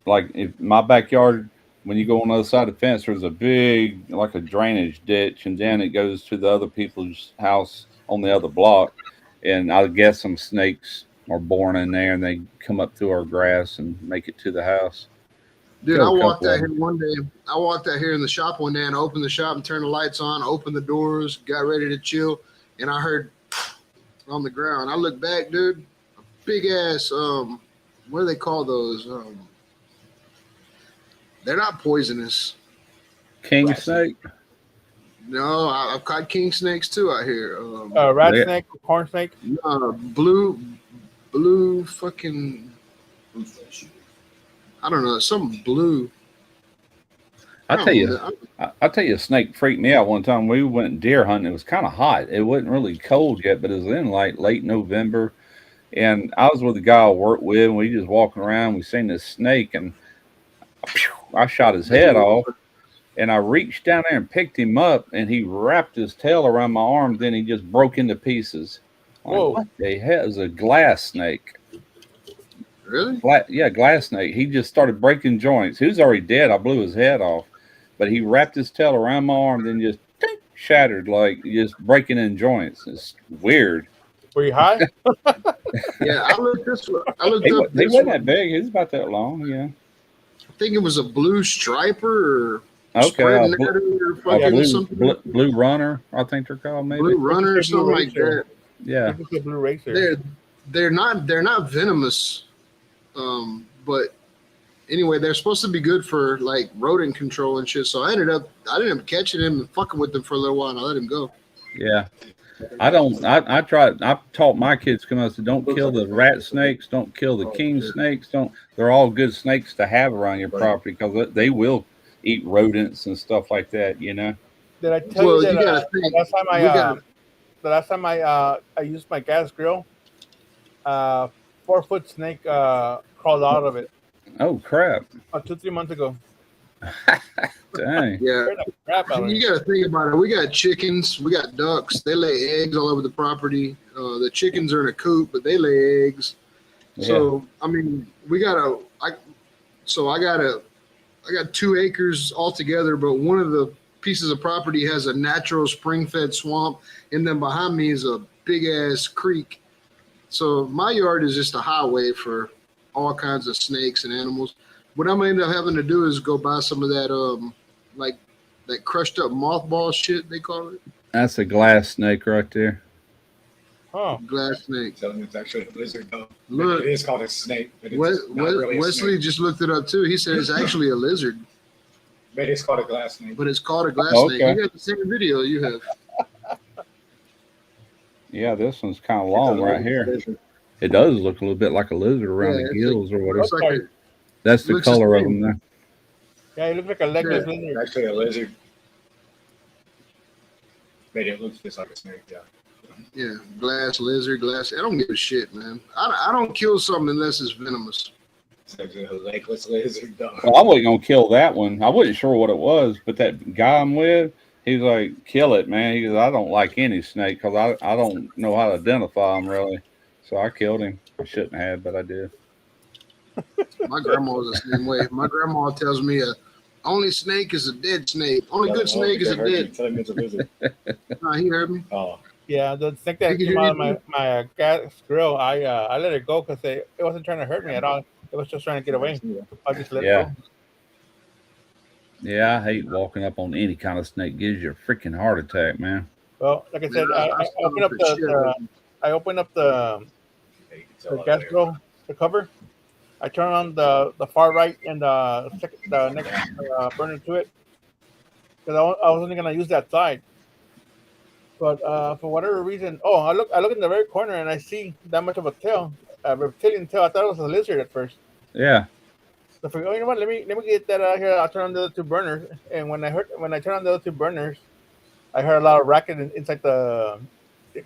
Like if my backyard, when you go on the other side of the fence, there's a big, like a drainage ditch, and then it goes to the other people's house on the other block. And I guess some snakes are born in there, and they come up through our grass and make it to the house. dude, Killed I a walked couple out of here one day. I walked out here in the shop one day and opened the shop and turned the lights on, opened the doors, got ready to chill, and I heard on the ground. I looked back, dude, a big ass what do they call those? They're not poisonous. King Rat snake? No, I've caught king snakes too out here. Rat Yeah. snake, corn snake. Blue fucking, I don't know, something blue. I tell you, I- I tell you, a snake freaked me out one time. We went deer hunting. It was kind of hot. It wasn't really cold yet, but it was in like late November. And I was with a guy I worked with, and we just walking around. We seen this snake, and I shot his head off. And I reached down there and picked him up, and he wrapped his tail around my arm. Then he just broke into pieces. Like, Whoa. what the hell? It was a glass snake. Really? Glass snake. He just started breaking joints. He was already dead. I blew his head off, but he wrapped his tail around my arm, then just tink, shattered, like just breaking in joints. It's weird. Were you high? Yeah, I looked this way. I looked He up this wasn't one. that big. He was about that long. Yeah. I think it was a blue striper or Okay. spread A netter or a fucking something. blue runner, I think they're called. Maybe. Blue runner or It's a blue something like racer. that. Yeah. It's a blue racer. They're not venomous, but anyway, they're supposed to be good for like rodent control and shit. So I ended up catching him and fucking with him for a little while, and I let him go. Yeah. I taught my kids to come out and said, don't kill the rat snakes, don't kill the king snakes, they're all good snakes to have around your property because they will eat rodents and stuff like that, you know. Did I tell Well, you you that gotta think. the last time I used my gas grill, 4-foot snake crawled out of it Oh crap. 2-3 months ago. Dang. Yeah, Scared the crap out of you me. got to think about it. We got chickens, we got ducks. They lay eggs all over the property. The chickens are in a coop, but they lay eggs. So I mean, I got 2 acres altogether, but one of the pieces of property has a natural spring-fed swamp, and then behind me is a big ass creek. So my yard is just a highway for all kinds of snakes and animals. What I'm gonna end up having to do is go buy some of that like that crushed up mothball shit they call it. That's a glass snake right there. Oh, Glass snake. Telling you it's actually a lizard, though. Look. It is called a snake, but it's Wes- not really a Wesley snake. just looked it up too. He said it's actually a lizard, But it's called a glass snake. but it's called a glass Oh, snake. okay. You got the same video you have. Yeah, this one's kind of long right here. It does look a little bit like a lizard around Yeah, the it's gills or whatever. Looks like a, That's the looks the color of same. them there. yeah, it looks like a legless Yeah. It's lizard. actually a lizard. But it looks just like a snake, yeah. yeah, glass lizard, glass. I don't give a shit, man. I don't kill something unless it's venomous. It's actually a legless lizard, though. Well, I wasn't gonna kill that one. I wasn't sure what it was, but that guy I'm with, he's like, "Kill it, man." He goes, "I don't like any snake because I don't know how to identify them really." So I killed him. I shouldn't have, but I did. My grandma was the same way. My grandma tells me only snake is a dead snake. Only good snake is a dead. Tell him it's a lizard. He heard me. Oh, Yeah, the snake that You can came hear out of my gas grill, I let it go because it wasn't trying to hurt me at all. It was just trying to get away. I just let it Yeah. go. Yeah, I hate walking up on any kind of snake. Gives you a freaking heart attack, man. Well, like I said, Man, I opened up scared of the shit. I opened up the yeah, you can tell out gas there. grill, the cover. I turn on the far right and the next burner to it because I was only gonna use that side. But for whatever reason, I look in the very corner and I see that much of a tail, a reptilian tail. I thought it was a lizard at first. Yeah. So I figured, you know what? Let me get that out here. I'll turn on the other two burners. And when I turned on the other two burners, I heard a lot of racket inside the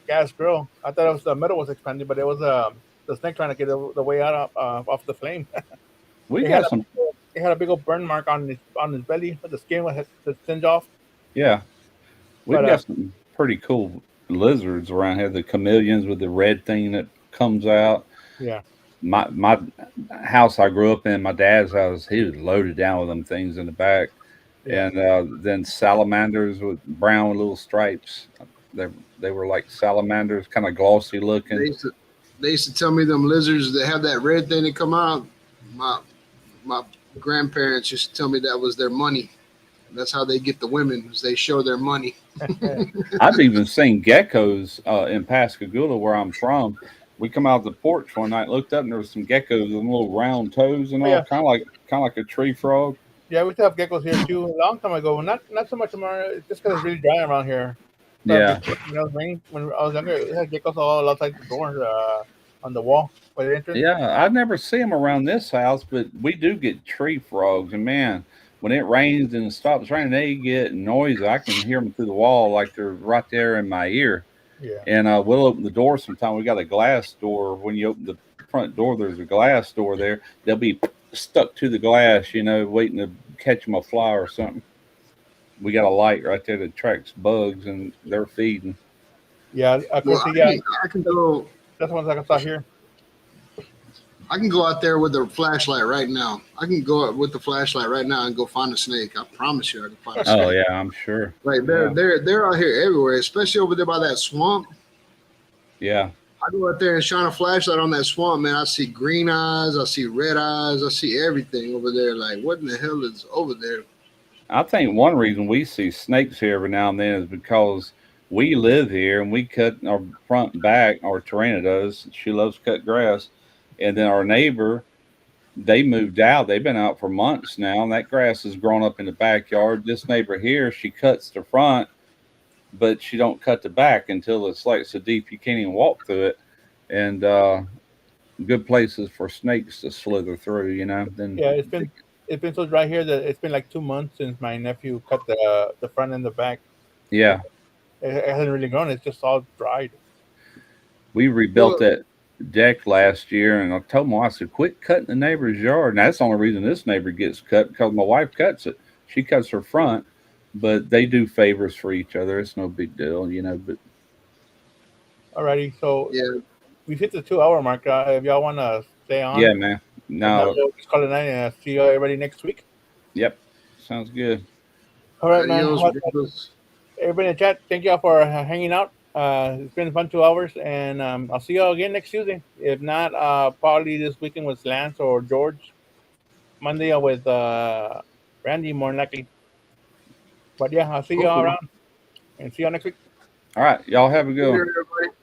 gas grill. I thought it was the metal was expanding, but it was the snake trying to get the way out off the flame. We It got had some. It had a big old burn mark on his belly, but the skin was to singe off. Yeah. We've But, got some pretty cool lizards around here. The chameleons with the red thing that comes out. Yeah. My house I grew up in, my dad's house, he was loaded down with them things in the back. Yeah. And then salamanders with brown with little stripes. They were like salamanders, kind of glossy looking. They used to tell me them lizards that have that red thing that come out. My grandparents used to tell me that was their money. That's how they get the women, is they show their money. I've even seen geckos in Pascagoula, where I'm from. We come out the porch one night, looked up, and there was some geckos with little round toes and all, Yeah. kind of like a tree frog. Yeah, we used to have geckos here too a long time ago. Not so much anymore. It's just because it's really dry around here. Yeah. You know, rain when I was younger, it had geckos all outside the door on the wall by the entrance. Yeah, I never see them around this house, but we do get tree frogs. And man, when it rains and it stops raining, they get noisy. I can hear them through the wall like they're right there in my ear. Yeah. And we'll open the door sometime. We got a glass door. When you open the front door, there's a glass door there. They'll be stuck to the glass, waiting to catch them a fly or something. We got a light right there that attracts bugs, and they're feeding. Yeah, of course, Well, yeah. I can go. That's one I saw here. I can go out there with a flashlight right now. I can go out with the flashlight right now and go find a snake. I promise you, I can find a snake. Oh yeah, I'm sure. Like they're out here everywhere, especially over there by that swamp. Yeah. I go out there and shine a flashlight on that swamp, man. I see green eyes, I see red eyes, I see everything over there. Like, what in the hell is over there? I think one reason we see snakes here every now and then is because we live here and we cut our front and back. Our Tarina does. She loves to cut grass. And then our neighbor, they moved out. They've been out for months now, and that grass has grown up in the backyard. This neighbor here, she cuts the front, but she don't cut the back until it's like so deep you can't even walk through it. And good places for snakes to slither through, Then Yeah, it's been so dry here that it's been like 2 months since my nephew cut the front and the back. yeah. It hasn't really grown. It's just all dried. We rebuilt that deck last year, and I told my wife, I said, quit cutting the neighbor's yard. And that's the only reason this neighbor gets cut, because my wife cuts it. She cuts her front, but they do favors for each other. It's no big deal, but Alrighty, so Yeah, we've hit the 2-hour mark. If y'all want to stay on, yeah, man. No, we'll just call it a night and see everybody next week. yep. Sounds good. All right, man. adios, Well, brothers. everybody in the chat, thank y'all for hanging out. It's been a fun 2 hours, and I'll see you all again next Tuesday. If not, probably this weekend with Lance or George. Monday with Randy, more than likely. But yeah, I'll see you all Hopefully. around, and see you all next week. All right, y'all have a good one. Everybody.